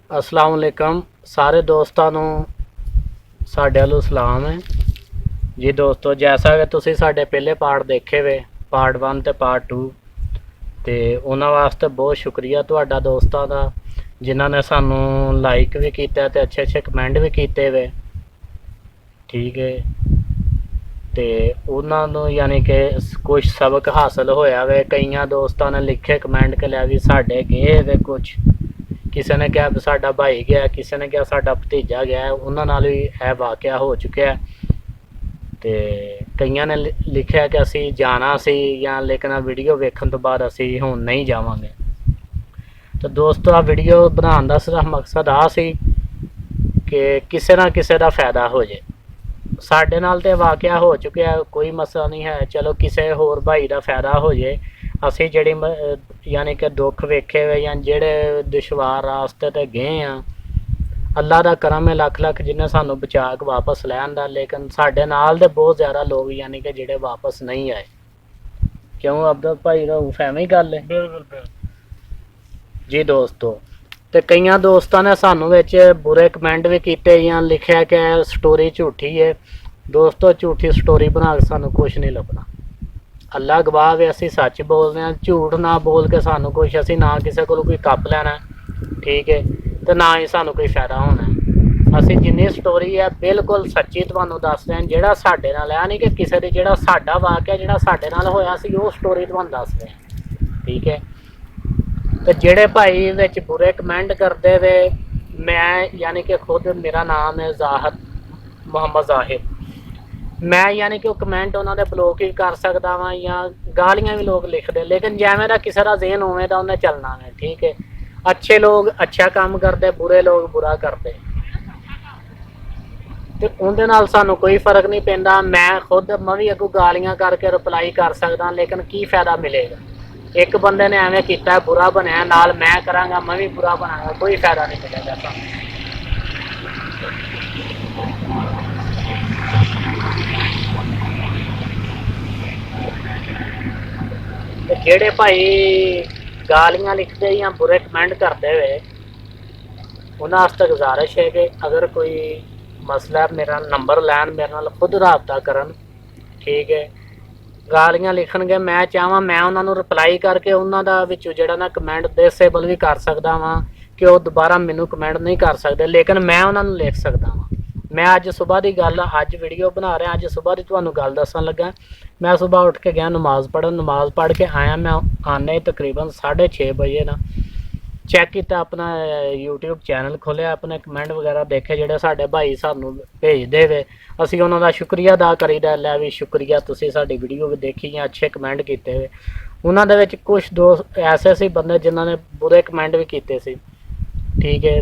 अस्सलाम वालेकुम सारे दोस्तों साढ़े वालों सलाम है जी। दोस्तों जैसा कि तुसी साढ़े पहले पार्ट देखे वे पार्ट 1 ते पार्ट 2 तो उन्होंने वास्ते बहुत शुक्रिया तुहाडा दोस्तों का जिन्होंने सानू लाइक भी किया ते अच्छे अच्छे कमेंट भी किए वे। ठीक है तो उन्होंने यानी कि कुछ सबक हासिल होया वे। कई दोस्तों ने लिखे कमेंट के लिया भी साढ़े गए वे कुछ, किसी ने कहा भी साडा भाई गया, किसी ने कहा साडा भतीजा गया है, उन्होंने भी यह वाक़या हो चुका है। तो कई ने लिखा कि असी जाना सी या लेकिन वीडियो वेखन तो बाद असी हुण नहीं जावांगे। तो दोस्तों आ वीडियो बनाने का सिर्फ मकसद आ सी कि किसी ना किसी का फायदा हो जाए। साडे नाल ते वाक़या हो चुका है, कोई मसला नहीं है, चलो किसी होर भाई का फायदा हो जाए। असी जिहड़ी यानी कि दुख वेखे वे या जिहड़े दुश्वार रास्ते ते गए हैं, अल्लाह का करम है लख लख जिन्हें सानू बचा के वापस लै आंदा। लेकिन साडे नाल दे बहुत ज़्यादा लोग यानी कि जिहड़े वापस नहीं आए। क्यों अब्दुल भाई रऊफ एवें ही गल है? बिल्कुल जी दोस्तों। तो कई दोस्तों ने सानू विच बुरे कमेंट भी किए या लिखा कि स्टोरी झूठी है। दोस्तों झूठी स्टोरी बना के सानू कुछ नहीं लभना। अल्लाह गवाह वे असी सच बोल रहे हैं, झूठ ना बोल के सानू कुछ असी ना किसी को कोई कप लेना। ठीक है तो ना ही सानू कोई फायदा होना है। असी जिन्नी स्टोरी है बिल्कुल सच्ची तुहानू दस रहे हैं, जिहड़ा साडे नाल है नहीं कि किसी दी जिहड़ा साडा वाक़या जिहड़ा साडे नाल होया सी वो स्टोरी तुहानू दस रहे हैं। ठीक है तो जिहड़े भाई विच बुरे कमेंट करते वे, मैं यानी कि खुद मेरा नाम है ज़ाहिर मोहम्मद ज़ाहिर, मैं यानी कि कमेंट उन्होंने ब्लॉक ही कर सकता वा या गालियाँ भी लोग लिखते, लेकिन जिवें दा किसी का ज़हन उवें दा उन्हें चलना है। ठीक है अच्छे लोग अच्छा काम करते, बुरे लोग बुरा करते, तो उनके नाल सानू कोई फर्क नहीं पैंदा। मैं खुद मैं भी अगों गालियाँ करके रिप्लाई कर सकदा, लेकिन की फायदा मिलेगा? एक बंदे ने एवें किया बुरा बनया, नाल मैं करांगा मैं भी बुरा बनांगा, कोई फायदा नहीं मिलेगा सानू। जेड़े भाई गालियाँ लिखते या बुरे कमेंट करते हुए उन्होंने वास्ते गुजारिश है कि अगर कोई मसला मेरा नंबर लैन, मेरे नाल खुद रबता करन। ठीक है गालियाँ लिखणगे, मैं चाहवां मैं उन्होंने रिप्लाई करके उन्होंने विचों जिहड़ा ना कमेंट डिसेबल भी कर सकदा वां कि वो दोबारा मैनू कमेंट नहीं कर सकते, लेकिन मैं उन्होंने लिख सकदा वां। मैं अज सुबह की गल अज वीडियो बना रहा, अज सुबह की तुहानू गल दसन लगा। मैं सुबह उठ के गया नमाज़ पढ़न, नमाज़ पढ़ के आया, मैं आने तकरीबन 6:30 बजे ना चैक किया अपना यूट्यूब चैनल खोलिया, अपने कमेंट वगैरह देखे जिहड़े साडे भाई सानू भेजदे वे, असीं उन्हां दा शुक्रिया अदा करीदा। लै भी शुक्रिया तुसीं साडी वीडियो भी देखी या अच्छे कमेंट किए वे। उन्हां दे विच कुछ दोस्त ऐसे सी बंदे जिन्हां ने बुरे कमेंट भी किए सी। ठीक है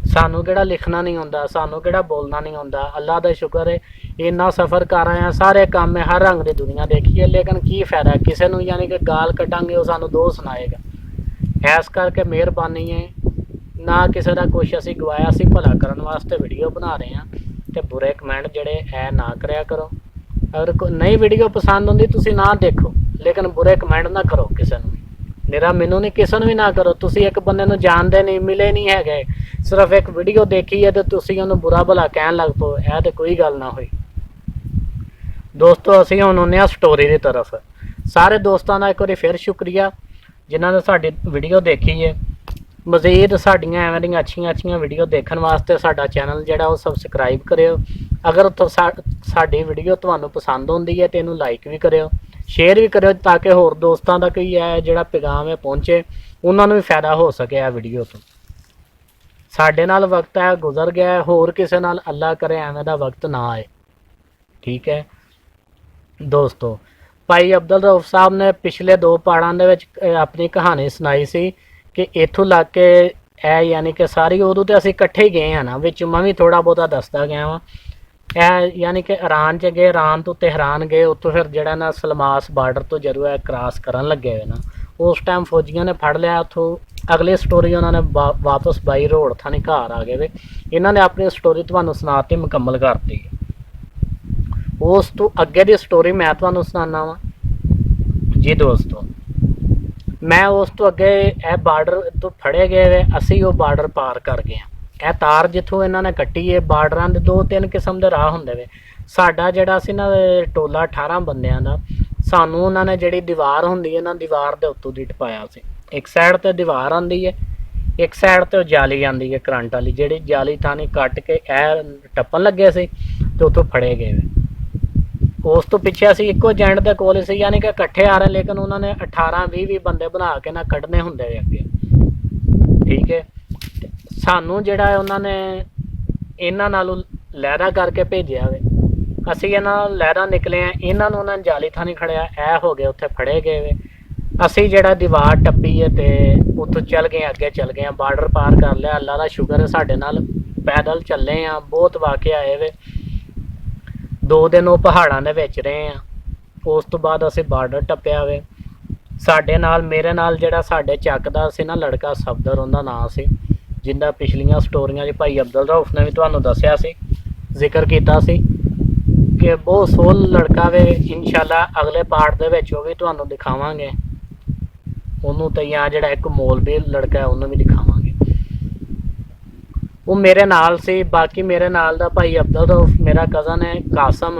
सानू किहड़ा लिखना नहीं आउंदा, सानू किहड़ा बोलना नहीं आउंदा। अल्लाह दा शुक्र है इन्ना सफ़र कर आए हैं, सारे काम है, हर रंग की दुनिया देखी है, लेकिन की फायदा किसी नूं यानी कि गाल कटांगे वो सानू दो सुनाएगा। इस करके मेहरबानी है ना किसी का कुछ असी गवाया, असी भला करन वास्ते वीडियो बना रहे हैं। तो बुरे कमेंट जिहड़े है ना करया करो। अगर नई वीडियो पसंद आउंदी तुसीं ना देखो, लेकिन बुरे कमेंट ना करो किसी नूं। मेरा मैनू नहीं किसी भी ना करो। तुसीं एक बंदे नूं जानदे नहीं, मिले नहीं है, सिर्फ एक वीडियो देखी है तो तुसीं उहनूं बुरा भला कहन लग पो, यह तो कोई गल ना हुई। दोस्तों असीं हुण आउंदे हां स्टोरी की तरफ। सारे दोस्तों का एक बार फिर शुक्रिया जिन्होंने साडी वीडियो देखी है। मज़ीद साड़ियाँ एवें दियां अच्छियां अच्छियां वीडियो देखने वास्ते साडा चैनल जिहड़ा वो सबसक्राइब करियो। अगर तो साडी वीडियो तुहानूं पसंद आउंदी है तो इहनूं लाइक भी करियो, शेयर भी करियो, ताकि होर दोस्तों तक भी है जिहड़ा पैगाम है पहुँचे, उन्होंने भी फायदा हो सके आ वीडियो तो। साडे नाल वक्त है गुजर गया है, होर किसी नाल अल्लाह करे एवें दा वक्त ना आए। ठीक है दोस्तों भाई अब्दुल रऊफ साहब ने पिछले 2 पाड़ां दे विच अपनी कहानी सुनाई सी कि इत्थों लग के यानी कि सारी उदों तो असीं इकट्ठे ही गए हैं ना, विच मैं भी थोड़ा बहुता दसदा गया वां। यानी कि ईरान च गए, ईरान तो तेहरान गए, उत्थों फिर जिहड़ा ना सलमास बार्डर तो जरूर है क्रॉस करन लगे हुए ना, उस टाइम फौजियों ने फड़ लिया। उत्थों अगली स्टोरी उन्होंने वापस बाई रोड थाने घर आ गए वे। इन्हों ने अपनी स्टोरी तुहानूं सुनाती मुकम्मल करती। उस तो अगे की स्टोरी मैं तुहानूं सुनाना वा जी दोस्तों। मैं उस तो अगे यह बार्डर तो फड़े गए वे, असी वो बार्डर पार कर गए। यह तार जिथों इन्होंने कट्टी है, बार्डर के 2-3 किस्म के राह होंगे वे। साडा जिहड़ा सी ना टोला 18 बंदियां दा, सानू उन्होंने जिहड़ी दीवार होंदी है ना, दीवार के उत्तों दी टपाया सी। एक साइड ते दीवार आंदी है, एक साइड ते जाली आंदी है करंट वाली, जिहड़ी जाली थानी कट के टप्पन लगे सी ते उत्थों फड़े गए। उस तो पिछे असी इको एजेंट के कोल सी, यानी कि इकट्ठे आ रहे, लेकिन उन्होंने 18-20 बंदे बना के ना कढ़ने होंदे अगे। ठीक है, सानू जिहड़ा है उन्होंने इन्हां नालों लहरा करके भेजिया वे। असी इन्हां लहरा निकले हैं, इन्हां नूं उन्होंने जाली थानी खड़िया, ऐ हो गए उत्थे फड़े गए वे। असी जिहड़ा दीवार टप्पी है ते उत्थों चल गए, अगे चल गए, बार्डर पार कर लिया। अल्लाह का शुक्र है साडे नाल पैदल चले हैं, बहुत वाक़े आए वे। 2 दिन वो पहाड़ों के विच रहे हैं, उस तो बाद असी बार्डर टप्पिया वे। साडे नाल मेरे नाल जिहड़ा साडे चक दा सी ना लड़का सफदर, उहदा नाम सी, जिंदा पिछलियां स्टोरियां भाई अब्दुल रऊफ ने भी तुहानूं दस्सिया सी, जिक्र किया सी कि बहुत सोल लड़का वे। इंशाअल्लाह अगले पार्ट दे विच वो भी तुहानूं दिखावांगे उन्होंने, तो या जिहड़ा एक मौलवी लड़का है उन्होंने भी दिखावांगे। वो मेरे नाल सी। बाकी मेरे नाल दा भाई अब्दुल रऊफ मेरा कज़न है, कासम,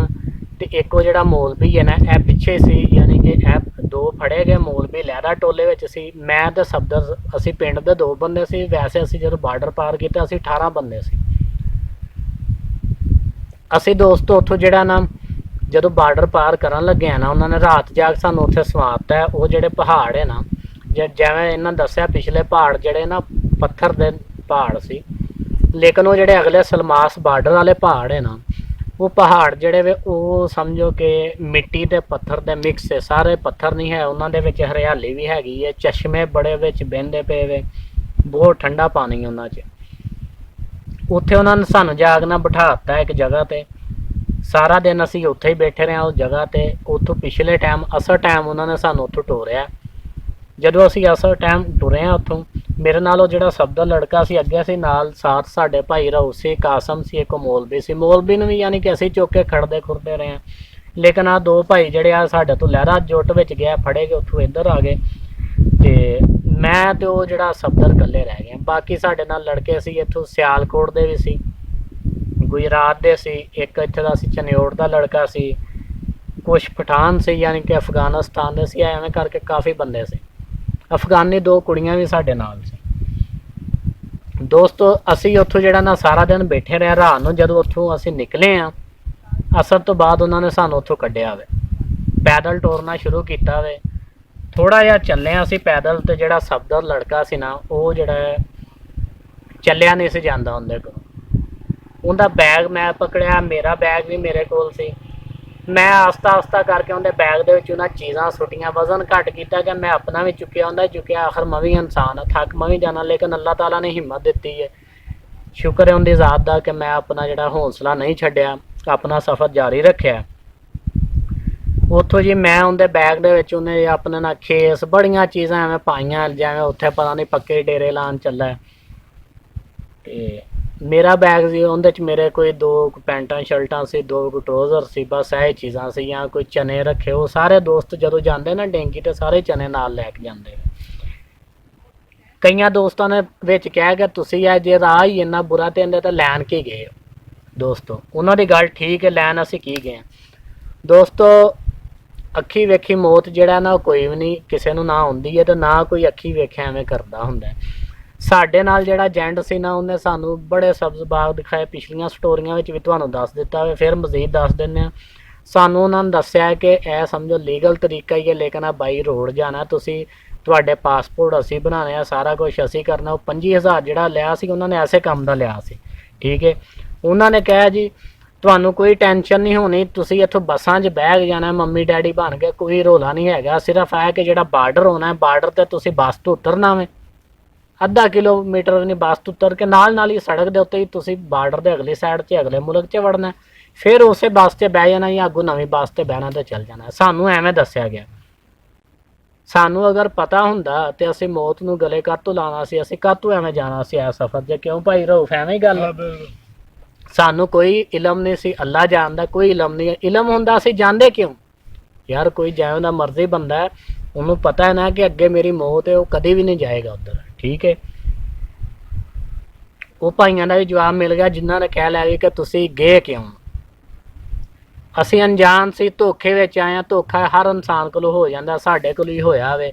तो एक वो जिहड़ा मौलवी है ना ए पिछे सी, यानी कि ए 2 फड़े गए मौलवी लहरा टोले विच सी। मैं ते सफदर असी पिंड दे 2 बंदे सी, वैसे असी जो बार्डर पार किया असी 18 बंदे सी। असी दोस्त उत्थों जिहड़ा ना जो बार्डर पार करन लगे हैं ना, उन्होंने रात जाग सानूं उत्थे सवाता है। वो जिहड़े पहाड़ है ना, जिवें इन्हां दस्सिया पिछले पहाड़ जिहड़े ना पत्थर दे पहाड़ सी, लेकिन वो जिहड़े अगले सलमास बार्डर वाले पहाड़ है ना, वो पहाड़ जिहड़े वे वो समझो कि मिट्टी ते पत्थर दे मिक्स है, सारे पत्थर नहीं है, उन्हां दे विच हरियाली भी हैगी है, चश्मे बड़े विच बहिंदे पे वे, बहुत ठंडा पानी है उन्हां च। उत्थे उन्होंने सानूं जागना बिठाता एक जगह ते, सारा दिन असी उत्थे ही बैठे रहे उस जगह ते। उत्थों पिछले टाइम असर टाइम उन्होंने सानूं उत्थों टोरिया। जदों असी असर टाइम टुरे हैं उत्थों, मेरे नाल जिहड़ा सफदर लड़का सी अगे सी, नाल साथ साडे भाई रऊफ सी, कासम सी, एक मौलवी सी। मौलवी नूं भी यानी कि असी चुक के खड़दे खुरदे रहे हैं, लेकिन आ 2 भाई जिहड़े आ साडे तो लहरा जुट विच गया, फड़े गए, उत्थों इधर आ गए, ते मैं ते वो जिहड़ा सफदर कल्ले रह गए। बाकी साडे नाल लड़के सी इत्थों सियालकोट दे भी सी, गुजरात दे सी, एक इत्थे दा सी चनौड़ दा लड़का सी, कुछ पठान से यानी कि अफगानिस्तान दे सी, एवें करके काफ़ी बंदे से। अफगानी 2 कुड़ियां भी साडे नाल सी। दोस्तों असी उत्थों जिहड़ा ना सारा दिन बैठे रहे। रात नूं जदों उत्थों असी निकले हैं, असर तो बाद उन्होंने सानूं उत्थों कढ़िया वे, पैदल टोरना शुरू किया वे। थोड़ा जिहा चले असी पैदल, तो जिहड़ा सफदर लड़का सी ना, वो जिहड़ा चलिया नहीं सी जांदा उहदे कोल। उहदा बैग मैं पकड़िया, मेरा बैग भी मेरे कोल सी। मैं आस्ता आस्ता करके उहदे बैग दे विच उहनां चीज़ां सुटियां, वजन घट किया कि मैं अपना भी चुकिया, उहदा चुकिया। आखिर मैं भी इंसान थक मैं भी जाना, लेकिन अल्लाह ताला ने हिम्मत दी है। शुक्र है उनकी ज़ात दा कि मैं अपना जिहड़ा हौसला नहीं छड्डिया, अपना सफ़र जारी रखिया। उत्थों जी मैं उनके बैग दे विच उन्हें अपने ना खेस बड़ियां चीज़ां एवें पाइयां, जिवें उत्थे पता नहीं पक्के डेरे लान चला है। ते मेरा बैग सी, उहदे च मेरे कोई 2 पैंटां शर्टां सी, 2 ट्राउज़र सी, बस यह चीज़ां सी, या कोई चने रखे। वो सारे दोस्त जदों जांदे ना डेंगी, तो सारे चने नाल लैके जांदे। कई दोस्तों ने विच कहा कि तुसीं जे राह ही इन्ना बुरा ते इहदे ते लैन की गए हो। दोस्तों उन्हां दी गल ठीक है, लैन असीं की गए। दोस्तों अखी वेखी मौत जिहड़ा ना कोई भी नहीं किसी नूं ना आउंदी है, तो ना कोई अखी वेख्या एवें करदा हुंदा है। साडे नाल जिहड़ा एजेंट सी ना, उन्हें सानूं बड़े सब्ज़ बाग दिखाए, पिछलियां स्टोरियां विच भी तुहानूं दस दिता है, फिर मजीद दस दिंदे आ। सानूं उन्होंने दस्सिया कि यह समझो लीगल तरीका ही है, लेकिन आ बाई रोड जाना, तुसीं तुहाडे पासपोर्ट असी बनाने आ, सारा कुछ असी करना। वो 25,000 जिहड़ा लिया सी उन्होंने ऐसे काम का लिया सी। ठीक है, उन्होंने कहा जी तुहानूं कोई टेंशन नहीं होनी, तुसीं इत्थों बसां 'च बह के जाना, मम्मी डैडी बन गए, कोई रौला नहीं हैगा। सिर्फ है कि जिहड़ा बार्डर होना है, बार्डर ते तुसीं बस तो उतरना वे, आधा किलोमीटर नहीं बस तो उतर के नाल ही सड़क के उत्ते ही तुसीं बार्डर के अगली साइड 'च अगले मुल्क 'च वड़ना, फिर उस बस से बह जाना, या अगों नवीं बस से बहना तो चल जाना। सानूं एवें दस्सिया गया। सानू अगर पता हुंदा तो असी मौत नूं गले कातों लाना सी, असी कातों एवें जाना सी आ सफर च। क्यों भाई रऊफ, एवें ही गल। सानू कोई इलम नहीं सी, अल्लाह जानदा, कोई इलम नहीं है। इलम हुंदा असी जांदे क्यों यार, कोई जिवें दा मर्जी बंदा है, ਉਹਨੂੰ ਪਤਾ ਹੈ ਨਾ ਕਿ ਅੱਗੇ ਮੇਰੀ ਮੌਤ ਹੈ, ਉਹ ਕਦੇ ਵੀ ਨਹੀਂ ਜਾਏਗਾ ਉੱਧਰ। ਠੀਕ ਹੈ। ਉਹ ਭਾਈਆਂ ਦਾ ਵੀ ਜਵਾਬ ਮਿਲ ਗਿਆ ਜਿਨ੍ਹਾਂ ਨੇ ਕਹਿ ਲਿਆ ਵੀ ਕਿ ਤੁਸੀਂ ਗਏ ਕਿਉਂ। ਅਸੀਂ ਅਣਜਾਣ ਸੀ, ਧੋਖੇ ਵਿੱਚ ਆਏ ਹਾਂ। ਧੋਖਾ ਹਰ ਇਨਸਾਨ ਕੋਲੋਂ ਹੋ ਜਾਂਦਾ, ਸਾਡੇ ਕੋਲ ਵੀ ਹੋਇਆ ਵੇ।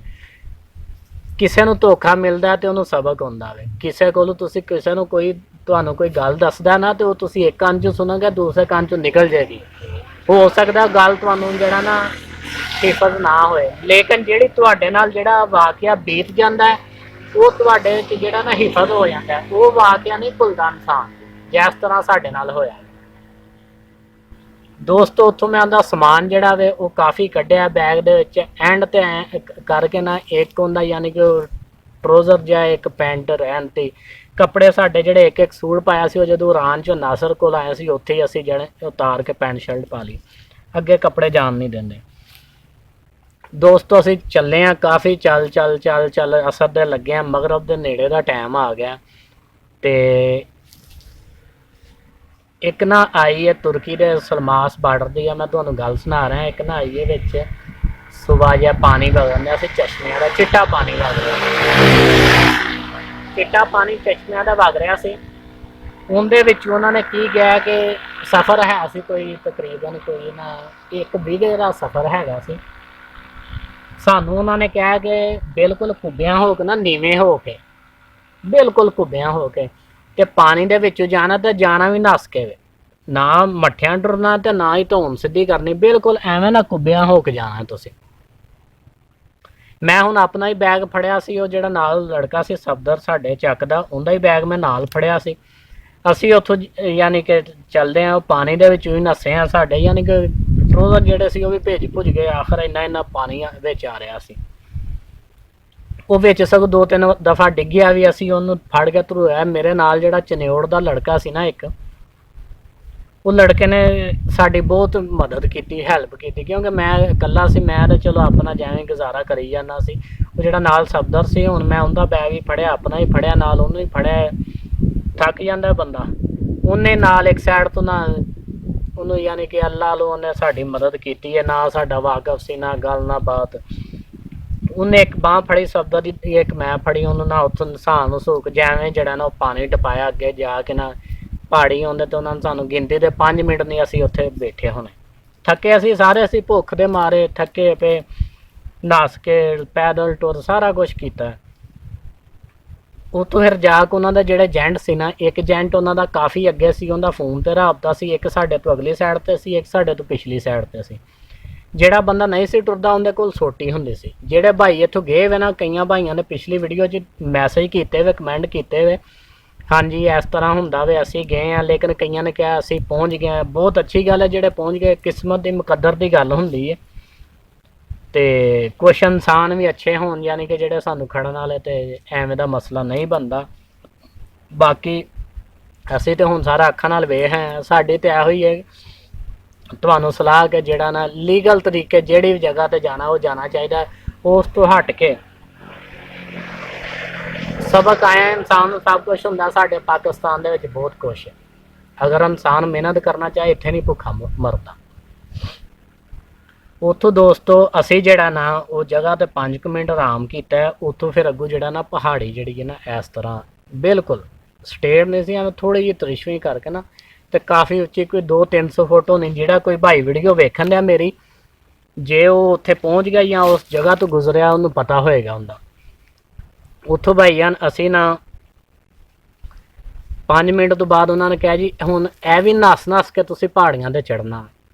ਕਿਸੇ ਨੂੰ ਧੋਖਾ ਮਿਲਦਾ ਤੇ ਉਹਨੂੰ ਸਬਕ ਹੁੰਦਾ ਵੇ। ਕਿਸੇ ਕੋਲੋਂ ਤੁਸੀਂ ਕਿਸੇ ਨੂੰ ਤੁਹਾਨੂੰ ਕੋਈ ਗੱਲ ਦੱਸਦਾ ਨਾ, ਤੇ ਉਹ ਤੁਸੀਂ ਇੱਕ ਕੰਨ 'ਚੋਂ ਸੁਣੋਗੇ, ਦੂਸਰੇ ਕੰਨ 'ਚੋਂ ਨਿਕਲ ਜਾਏਗੀ। ਹੋ ਸਕਦਾ ਗੱਲ ਤੁਹਾਨੂੰ ਜਿਹੜਾ ਨਾ ਹਿਫਜ਼ ਨਾ ਹੋਏ, ਲੇਕਿਨ ਜਿਹੜੀ ਤੁਹਾਡੇ ਨਾਲ ਜਿਹੜਾ ਵਾਕਿਆ ਬੀਤ ਜਾਂਦਾ ਹੈ, ਉਹ ਤੁਹਾਡੇ ਵਿੱਚ ਜਿਹੜਾ ਨਾ ਹਿਫਜ਼ ਹੋ ਜਾਂਦਾ। ਉਹ ਵਾਕਿਆ ਨਹੀਂ ਭੁੱਲਦਾ ਇਨਸਾਨ, ਜਿਸ ਤਰ੍ਹਾਂ ਸਾਡੇ ਨਾਲ ਹੋਇਆ। ਦੋਸਤੋ ਉੱਥੋਂ ਮੈਂ ਉਹਦਾ ਸਮਾਨ ਜਿਹੜਾ ਵੇ ਉਹ ਕਾਫੀ ਕੱਢਿਆ ਬੈਗ ਦੇ ਵਿੱਚ। ਐਂਡ ਤੇ ਐ ਕਰਕੇ ਨਾ ਇੱਕ ਹੁੰਦਾ ਯਾਨੀ ਕਿ ਟਰੋਜ਼ਰ ਜਾਂ ਇੱਕ ਪੈਂਟ ਰਹਿਣ ਤੇ ਕੱਪੜੇ ਸਾਡੇ ਜਿਹੜੇ ਇੱਕ ਸੂਟ ਪਾਇਆ ਸੀ, ਉਹ ਜਦੋਂ ਰਾਨ 'ਚੋਂ ਨਾਸਰ ਕੋਲ ਆਇਆ ਸੀ, ਉੱਥੇ ਹੀ ਅਸੀਂ ਜਿਹੜੇ ਉਤਾਰ ਕੇ ਪੈਂਟ ਸ਼ਰਟ ਪਾ ਲਈ। ਅੱਗੇ ਕੱਪੜੇ ਜਾਣ ਨਹੀਂ ਦਿੰਦੇ। ਦੋਸਤੋ ਅਸੀਂ ਚੱਲੇ ਹਾਂ, ਕਾਫੀ ਚੱਲ ਅਸਰ ਦੇ ਲੱਗੇ ਹਾਂ, ਮਗਰਬ ਦੇ ਨੇੜੇ ਦਾ ਟਾਈਮ ਆ ਗਿਆ। ਤੇ ਇੱਕ ਨਾ ਆਈ ਹੈ ਤੁਰਕੀ ਦੇ ਸਲਮਾਸ ਬਾਰਡਰ ਦੀ ਆ, ਮੈਂ ਤੁਹਾਨੂੰ ਗੱਲ ਸੁਣਾ ਰਿਹਾ। ਇੱਕ ਨਾ ਆਈ ਹੈ ਵਿੱਚ ਸੁਬਾ ਜਿਹਾ ਪਾਣੀ ਵਗ ਰਿਹਾ ਸੀ, ਚਸ਼ਮਿਆਂ ਦਾ ਚਿੱਟਾ ਪਾਣੀ ਵਗ ਰਿਹਾ, ਚਿੱਟਾ ਪਾਣੀ ਚਸ਼ਮਿਆਂ ਦਾ ਵਗ ਰਿਹਾ ਸੀ। ਉਹਦੇ ਵਿੱਚ ਉਹਨਾਂ ਨੇ ਕੀ ਕਿਹਾ ਕਿ ਸਫ਼ਰ ਹੈ ਸੀ ਕੋਈ ਤਕਰੀਬਨ ਕੋਈ ਨਾ 1 ਵੀਘੇ ਦਾ ਸਫ਼ਰ ਹੈਗਾ ਸੀ। ਸਾਨੂੰ ਉਹਨਾਂ ਨੇ ਕਿਹਾ ਕਿ ਬਿਲਕੁਲ ਕੁੱਬਿਆਂ ਹੋ ਕੇ ਨਾ, ਨੀਵੇਂ ਹੋ ਕੇ, ਬਿਲਕੁਲ ਕੁੱਬਿਆਂ ਹੋ ਕੇ, ਤੇ ਪਾਣੀ ਦੇ ਵਿੱਚੋਂ ਜਾਣਾ, ਤੇ ਜਾਣਾ ਵੀ ਨੱਸ ਕੇ ਵੇ, ਨਾ ਮੱਠਿਆਂ ਟੁਰਨਾ ਤੇ ਨਾ ਹੀ ਧੌਣ ਸਿੱਧੀ ਕਰਨੀ, ਬਿਲਕੁਲ ਐਵੇਂ ਨਾ ਕੁੱਬਿਆਂ ਹੋ ਕੇ ਜਾਣਾ ਤੁਸੀਂ। ਮੈਂ ਹੁਣ ਆਪਣਾ ਹੀ ਬੈਗ ਫੜਿਆ ਸੀ, ਉਹ ਜਿਹੜਾ ਨਾਲ ਲੜਕਾ ਸੀ ਸਫਦਰ ਸਾਡੇ ਚੱਕ ਦਾ, ਉਹਦਾ ਹੀ ਬੈਗ ਮੈਂ ਨਾਲ ਫੜਿਆ ਸੀ। ਅਸੀਂ ਉੱਥੋਂ ਯਾਨੀ ਕਿ ਚੱਲਦੇ ਹਾਂ, ਉਹ ਪਾਣੀ ਦੇ ਵਿੱਚ ਵੀ ਨੱਸੇ ਹਾਂ। ਸਾਡੇ ਯਾਨੀ ਕਿ ਟਰੋਜ਼ਰ ਜਿਹੜੇ ਸੀ ਉਹ ਵੀ ਭੁੱਜ ਗਏ। ਆਖਰ ਇੰਨਾ ਪਾਣੀ ਵਿੱਚ ਆ ਰਿਹਾ ਸੀ, ਉਹ ਵਿੱਚ ਸਗੋਂ 2-3 ਦਫਾ ਡਿੱਗਿਆ ਵੀ। ਅਸੀਂ ਉਹਨੂੰ ਫੜ ਕੇ ਧਰੋਇਆ। ਮੇਰੇ ਨਾਲ ਜਿਹੜਾ ਚਨਿਓੜ ਦਾ ਲੜਕਾ ਸੀ ਨਾ ਇੱਕ, ਉਹ ਲੜਕੇ ਨੇ ਸਾਡੀ ਬਹੁਤ ਮਦਦ ਕੀਤੀ, ਹੈਲਪ ਕੀਤੀ, ਕਿਉਂਕਿ ਮੈਂ ਇਕੱਲਾ ਸੀ। ਮੈਂ ਤਾਂ ਚਲੋ ਆਪਣਾ ਜਿਵੇਂ ਗੁਜ਼ਾਰਾ ਕਰੀ ਜਾਂਦਾ ਸੀ। ਉਹ ਜਿਹੜਾ ਨਾਲ ਸਫਦਰ ਸੀ, ਹੁਣ ਮੈਂ ਉਹਦਾ ਬੈਗ ਹੀ ਫੜਿਆ, ਆਪਣਾ ਹੀ ਫੜਿਆ, ਨਾਲ ਉਹਨੂੰ ਹੀ ਫੜਿਆ। ਥੱਕ ਜਾਂਦਾ ਬੰਦਾ। ਉਹਨੇ ਨਾਲ ਇੱਕ ਸਾਈਡ ਤੋਂ ਨਾ ਉਹਨੂੰ ਯਾਨੀ ਕਿ ਅੱਲਾ ਲੋ ਉਹਨੇ ਸਾਡੀ ਮਦਦ ਕੀਤੀ ਹੈ। ਨਾ ਸਾਡਾ ਵਾਕਫ ਸੀ, ਨਾ ਗੱਲ ਨਾ ਬਾਤ। ਉਹਨੇ ਇੱਕ ਬਾਂਹ ਫੜੀ ਸਫਦਰ ਦੀ, ਇੱਕ ਮੈਂ ਫੜੀ। ਉਹਨੂੰ ਨਾ ਉੱਥੋਂ ਨਸਾਨ ਸੂਕ ਜਿਵੇਂ ਜਿਹੜਾ ਨਾ ਉਹ ਪਾਣੀ ਟਪਾਇਆ ਅੱਗੇ ਜਾ ਕੇ ਨਾ ਪਹਾੜੀ ਆਉਂਦੇ, ਤੇ ਉਹਨਾਂ ਨੇ ਸਾਨੂੰ ਗਿਣਤੀ ਦੇ 5 ਮਿੰਟ ਨਹੀਂ ਅਸੀਂ ਉੱਥੇ ਬੈਠੇ ਹੋਣੇ। ਥੱਕੇ ਅਸੀਂ ਸਾਰੇ, ਅਸੀਂ ਭੁੱਖ ਦੇ ਮਾਰੇ ਥੱਕੇ ਪਏ, ਨੱਸ ਕੇ ਪੈਦਲ ਟੁਰ ਸਾਰਾ ਕੁਛ ਕੀਤਾ। ਉੱਥੋਂ ਫਿਰ ਜਾ ਕੇ ਉਹਨਾਂ ਦਾ ਜਿਹੜੇ ਏਜੰਟ ਸੀ ਨਾ, ਇੱਕ ਏਜੰਟ ਉਹਨਾਂ ਦਾ ਕਾਫੀ ਅੱਗੇ ਸੀ, ਉਹਦਾ ਫੋਨ ਤੇ ਰਾਬਤਾ ਸੀ। ਇੱਕ ਸਾਡੇ ਤੋਂ ਅਗਲੀ ਸਾਈਡ ਤੇ ਸੀ, ਇੱਕ ਸਾਡੇ ਤੋਂ ਪਿਛਲੀ ਸਾਈਡ ਤੇ ਸੀ। ਜਿਹੜਾ ਬੰਦਾ ਨਹੀਂ ਸੀ ਟੁਰਦਾ ਉਹਦੇ ਕੋਲ ਸੋਟੀ ਹੁੰਦੀ ਸੀ। ਜਿਹੜੇ ਭਾਈ ਇੱਥੋਂ ਗਏ ਵੇ ਨਾ, ਕਈਆਂ ਭਾਈਆਂ ਨੇ ਪਿਛਲੀ ਵੀਡੀਓ 'ਚ ਮੈਸੇਜ ਕੀਤੇ ਵੇ, ਕਮੈਂਟ ਕੀਤੇ ਵੇ, ਹਾਂਜੀ ਇਸ ਤਰ੍ਹਾਂ ਹੁੰਦਾ ਵੇ, ਅਸੀਂ ਗਏ ਹਾਂ। ਲੇਕਿਨ ਕਈਆਂ ਨੇ ਕਿਹਾ ਅਸੀਂ ਪਹੁੰਚ ਗਏ ਹਾਂ। ਬਹੁਤ ਅੱਛੀ ਗੱਲ ਹੈ ਜਿਹੜੇ ਪਹੁੰਚ ਗਏ, ਕਿਸਮਤ ਦੀ ਮੁਕੱਦਰ ਦੀ ਗੱਲ ਹੁੰਦੀ ਹੈ। ਤੇ ਕੁਛ ਇਨਸਾਨ ਵੀ ਅੱਛੇ ਹੋਣ, ਯਾਨੀ ਕਿ ਜਿਹੜੇ ਸਾਨੂੰ ਖੜਨ ਵਾਲੇ, ਤੇ ਐਵੇਂ ਦਾ ਮਸਲਾ ਨਹੀਂ ਬਣਦਾ। ਬਾਕੀ ਅਸੀਂ ਤੇ ਹੁਣ ਸਾਰਾ ਅੱਖਾਂ ਨਾਲ ਵੇਖ ਆਏ। ਸਾਡੀ ਤੇ ਇਹੋ ਹੀ ਹੈ ਤੁਹਾਨੂੰ ਸਲਾਹ ਕਿ ਜਿਹੜਾ ਨਾ ਲੀਗਲ ਤਰੀਕੇ ਜਿਹੜੀ ਵੀ ਜਗ੍ਹਾ ਤੇ ਜਾਣਾ ਉਹ ਜਾਣਾ ਚਾਹੀਦਾ। ਉਸ ਤੋਂ ਹਟ ਕੇ ਸਬਕ ਆਇਆ ਇਨਸਾਨ ਨੂੰ ਸਭ ਕੁਛ ਹੁੰਦਾ। ਸਾਡੇ ਪਾਕਿਸਤਾਨ ਦੇ ਵਿੱਚ ਬਹੁਤ ਕੁਛ ਹੈ। ਅਗਰ ਇਨਸਾਨ ਮਿਹਨਤ ਕਰਨਾ ਚਾਹੇ, ਇੱਥੇ ਨਹੀਂ ਭੁੱਖਾ ਮਰਦਾ। ਉੱਥੋਂ ਦੋਸਤੋ ਅਸੀਂ ਜਿਹੜਾ ਨਾ ਉਹ ਜਗ੍ਹਾ ਤੇ 5 ਮਿੰਟ ਆਰਾਮ ਕੀਤਾ। ਉੱਥੋਂ ਫਿਰ ਅੱਗੋਂ ਜਿਹੜਾ ਨਾ ਪਹਾੜੀ ਜਿਹੜੀ ਹੈ ਨਾ ਇਸ ਤਰ੍ਹਾਂ ਬਿਲਕੁਲ ਸਟੇਟ ਨਹੀਂ ਸੀ, ਐਵੇਂ ਥੋੜ੍ਹੀ ਜਿਹੀ ਤਰਿਸ਼ਵੀਂ ਕਰਕੇ ਨਾ, ਤੇ ਕਾਫੀ ਉੱਚੀ, ਕੋਈ 200-300 ਫੁੱਟ ਹੋਣੀ। ਜਿਹੜਾ ਕੋਈ ਭਾਈ ਵੀਡੀਓ ਵੇਖਣ ਡਿਆ ਮੇਰੀ, ਜੇ ਉਹ ਉੱਥੇ ਪਹੁੰਚ ਗਿਆ ਜਾਂ ਉਸ ਜਗ੍ਹਾ ਤੋਂ ਗੁਜ਼ਰਿਆ, ਉਹਨੂੰ ਪਤਾ ਹੋਏਗਾ ਹੁੰਦਾ। ਉੱਥੋਂ ਭਾਈ ਜਾਨ ਅਸੀਂ ਨਾ 5 ਮਿੰਟ ਤੋਂ ਬਾਅਦ ਉਹਨਾਂ ਨੇ ਕਿਹਾ ਜੀ ਹੁਣ ਇਹ ਵੀ ਨੱਸ ਕੇ ਤੁਸੀਂ ਪਹਾੜੀਆਂ 'ਤੇ ਚੜ੍ਹਨਾ।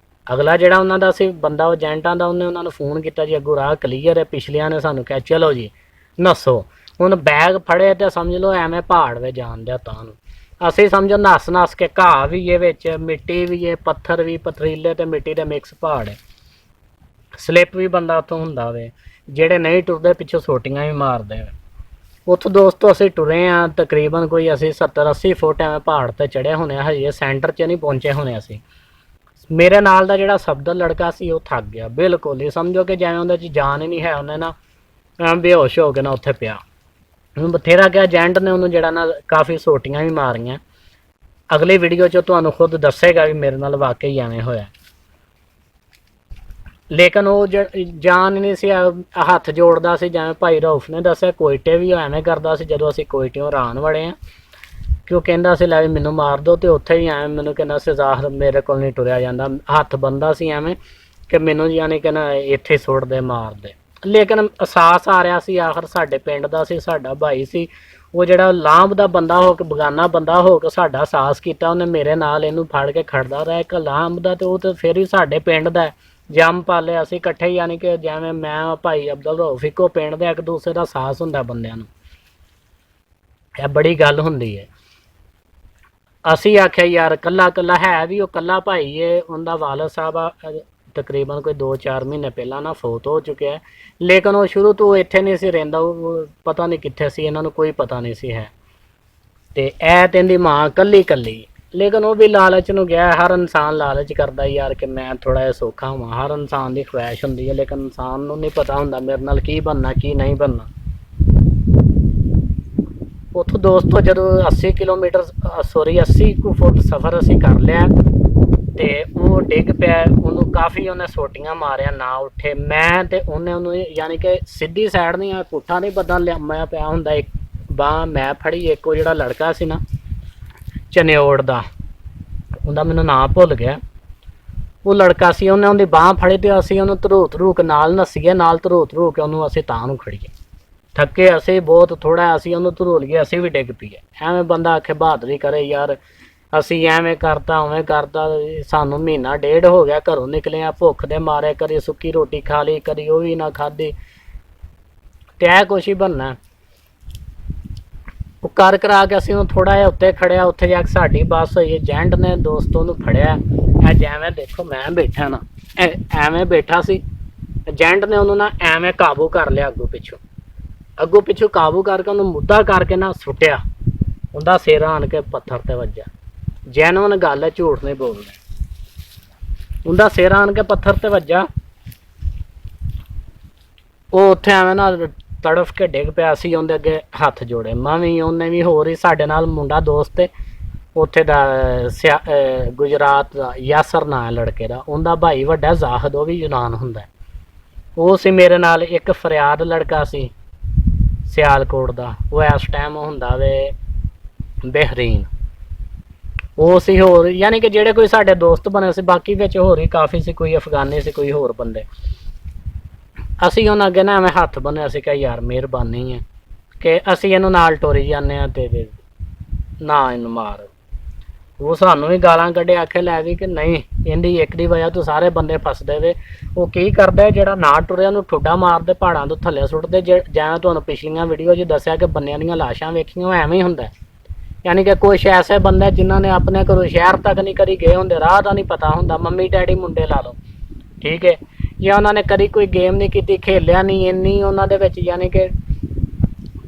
ਅਗਲਾ ਜਿਹੜਾ ਉਹਨਾਂ ਦਾ ਸੀ ਬੰਦਾ, ਉਹ ਏਜੰਟਾਂ ਦਾ, ਉਹਨੇ ਉਹਨਾਂ ਨੂੰ ਫੋਨ ਕੀਤਾ ਜੀ ਅੱਗੋਂ ਰਾਹ ਕਲੀਅਰ ਹੈ। ਪਿਛਲਿਆਂ ਨੇ ਸਾਨੂੰ ਕਿਹਾ ਚਲੋ ਜੀ ਨੱਸੋ। ਹੁਣ ਬੈਗ ਫੜੇ ਤੇ ਸਮਝ ਲਓ ਐਵੇਂ ਪਹਾੜ ਵੇ ਜਾਣ ਦਿਆ ਤਾਂ ਨੂੰ। ਅਸੀਂ ਸਮਝੋ ਨੱਸ ਕੇ, ਘਾਹ ਵੀ ਹੈ ਵਿੱਚ, ਮਿੱਟੀ ਵੀ ਹੈ, ਪੱਥਰ ਵੀ, ਪਥਰੀਲੇ ਤੇ ਮਿੱਟੀ ਦੇ ਮਿਕਸ ਪਹਾੜ ਹੈ। ਸਲਿੱਪ ਵੀ ਬੰਦਾ ਉੱਥੋਂ ਹੁੰਦਾ ਵੇ। ਜਿਹੜੇ ਨਹੀਂ ਟੁਰਦੇ ਪਿੱਛੋਂ ਸੋਟੀਆਂ ਵੀ ਮਾਰਦੇ ਵੇ। ਉੱਥੋਂ ਦੋਸਤੋ ਅਸੀਂ ਟੁਰੇ ਹਾਂ ਤਕਰੀਬਨ ਕੋਈ ਅਸੀਂ 70-80 ਫੁੱਟ ਐਵੇਂ ਪਹਾੜ 'ਤੇ ਚੜ੍ਹੇ ਹੋਣੇ। ਹਜੇ ਸੈਂਟਰ 'ਚ ਨਹੀਂ ਪਹੁੰਚੇ ਹੋਣੇ ਅਸੀਂ। ਮੇਰੇ ਨਾਲ ਦਾ ਜਿਹੜਾ ਸਫਦਰ ਲੜਕਾ ਸੀ ਉਹ ਥੱਕ ਗਿਆ ਬਿਲਕੁਲ ਹੀ, ਸਮਝੋ ਕਿ ਜਿਵੇਂ ਉਹਦੇ 'ਚ ਜਾਨ ਹੀ ਨਹੀਂ ਹੈ। ਉਹਨੇ ਨਾ ਬੇਹੋਸ਼ ਹੋ ਕੇ ਨਾ ਉੱਥੇ ਪਿਆ। ਉਹਨੂੰ ਬਥੇਰਾ ਕਿਹਾ, ਏਜੰਟ ਨੇ ਉਹਨੂੰ ਜਿਹੜਾ ਨਾ ਕਾਫੀ ਸੋਟੀਆਂ ਵੀ ਮਾਰੀਆਂ। ਅਗਲੀ ਵੀਡੀਓ 'ਚ ਤੁਹਾਨੂੰ ਖੁਦ ਦੱਸੇਗਾ ਵੀ ਮੇਰੇ ਨਾਲ ਵਾਕਈ ਐਵੇਂ ਹੋਇਆ। ਲੇਕਿਨ ਉਹ ਜਾਨ ਨਹੀਂ ਸੀ, ਹੱਥ ਜੋੜਦਾ ਸੀ ਜਿਵੇਂ ਭਾਈ ਰਊਫ ਨੇ ਦੱਸਿਆ। ਕੋਇਟੇ ਵੀ ਐਵੇਂ ਕਰਦਾ ਸੀ। ਜਦੋਂ ਅਸੀਂ ਕੋਇਟਿਓਂ ਰਾਨ ਵੜੇ ਹਾਂ ਕਿ ਉਹ ਕਹਿੰਦਾ ਸੀ ਲੈ ਵੀ ਮੈਨੂੰ ਮਾਰ ਦਿਓ, ਅਤੇ ਉੱਥੇ ਹੀ ਐਵੇਂ ਮੈਨੂੰ ਕਹਿੰਦਾ ਸੀ ਜ਼ਾਹਰ ਮੇਰੇ ਕੋਲ ਨਹੀਂ ਟੁਰਿਆ ਜਾਂਦਾ, ਹੱਥ ਬੰਦਾ ਸੀ ਐਵੇਂ ਕਿ ਮੈਨੂੰ ਯਾਨੀ ਕਿ ਨਾ ਇੱਥੇ ਸੁੱਟ ਦੇ ਮਾਰ ਦੇ। ਲੇਕਿਨ ਅਹਿਸਾਸ ਆ ਰਿਹਾ ਸੀ ਆਖਰ ਸਾਡੇ ਪਿੰਡ ਦਾ ਸੀ, ਸਾਡਾ ਭਾਈ ਸੀ। ਉਹ ਜਿਹੜਾ ਲਾਂਭ ਦਾ ਬੰਦਾ ਹੋ ਕੇ, ਬਗਾਨਾ ਬੰਦਾ ਹੋ ਕੇ ਸਾਡਾ ਸਾਹਸ ਕੀਤਾ, ਉਹਨੇ ਮੇਰੇ ਨਾਲ ਇਹਨੂੰ ਫੜ ਕੇ ਖੜਦਾ ਰਿਹਾ। ਇੱਕ ਲਾਂਭ ਦਾ ਤੇ ਉਹ ਤਾਂ ਫਿਰ ਹੀ ਸਾਡੇ ਪਿੰਡ ਦਾ ਜੰਮ ਪਾਲੇ ਅਸੀਂ ਇਕੱਠੇ, ਯਾਨੀ ਕਿ ਜਿਵੇਂ ਮੈਂ ਭਾਈ ਅਬਦੁਲ ਰਊਫ ਇੱਕੋ ਪਿੰਡ ਦੇ, ਇੱਕ ਦੂਸਰੇ ਦਾ ਸਾਹਸ ਹੁੰਦਾ ਬੰਦਿਆਂ ਨੂੰ, ਇਹ ਬੜੀ ਗੱਲ ਹੁੰਦੀ ਹੈ। ਅਸੀਂ ਆਖਿਆ ਯਾਰ ਕੱਲਾ ਕੱਲਾ ਹੈ ਵੀ ਉਹ ਕੱਲਾ ਭਾਈ ਹੈ, ਉਹਦਾ ਵਾਲਦ ਸਾਹਿਬ ਤਕਰੀਬਨ ਕੋਈ 2-4 ਮਹੀਨੇ ਪਹਿਲਾਂ ਨਾ ਫੌਤ ਹੋ ਚੁੱਕਿਆ, ਲੇਕਿਨ ਉਹ ਸ਼ੁਰੂ ਤੋਂ ਇੱਥੇ ਨਹੀਂ ਸੀ ਰਹਿੰਦਾ, ਉਹ ਪਤਾ ਨਹੀਂ ਕਿੱਥੇ ਸੀ, ਇਹਨਾਂ ਨੂੰ ਕੋਈ ਪਤਾ ਨਹੀਂ ਸੀ ਹੈ। ਤੇ ਇਹ ਤੇ ਇਹਦੀ ਮਾਂ ਕੱਲੀ ਕੱਲੀ, ਲੇਕਿਨ ਉਹ ਵੀ ਲਾਲਚ ਨੂੰ ਗਿਆ। ਹਰ ਇਨਸਾਨ ਲਾਲਚ ਕਰਦਾ ਯਾਰ ਕਿ ਮੈਂ ਥੋੜਾ ਜਿਹਾ ਸੌਖਾ ਹੋਵਾਂ, ਹਰ ਇਨਸਾਨ ਦੀ ਖਵਾਇਸ਼ ਹੁੰਦੀ ਹੈ, ਲੇਕਿਨ ਇਨਸਾਨ ਨੂੰ ਨਹੀਂ ਪਤਾ ਹੁੰਦਾ ਮੇਰੇ ਨਾਲ ਕੀ ਬਣਨਾ ਕੀ ਨਹੀਂ ਬਣਨਾ। ਉੱਥੋਂ ਦੋਸਤੋ ਜਦੋਂ 80 ਕਿਲੋਮੀਟਰ 80 ਕੁ ਫੁੱਟ ਸਫ਼ਰ ਅਸੀਂ ਕਰ ਲਿਆ ਤੇ ਉਹ ਡਿੱਗ ਪਿਆ, ਉਹਨੂੰ ਕਾਫੀ ਉਹਨੇ ਸੋਟੀਆਂ ਮਾਰਿਆ, ਨਾ ਉੱਠੇ। ਮੈਂ ਤੇ ਉਹਨੂੰ ਯਾਨੀ ਕਿ ਸਿੱਧੀ ਸਾਈਡ ਨਹੀਂ, ਪੁੱਠਾ ਨਹੀਂ ਬੱਦਾਂ ਲਿਆਮਿਆ ਪਿਆ ਹੁੰਦਾ, ਇੱਕ ਬਾਂਹ ਮੈਂ ਫੜੀ, ਇੱਕ ਉਹ ਜਿਹੜਾ ਲੜਕਾ ਸੀ ਨਾ ਚਨਿਓੜ ਦਾ, ਉਹਦਾ ਮੈਨੂੰ ਨਾਂ ਭੁੱਲ ਗਿਆ, ਉਹ ਲੜਕਾ ਸੀ, ਉਹਨੇ ਉਹਦੀ ਬਾਂਹ ਫੜੀ ਤੇ ਅਸੀਂ ਉਹਨੂੰ ਧਰੂ ਧਰੂ ਕੇ ਨਾਲ ਨੱਸੀਏ, ਨਾਲ ਧਰੂ ਧਰੂ ਕੇ ਉਹਨੂੰ ਅਸੀਂ ਤਾਂ ਨੂੰ ਖੜੀਏ। ਥੱਕੇ ਅਸੀਂ ਬਹੁਤ ਥੋੜਾ, ਅਸੀਂ ਉਹਨੂੰ ਧਰੂ ਲਈਏ, ਅਸੀਂ ਵੀ ਡਿੱਗ ਪਈਏ। ਐਵੇਂ ਬੰਦਾ ਆਖੇ ਬਹਾਦਰੀ ਕਰੇ ਯਾਰ, ਅਸੀਂ ਐਵੇਂ ਕਰਤਾ ਉਵੇਂ ਕਰਤਾ। ਸਾਨੂੰ ਮਹੀਨਾ ਡੇਢ ਹੋ ਗਿਆ ਘਰੋਂ ਨਿਕਲੇ ਆ, ਭੁੱਖ ਦੇ ਮਾਰੇ, ਕਦੀ ਸੁੱਕੀ ਰੋਟੀ ਖਾ ਲਈ, ਕਦੀ ਉਹ ਵੀ ਨਾ ਖਾਧੀ, ਤੇ ਇਹ ਕੁਛ ਹੀ ਬਣਨਾ। ਉਹ ਕਰ ਕਰਾ ਕੇ ਅਸੀਂ ਉਹਨੂੰ ਥੋੜਾ ਜਿਹਾ ਉੱਤੇ ਖੜਿਆ, ਉੱਥੇ ਜਾ ਕੇ ਸਾਡੀ ਬੱਸ ਹੋਈ। ਏਜੰਟ ਨੇ ਦੋਸਤੋਂ ਨੂੰ ਫੜਿਆ, ਇਹ ਜਿਵੇਂ ਦੇਖੋ ਮੈਂ ਬੈਠਾ ਨਾ, ਐਵੇਂ ਬੈਠਾ ਸੀ, ਏਜੰਟ ਨੇ ਉਹਨੂੰ ਨਾ ਐਵੇਂ ਕਾਬੂ ਕਰ ਲਿਆ, ਅੱਗੋਂ ਪਿੱਛੋਂ ਕਾਬੂ ਕਰਕੇ ਉਹਨੂੰ ਮੁੱਦਾ ਕਰਕੇ ਨਾ ਸੁੱਟਿਆ, ਉਹਦਾ ਸਿਰ ਆਣ ਕੇ ਪੱਥਰ ਤੇ ਵੱਜਾ। ਜੈਨੂਨ ਗੱਲ ਹੈ, ਝੂਠ ਨਹੀਂ ਬੋਲਦਾ, ਉਹਦਾ ਸਿਰ ਆਣ ਕੇ ਪੱਥਰ ਤੇ ਵੱਜਾ। ਉਹ ਉੱਥੇ ਐਵੇਂ ਨਾ ਤੜਫ ਕੇ ਡਿੱਗ ਪਿਆ ਸੀ, ਉਹਦੇ ਅੱਗੇ ਹੱਥ ਜੋੜੇ, ਮੈਂ ਵੀ, ਉਹਨੇ ਵੀ, ਹੋਰ ਹੀ ਸਾਡੇ ਨਾਲ ਮੁੰਡਾ ਦੋਸਤ ਉੱਥੇ ਦਾ ਗੁਜਰਾਤ ਦਾ, ਯਾਸਰ ਨਾਂ ਹੈ ਲੜਕੇ ਦਾ, ਉਹਦਾ ਭਾਈ ਵੱਡਾ ਜ਼ਾਹਦ, ਉਹ ਵੀ ਯੂਨਾਨ ਹੁੰਦਾ। ਉਹ ਸੀ ਮੇਰੇ ਨਾਲ। ਇੱਕ ਫਰਿਆਦ ਲੜਕਾ ਸੀ ਸਿਆਲਕੋਟ ਦਾ, ਉਹ ਇਸ ਟਾਈਮ ਹੁੰਦਾ ਵੇ ਬਹਿਰੀਨ। ਉਹ ਸੀ ਹੋਰ, ਯਾਨੀ ਕਿ ਜਿਹੜੇ ਕੋਈ ਸਾਡੇ ਦੋਸਤ ਬਣੇ ਸੀ, ਬਾਕੀ ਵਿੱਚ ਹੋਰ ਹੀ ਕਾਫੀ ਸੀ, ਕੋਈ ਅਫਗਾਨੀ ਸੀ, ਕੋਈ ਹੋਰ ਬੰਦੇ। ਅਸੀਂ ਉਹਨਾਂ ਅੱਗੇ ਨਾ ਐਵੇਂ ਹੱਥ ਬੰਨਿਆ ਸੀ ਕਿ ਯਾਰ ਮਿਹਰਬਾਨੀ ਹੈ ਕਿ ਅਸੀਂ ਇਹਨੂੰ ਨਾਲ ਟੋਰੀ ਜਾਂਦੇ ਹਾਂ ਤੇ ਨਾ ਇਹਨੂੰ ਮਾਰ। ਉਹ ਸਾਨੂੰ ਵੀ ਗਾਲਾਂ ਕੱਢੇ, ਆਖੇ ਲੈ ਵੀ ਕਿ ਨਹੀਂ, ਇਹਦੀ ਇੱਕ ਦੀ ਵਜ੍ਹਾ ਤੋਂ ਸਾਰੇ ਬੰਦੇ ਫਸਦੇ ਵੇ। ਉਹ ਕੀ ਕਰਦਾ, ਜਿਹੜਾ ਨਾ ਟੁਰਿਆ ਉਹਨੂੰ ਠੁੱਡਾ ਮਾਰਦੇ, ਪਹਾੜਾਂ ਤੋਂ ਥੱਲੇ ਸੁੱਟਦੇ। ਜਿਵੇਂ ਤੁਹਾਨੂੰ ਪਿਛਲੀਆਂ ਵੀਡੀਓ 'ਚ ਦੱਸਿਆ ਕਿ ਬੰਦਿਆਂ ਦੀਆਂ ਲਾਸ਼ਾਂ ਵੇਖੀਆਂ, ਉਹ ਐਵੇਂ ਹੀ ਹੁੰਦਾ। ਯਾਨੀ ਕਿ ਕੁਛ ਐਸੇ ਬੰਦੇ ਜਿਨ੍ਹਾਂ ਨੇ ਆਪਣੇ ਘਰੋਂ ਸ਼ਹਿਰ ਤੱਕ ਨਹੀਂ ਕਦੀ ਗਏ ਹੁੰਦੇ, ਰਾਹ ਦਾ ਨਹੀਂ ਪਤਾ ਹੁੰਦਾ, ਮੰਮੀ ਡੈਡੀ ਮੁੰਡੇ ਲਾ ਲਓ, ਠੀਕ ਹੈ, ਜਾਂ ਉਹਨਾਂ ਨੇ ਕਦੀ ਕੋਈ ਗੇਮ ਨਹੀਂ ਕੀਤੀ, ਖੇਲਿਆ ਨਹੀਂ, ਇੰਨੀ ਉਹਨਾਂ ਦੇ ਵਿੱਚ ਯਾਨੀ ਕਿ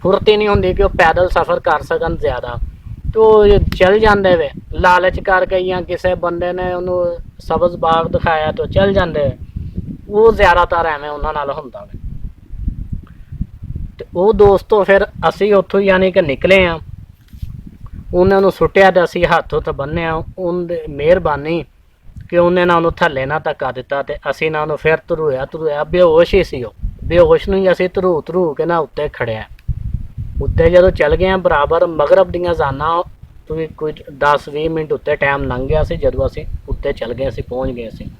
ਫੁਰਤੀ ਨਹੀਂ ਹੁੰਦੀ ਕਿ ਉਹ ਪੈਦਲ ਸਫ਼ਰ ਕਰ ਸਕਣ ਜ਼ਿਆਦਾ, ਤੇ ਉਹ ਚੱਲ ਜਾਂਦੇ ਵੇ ਲਾਲਚ ਕਰਕੇ, ਜਾਂ ਕਿਸੇ ਬੰਦੇ ਨੇ ਉਹਨੂੰ ਸਬਜ਼ ਬਾਗ ਦਿਖਾਇਆ ਤਾਂ ਚੱਲ ਜਾਂਦੇ। ਉਹ ਜ਼ਿਆਦਾਤਰ ਐਵੇਂ ਉਹਨਾਂ ਨਾਲ ਹੁੰਦਾ ਵੇ। ਤੇ ਉਹ ਦੋਸਤੋ ਫਿਰ ਅਸੀਂ ਉੱਥੋਂ ਯਾਨੀ ਕਿ ਨਿਕਲੇ ਹਾਂ, ਉਹਨਾਂ ਨੂੰ ਸੁੱਟਿਆ ਤੇ ਅਸੀਂ ਹੱਥ ਹੁੱਥ ਬੰਨਿਆ, ਉਹਦੀ ਮਿਹਰਬਾਨੀ ਕਿ ਉਹਨੇ ਨਾ ਉਹਨੂੰ ਥੱਲੇ ਨਾ ਧੱਕਾ ਦਿੱਤਾ, ਤੇ ਅਸੀਂ ਨਾ ਉਹਨੂੰ ਫਿਰ ਧਰੂਇਆ, ਬੇਹੋਸ਼ ਹੀ ਸੀ ਉਹ, ਬੇਹੋਸ਼ ਨੂੰ ਹੀ ਅਸੀਂ ਧਰੂ ਕੇ ਨਾ ਉੱਤੇ ਖੜਿਆ। ਉੱਤੇ ਜਦੋਂ ਚੱਲ ਗਏ ਬਰਾਬਰ ਮਗਰਬ ਦੀਆਂ ਅਜ਼ਾਨਾਂ ਤੋਂ ਕੋਈ 10-20 ਮਿੰਟ ਉੱਤੇ ਟਾਈਮ ਲੰਘ ਗਿਆ ਸੀ, ਜਦੋਂ ਅਸੀਂ ਉੱਤੇ ਚੱਲ ਗਏ, ਅਸੀਂ ਪਹੁੰਚ ਗਏ ਸੀ।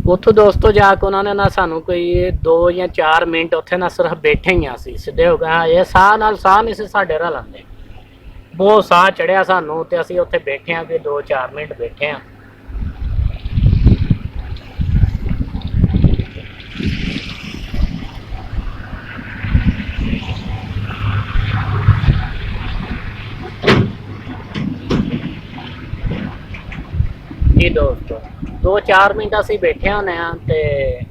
ਉੱਥੋਂ ਦੋਸਤੋ ਜਾ ਕੇ ਉਹਨਾਂ ਨੇ ਨਾ ਸਾਨੂੰ ਕੋਈ 2 ਜਾਂ 4 ਮਿੰਟ ਉੱਥੇ ਨਾ ਸਿਰਫ ਬੈਠੇ ਹੀ ਅਸੀਂ, ਸਿੱਧੇ ਹੋ ਗਏ। ਇਹ ਸਾਹ ਨਾਲ ਸਾਹ ਨਹੀਂ ਸੀ ਸਾਡੇ ਰਲਾਉਂਦੇ, ਬਹੁਤ ਸਾਹ ਚੜਿਆ ਸਾਨੂੰ, ਤੇ ਅਸੀਂ ਉੱਥੇ ਬੈਠੇ ਹਾਂ, ਕੋਈ 2-4 ਮਿੰਟ ਬੈਠੇ ਹਾਂ। ਜੀ ਦੋਸਤੋ 2-4 ਮਿੰਟ ਅਸੀਂ ਬੈਠੇ ਹੁੰਦੇ ਹਾਂ, ਤੇ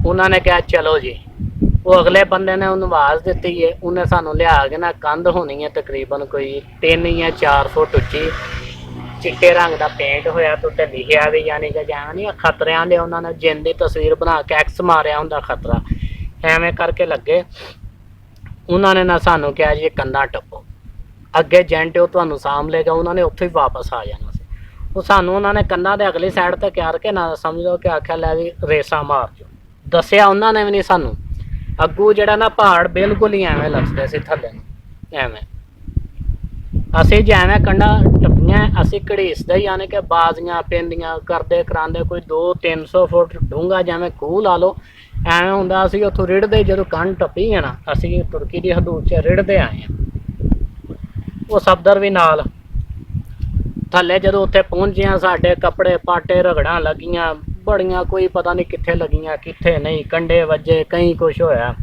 ਉਹਨਾਂ ਨੇ ਕਿਹਾ ਚਲੋ ਜੀ। ਉਹ ਅਗਲੇ ਬੰਦੇ ਨੇ ਉਹਨੂੰ ਆਵਾਜ਼ ਦਿੱਤੀ ਹੈ, ਉਹਨੇ ਸਾਨੂੰ ਲਿਆ ਕੇ ਨਾ, ਕੰਧ ਹੋਣੀ ਹੈ ਤਕਰੀਬਨ ਕੋਈ 3 ਜਾਂ 4 ਫੁੱਟ ਉੱਚੀ, ਚਿੱਟੇ ਰੰਗ ਦਾ ਪੇਂਟ ਹੋਇਆ, ਤੇ ਉੱਤੇ ਲਿਖਿਆ ਵੀ ਯਾਨੀ ਕਿ ਜਾਣ ਨਹੀਂ ਖਤਰਿਆਂ ਦੇ, ਉਹਨਾਂ ਨੇ ਜਿੰਨ ਦੀ ਤਸਵੀਰ ਬਣਾ ਕੇ ਐਕਸ ਮਾਰਿਆ ਹੁੰਦਾ, ਖਤਰਾ ਐਵੇਂ ਕਰਕੇ ਲੱਗੇ। ਉਹਨਾਂ ਨੇ ਨਾ ਸਾਨੂੰ ਕਿਹਾ ਜੀ ਕੰਧਾਂ ਟੱਪੋ, ਅੱਗੇ ਏਜੰਟ ਉਹ ਤੁਹਾਨੂੰ ਸਾਂਭ ਲਏਗਾ, ਉਹਨਾਂ ਨੇ ਉੱਥੋਂ ਹੀ ਵਾਪਸ ਆ ਜਾਣਾ ਸੀ। ਉਹ ਸਾਨੂੰ ਉਹਨਾਂ ਨੇ ਕੰਨਾਂ ਦੇ ਅਗਲੀ ਸਾਈਡ ਤੇ ਕਿਆਰ ਕੇ ਨਾ ਸਮਝ ਲਓ ਕਿ ਆਖਿਆ ਲੈ ਵੀ ਰੇਸਾਂ ਮਾਰ ਜੋ। ਦੱਸਿਆ ਉਹਨਾਂ ਨੇ ਵੀ ਨਹੀਂ ਸਾਨੂੰ। ਅੱਗੂ ਜਿਹੜਾ ਨਾ ਪਹਾੜ ਬਿਲਕੁਲ ਹੀ ਐਵੇਂ ਲੱਗਦੇ ਸੀ ਥੱਲੇ ਨੂੰ ਐਵੇਂ। ਅਸੀਂ ਜਿਵੇਂ ਕੰਢਾਂ ਟੱਪੀਆਂ ਅਸੀਂ ਘੜੀਸਦੇ ਹੀ ਯਾਨੀ ਕਿ ਬਾਜ਼ੀਆਂ ਪੈਂਦੀਆਂ ਕਰਦੇ ਕਰਾਉਂਦੇ ਕੋਈ 200-300 ਫੁੱਟ ਡੂੰਘਾ ਜਿਵੇਂ ਖੂਹ ਲਾ ਲਓ ਐਵੇਂ ਹੁੰਦਾ। ਅਸੀਂ ਉੱਥੋਂ ਰਿੜਦੇ ਜਦੋਂ ਕੰਢ ਟੱਪੀ ਹੈ ਨਾ ਅਸੀਂ ਤੁਰਕੀ ਦੀ ਹਦੂਦ 'ਚ ਰਿੜਦੇ ਆਏ ਹਾਂ। ਉਹ ਸਫਦਰ ਵੀ ਨਾਲ ਥੱਲੇ ਜਦੋਂ ਉੱਥੇ ਪਹੁੰਚਿਆ ਸਾਡੇ ਕੱਪੜੇ ਪਾਟੇ ਰਗੜਾਂ ਲੱਗੀਆਂ ਬੜੀਆਂ, ਕੋਈ ਪਤਾ ਨਹੀਂ ਕਿੱਥੇ ਲੱਗੀਆਂ ਕਿੱਥੇ ਨਹੀਂ, ਕੰਡੇ ਵੱਜੇ ਕਈ ਕੁਛ ਹੋਇਆ।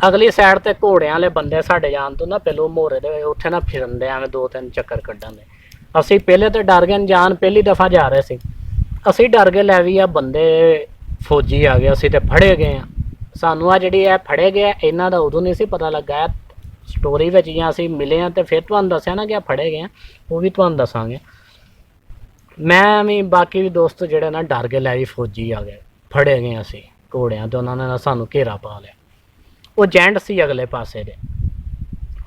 ਅਗਲੀ ਸਾਈਡ ਤੇ ਘੋੜਿਆਂ ਵਾਲੇ ਬੰਦੇ ਸਾਡੇ ਜਾਣ ਤੋਂ ਨਾ ਪਹਿਲੋਂ ਮੋਰੇ ਦੇ ਉੱਥੇ ਨਾ ਫਿਰਨ ਦੇ ਐਵੇਂ 2-3 ਚੱਕਰ ਕੱਢਣ ਦੇ। ਅਸੀਂ ਪਹਿਲੇ ਤੇ ਡਰ ਗਏ, ਜਾਨ ਪਹਿਲੀ ਦਫਾ ਜਾ ਰਹੇ ਸੀ ਅਸੀਂ ਡਰ ਗਏ ਲੈ ਵੀ ਆ ਬੰਦੇ ਫੌਜੀ ਆ ਗਏ ਅਸੀਂ ਤੇ ਫੜੇ ਗਏ ਆ। ਸਾਨੂੰ ਆ ਜਿਹੜੀ ਇਹ ਫੜੇ ਗਏ ਇਹਨਾਂ ਦਾ ਉਦੋਂ ਨਹੀਂ ਸੀ ਪਤਾ ਲੱਗਾ। ਸਟੋਰੀ ਵਿੱਚ ਜਾਂ ਅਸੀਂ ਮਿਲੇ ਹਾਂ ਤੇ ਫਿਰ ਤੁਹਾਨੂੰ ਦੱਸਿਆ ਨਾ ਕਿ ਫੜੇ ਗਏ ਆ, ਉਹ ਵੀ ਤੁਹਾਨੂੰ ਦੱਸਾਂਗੇ। ਮੈਂ ਵੀ ਬਾਕੀ ਵੀ ਦੋਸਤ ਜਿਹੜੇ ਨਾ ਡਰ ਗਏ ਲੈ ਵੀ ਫੌਜੀ ਆ ਗਏ ਫੜੇ ਗਏ ਅਸੀਂ ਘੋੜਿਆਂ ਤੇ। ਉਹਨਾਂ ਨੇ ਸਾਨੂੰ ਘੇਰਾ ਪਾ ਲਿਆ। ਉਹ ਜੈਂਟ ਸੀ ਅਗਲੇ ਪਾਸੇ ਦੇ,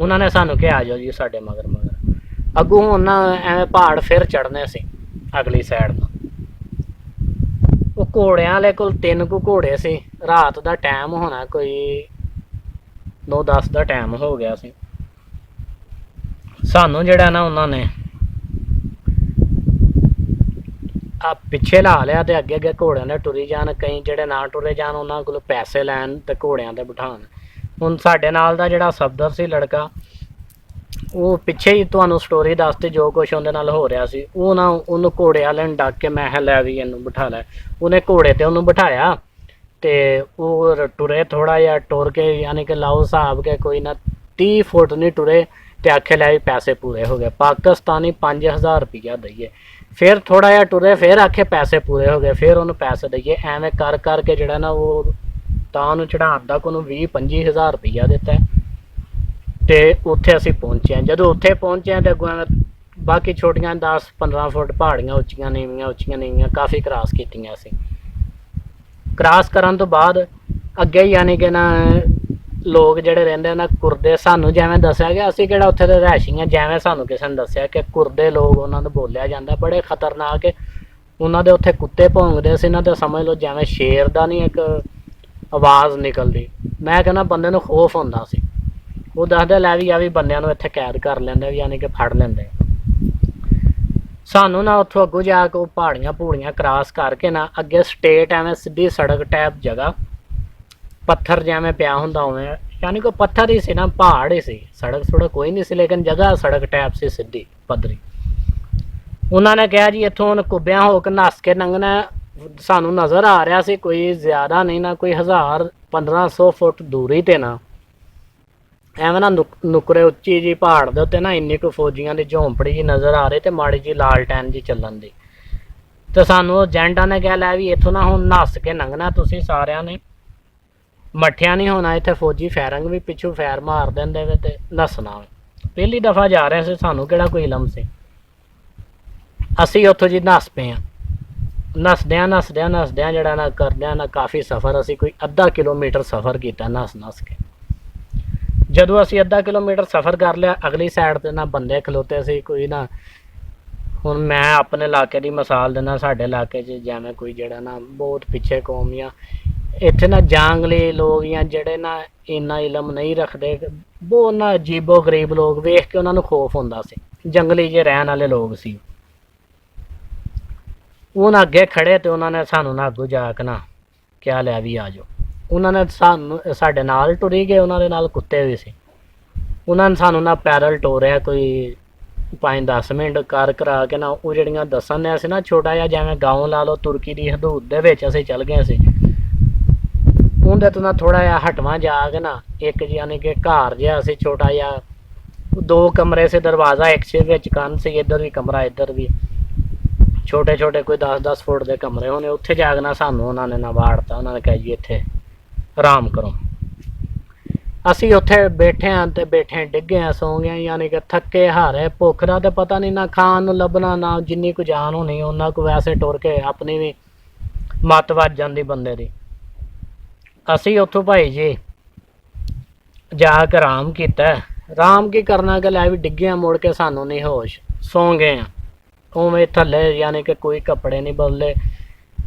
ਉਹਨਾਂ ਨੇ ਸਾਨੂੰ ਕਿਹਾ ਆ ਜਾਓ ਜੀ ਸਾਡੇ ਮਗਰ ਮਗਰ। ਅੱਗੋਂ ਹੁਣ ਨਾ ਐਵੇਂ ਪਹਾੜ ਫਿਰ ਚੜ੍ਹਨੇ ਸੀ ਅਗਲੀ ਸਾਈਡ ਤੋਂ। ਉਹ ਘੋੜਿਆਂ ਵਾਲੇ ਕੋਲ 3 ਕੁ ਘੋੜੇ ਸੀ। ਰਾਤ ਦਾ ਟਾਈਮ ਹੋਣਾ ਕੋਈ 9-10 ਦਾ ਟਾਈਮ ਹੋ ਗਿਆ ਸੀ। ਸਾਨੂੰ ਜਿਹੜਾ ਨਾ ਉਹਨਾਂ ਨੇ ਆ ਪਿੱਛੇ ਲਾ ਲਿਆ ਤੇ ਅੱਗੇ ਅੱਗੇ ਘੋੜਿਆਂ ਦੇ ਟੁਰੀ ਜਾਣ। ਕਈ ਜਿਹੜੇ ਨਾ ਟੁਰੇ ਜਾਣ ਉਹਨਾਂ ਕੋਲ ਪੈਸੇ ਲੈਣ ਤੇ ਘੋੜਿਆਂ ਤੇ ਬਿਠਾਉਣ। ਹੁਣ ਸਾਡੇ ਨਾਲ ਦਾ ਜਿਹੜਾ ਸਫਦਰ ਸੀ ਲੜਕਾ, ਉਹ ਪਿੱਛੇ ਹੀ ਤੁਹਾਨੂੰ ਸਟੋਰੀ ਦੱਸਦੇ ਜੋ ਕੁਛ ਉਹਦੇ ਨਾਲ ਹੋ ਰਿਹਾ ਸੀ। ਉਹ ਨਾ ਉਹਨੂੰ ਘੋੜੇ ਵਾਲੇ ਨੂੰ ਡੱਕ ਕੇ ਮੈਂ ਕਿਹਾ ਲੈ ਵੀ ਇਹਨੂੰ ਬਿਠਾ ਲੈ। ਉਹਨੇ ਘੋੜੇ ਤੇ ਉਹਨੂੰ ਬਿਠਾਇਆ ਤੇ ਉਹ ਟੁਰੇ ਥੋੜਾ ਜਿਹਾ ਟੁਰ ਕੇ ਯਾਨੀ ਕਿ ਲਾਓ ਹਿਸਾਬ ਕੇ ਕੋਈ ਨਾ 30 ਫੁੱਟ ਨਹੀਂ ਟੁਰੇ ਤੇ ਆਖੇ ਲੈ ਵੀ ਪੈਸੇ ਪੂਰੇ ਹੋ ਗਏ। ਪਾਕਿਸਤਾਨੀ 5000 ਰੁਪਈਆ ਦਈਏ। ਫਿਰ ਥੋੜਾ ਜਿਹਾ ਟੁਰੇ ਫਿਰ ਆਖੇ ਪੈਸੇ ਪੂਰੇ ਹੋ ਗਏ, ਫਿਰ ਉਹਨੂੰ ਪੈਸੇ ਦਈਏ। ਐਵੇਂ ਕਰ ਕਰਕੇ ਜਿਹੜਾ ਨਾ ਉਹ ਤਾਂ ਉਹਨੂੰ ਚੜਾਉਣ ਦਾ ਉਹਨੂੰ 20-25 ਹਜ਼ਾਰ ਰੁਪਈਆ ਦਿੱਤਾ। ਤੇ ਉੱਥੇ ਅਸੀਂ ਪਹੁੰਚੇ। ਜਦੋਂ ਉੱਥੇ ਪਹੁੰਚੇ ਤੇ ਅੱਗੋਂ ਬਾਕੀ ਛੋਟੀਆਂ 10-15 ਫੁੱਟ ਪਹਾੜੀਆਂ ਉੱਚੀਆਂ ਨੀਵੀਆਂ ਕਾਫੀ ਕਰਾਸ ਕੀਤੀਆਂ ਅਸੀਂ। ਕਰਾਸ ਕਰਨ ਤੋਂ ਬਾਅਦ ਅੱਗੇ ਯਾਨੀ ਕਿ ਨਾ ਲੋਕ ਜਿਹੜੇ ਰਹਿੰਦੇ ਨਾ ਕੁਰਦੇ, ਸਾਨੂੰ ਜਿਵੇਂ ਦੱਸਿਆ ਗਿਆ ਅਸੀਂ ਕਿਹੜਾ ਉੱਥੇ ਦੇ ਰਿਹਾਇਸ਼ੀ ਹਾਂ, ਜਿਵੇਂ ਸਾਨੂੰ ਕਿਸੇ ਨੇ ਦੱਸਿਆ ਕਿ ਕੁਰਦੇ ਲੋਕ ਉਹਨਾਂ ਨੂੰ ਬੋਲਿਆ ਜਾਂਦਾ ਬੜੇ ਖਤਰਨਾਕ। ਉਹਨਾਂ ਦੇ ਉੱਥੇ ਕੁੱਤੇ ਭੌਂਕਦੇ ਸੀ ਨਾ ਤੇ ਸਮਝ ਲਓ ਜਿਵੇਂ ਸ਼ੇਰ ਦਾ ਨਹੀਂ ਇੱਕ ਆਵਾਜ਼ ਨਿਕਲਦੀ। ਮੈਂ ਕਹਿੰਦਾ ਬੰਦੇ ਨੂੰ ਖੌਫ ਹੁੰਦਾ ਸੀ। ਉਹ ਦੱਸਦੇ ਲੈ ਵੀ ਆ ਵੀ ਬੰਦਿਆਂ ਨੂੰ ਇੱਥੇ ਕੈਦ ਕਰ ਲੈਂਦੇ ਯਾਨੀ ਕਿ ਫੜ ਲੈਂਦੇ। ਸਾਨੂੰ ਨਾ ਉੱਥੋਂ ਅੱਗੋਂ ਜਾ ਕੇ ਉਹ ਪਹਾੜੀਆਂ ਪੂੜੀਆਂ ਕਰਾਸ ਕਰਕੇ ਨਾ ਅੱਗੇ ਸਟੇਟ ਐਵੇਂ ਸਿੱਧੀ ਸੜਕ ਟੈਪ ਜਗ੍ਹਾ, ਪੱਥਰ ਜਿਵੇਂ ਪਿਆ ਹੁੰਦਾ ਉਵੇਂ ਯਾਨੀ ਕਿ ਪੱਥਰ ਹੀ ਸੀ ਨਾ, ਪਹਾੜ ਹੀ ਸੀ। ਸੜਕ ਸੁੜਕ ਕੋਈ ਨਹੀਂ ਸੀ ਲੇਕਿਨ ਜਗ੍ਹਾ ਸੜਕ ਟੈਪ ਸੀ ਸਿੱਧੀ ਪੱਧਰੀ। ਉਹਨਾਂ ਨੇ ਕਿਹਾ ਜੀ ਇੱਥੋਂ ਹੁਣ ਕੁੱਬਿਆਂ ਹੋ ਕੇ ਨੱਸ ਕੇ ਲੰਘਣਾ। ਸਾਨੂੰ ਨਜ਼ਰ ਆ ਰਿਹਾ ਸੀ ਕੋਈ ਜ਼ਿਆਦਾ ਨਹੀਂ ਨਾ ਕੋਈ 1000-1500 ਫੁੱਟ ਦੂਰੀ ਤੇ ਨਾ ਐਵੇਂ ਨਾ ਨੁਕਰੇ ਉੱਚੀ ਜੀ ਪਹਾੜ ਦੇ ਉੱਤੇ ਨਾ ਇੰਨੀ ਕੁ ਫੌਜੀਆਂ ਦੀ ਝੌਂਪੜੀ ਜੀ ਨਜ਼ਰ ਆ ਰਹੀ ਤੇ ਮਾੜੀ ਜੀ ਲਾਲਟੈਨ ਜੀ ਚੱਲਣ ਦੀ। ਤੇ ਸਾਨੂੰ ਏਜੰਟਾਂ ਨੇ ਕਿਹਾ ਲੈ ਵੀ ਇੱਥੋਂ ਨਾ ਹੁਣ ਨੱਸ ਕੇ ਲੰਘਣਾ ਤੁਸੀਂ ਸਾਰਿਆਂ ਨੇ, ਮੱਠਿਆ ਨਹੀਂ ਹੋਣਾ ਇੱਥੇ। ਫੌਜੀ ਫੈਰਿੰਗ ਵੀ ਪਿੱਛੋਂ ਫੈਰ ਮਾਰ ਦਿੰਦੇ ਵੇ ਤੇ ਨੱਸਣਾ ਵੇ। ਪਹਿਲੀ ਦਫਾ ਜਾ ਰਹੇ ਸੀ, ਸਾਨੂੰ ਕਿਹੜਾ ਕੋਈ ਇਲਮ ਸੀ। ਅਸੀਂ ਉੱਥੋਂ ਜੀ ਨੱਸ ਪਏ ਹਾਂ। ਨੱਸਦਿਆਂ ਜਿਹੜਾ ਨਾ ਕਰਦਿਆਂ ਨਾ ਕਾਫੀ ਸਫ਼ਰ ਅਸੀਂ ਕੋਈ ਅੱਧਾ ਕਿਲੋਮੀਟਰ ਸਫ਼ਰ ਕੀਤਾ ਨੱਸ ਕੇ। ਜਦੋਂ ਅਸੀਂ ਅੱਧਾ ਕਿਲੋਮੀਟਰ ਸਫ਼ਰ ਕਰ ਲਿਆ ਅਗਲੀ ਸਾਈਡ ਤੇ ਨਾ ਬੰਦੇ ਖਲੋਤੇ ਸੀ ਕੋਈ ਨਾ। ਹੁਣ ਮੈਂ ਆਪਣੇ ਇਲਾਕੇ ਦੀ ਮਿਸਾਲ ਦਿੰਦਾ। ਸਾਡੇ ਇਲਾਕੇ 'ਚ ਜਿਵੇਂ ਕੋਈ ਜਿਹੜਾ ਨਾ ਬਹੁਤ ਪਿੱਛੇ ਕੌਮ ਜਾਂ ਇੱਥੇ ਨਾ ਜਾਂਗਲੀ ਲੋਕ ਜਾਂ ਜਿਹੜੇ ਨਾ ਇੰਨਾ ਇਲਮ ਨਹੀਂ ਰੱਖਦੇ, ਬਹੁਤ ਨਾ ਅਜੀਬੋ ਗਰੀਬ ਲੋਕ ਵੇਖ ਕੇ ਉਹਨਾਂ ਨੂੰ ਖੌਫ ਹੁੰਦਾ ਸੀ। ਜੰਗਲੀ ਜਿਹੇ ਰਹਿਣ ਵਾਲੇ ਲੋਕ ਸੀ। ਉਹਨਾਂ ਅੱਗੇ ਖੜੇ ਤੇ ਉਹਨਾਂ ਨੇ ਸਾਨੂੰ ਨਾ ਅੱਗੋਂ ਜਾ ਕੇ ਨਾ ਕਿਹਾ ਲਿਆ ਵੀ ਆ ਜਾਓ। ਉਹਨਾਂ ਨੇ ਸਾਨੂੰ ਸਾਡੇ ਨਾਲ ਟੁਰੀ ਗਏ, ਉਹਨਾਂ ਦੇ ਨਾਲ ਕੁੱਤੇ ਵੀ ਸੀ। ਉਹਨਾਂ ਨੇ ਸਾਨੂੰ ਨਾ ਪੈਦਲ ਟੋਰਿਆ ਕੋਈ 5-10 ਮਿੰਟ ਕਰ ਕਰਾ ਕੇ ਨਾ ਉਹ ਜਿਹੜੀਆਂ ਦੱਸਣ ਨੇ ਸੀ ਨਾ ਛੋਟਾ ਜਿਹਾ ਜਿਵੇਂ ਗਾਉਂ ਲਾ ਲਓ ਤੁਰਕੀ ਦੀ ਹਦੂਦ ਦੇ ਵਿੱਚ ਅਸੀਂ ਚੱਲ ਗਏ ਸੀ। ਉਹਦੇ ਤੋਂ ਨਾ ਥੋੜ੍ਹਾ ਜਿਹਾ ਹਟਵਾਂ ਜਾ ਕੇ ਨਾ ਇੱਕ ਯਾਨੀ ਕਿ ਘਰ ਜਿਹਾ ਸੀ ਛੋਟਾ ਜਿਹਾ, 2 ਕਮਰੇ ਸੀ, ਦਰਵਾਜ਼ਾ ਇੱਕ ਸੀ ਵਿੱਚ ਕੰਨ ਸੀ, ਇੱਧਰ ਵੀ ਕਮਰਾ ਇੱਧਰ ਵੀ, ਛੋਟੇ ਛੋਟੇ ਕੋਈ 10-10 ਫੁੱਟ ਦੇ ਕਮਰੇ ਹੋਣੇ। ਉੱਥੇ ਜਾ ਕੇ ਨਾ ਸਾਨੂੰ ਉਹਨਾਂ ਨੇ ਨਾ ਵਾੜਤਾ। ਉਹਨਾਂ ਨੇ ਕਿਹਾ ਜੀ ਇੱਥੇ ਆਰਾਮ ਕਰੋ। ਅਸੀਂ ਉੱਥੇ ਬੈਠੇ ਹਾਂ ਤੇ ਬੈਠੇ ਡਿੱਗੇ ਹਾਂ, ਸੌਂ ਗਏ ਯਾਨੀ ਕਿ ਥੱਕੇ ਹਾਰੇ। ਭੁੱਖ ਦਾ ਤਾਂ ਪਤਾ ਨਹੀਂ, ਨਾ ਖਾਣ ਨੂੰ ਲੱਭਣਾ ਨਾ ਜਿੰਨੀ ਕੁ ਜਾਨ ਹੋਣੀ ਉਹਨਾਂ ਕੁ ਵੈਸੇ ਟੁਰ ਕੇ ਆਪਣੀ ਵੀ ਮੱਤ ਵੱਜ ਜਾਂਦੀ ਬੰਦੇ ਦੀ। ਅਸੀਂ ਉੱਥੋਂ ਭਾਈ ਜੀ ਜਾ ਕੇ ਆਰਾਮ ਕੀ ਕਰਨਾ ਕਿ ਲੈ ਵੀ ਡਿੱਗੇ ਮੁੜ ਕੇ ਸਾਨੂੰ ਨਹੀਂ ਹੋਸ਼, ਸੌਂ ਗਏ ਹਾਂ। ਉਵੇਂ ਥੱਲੇ ਯਾਨੀ ਕਿ ਕੋਈ ਕੱਪੜੇ ਨਹੀਂ ਬਦਲੇ,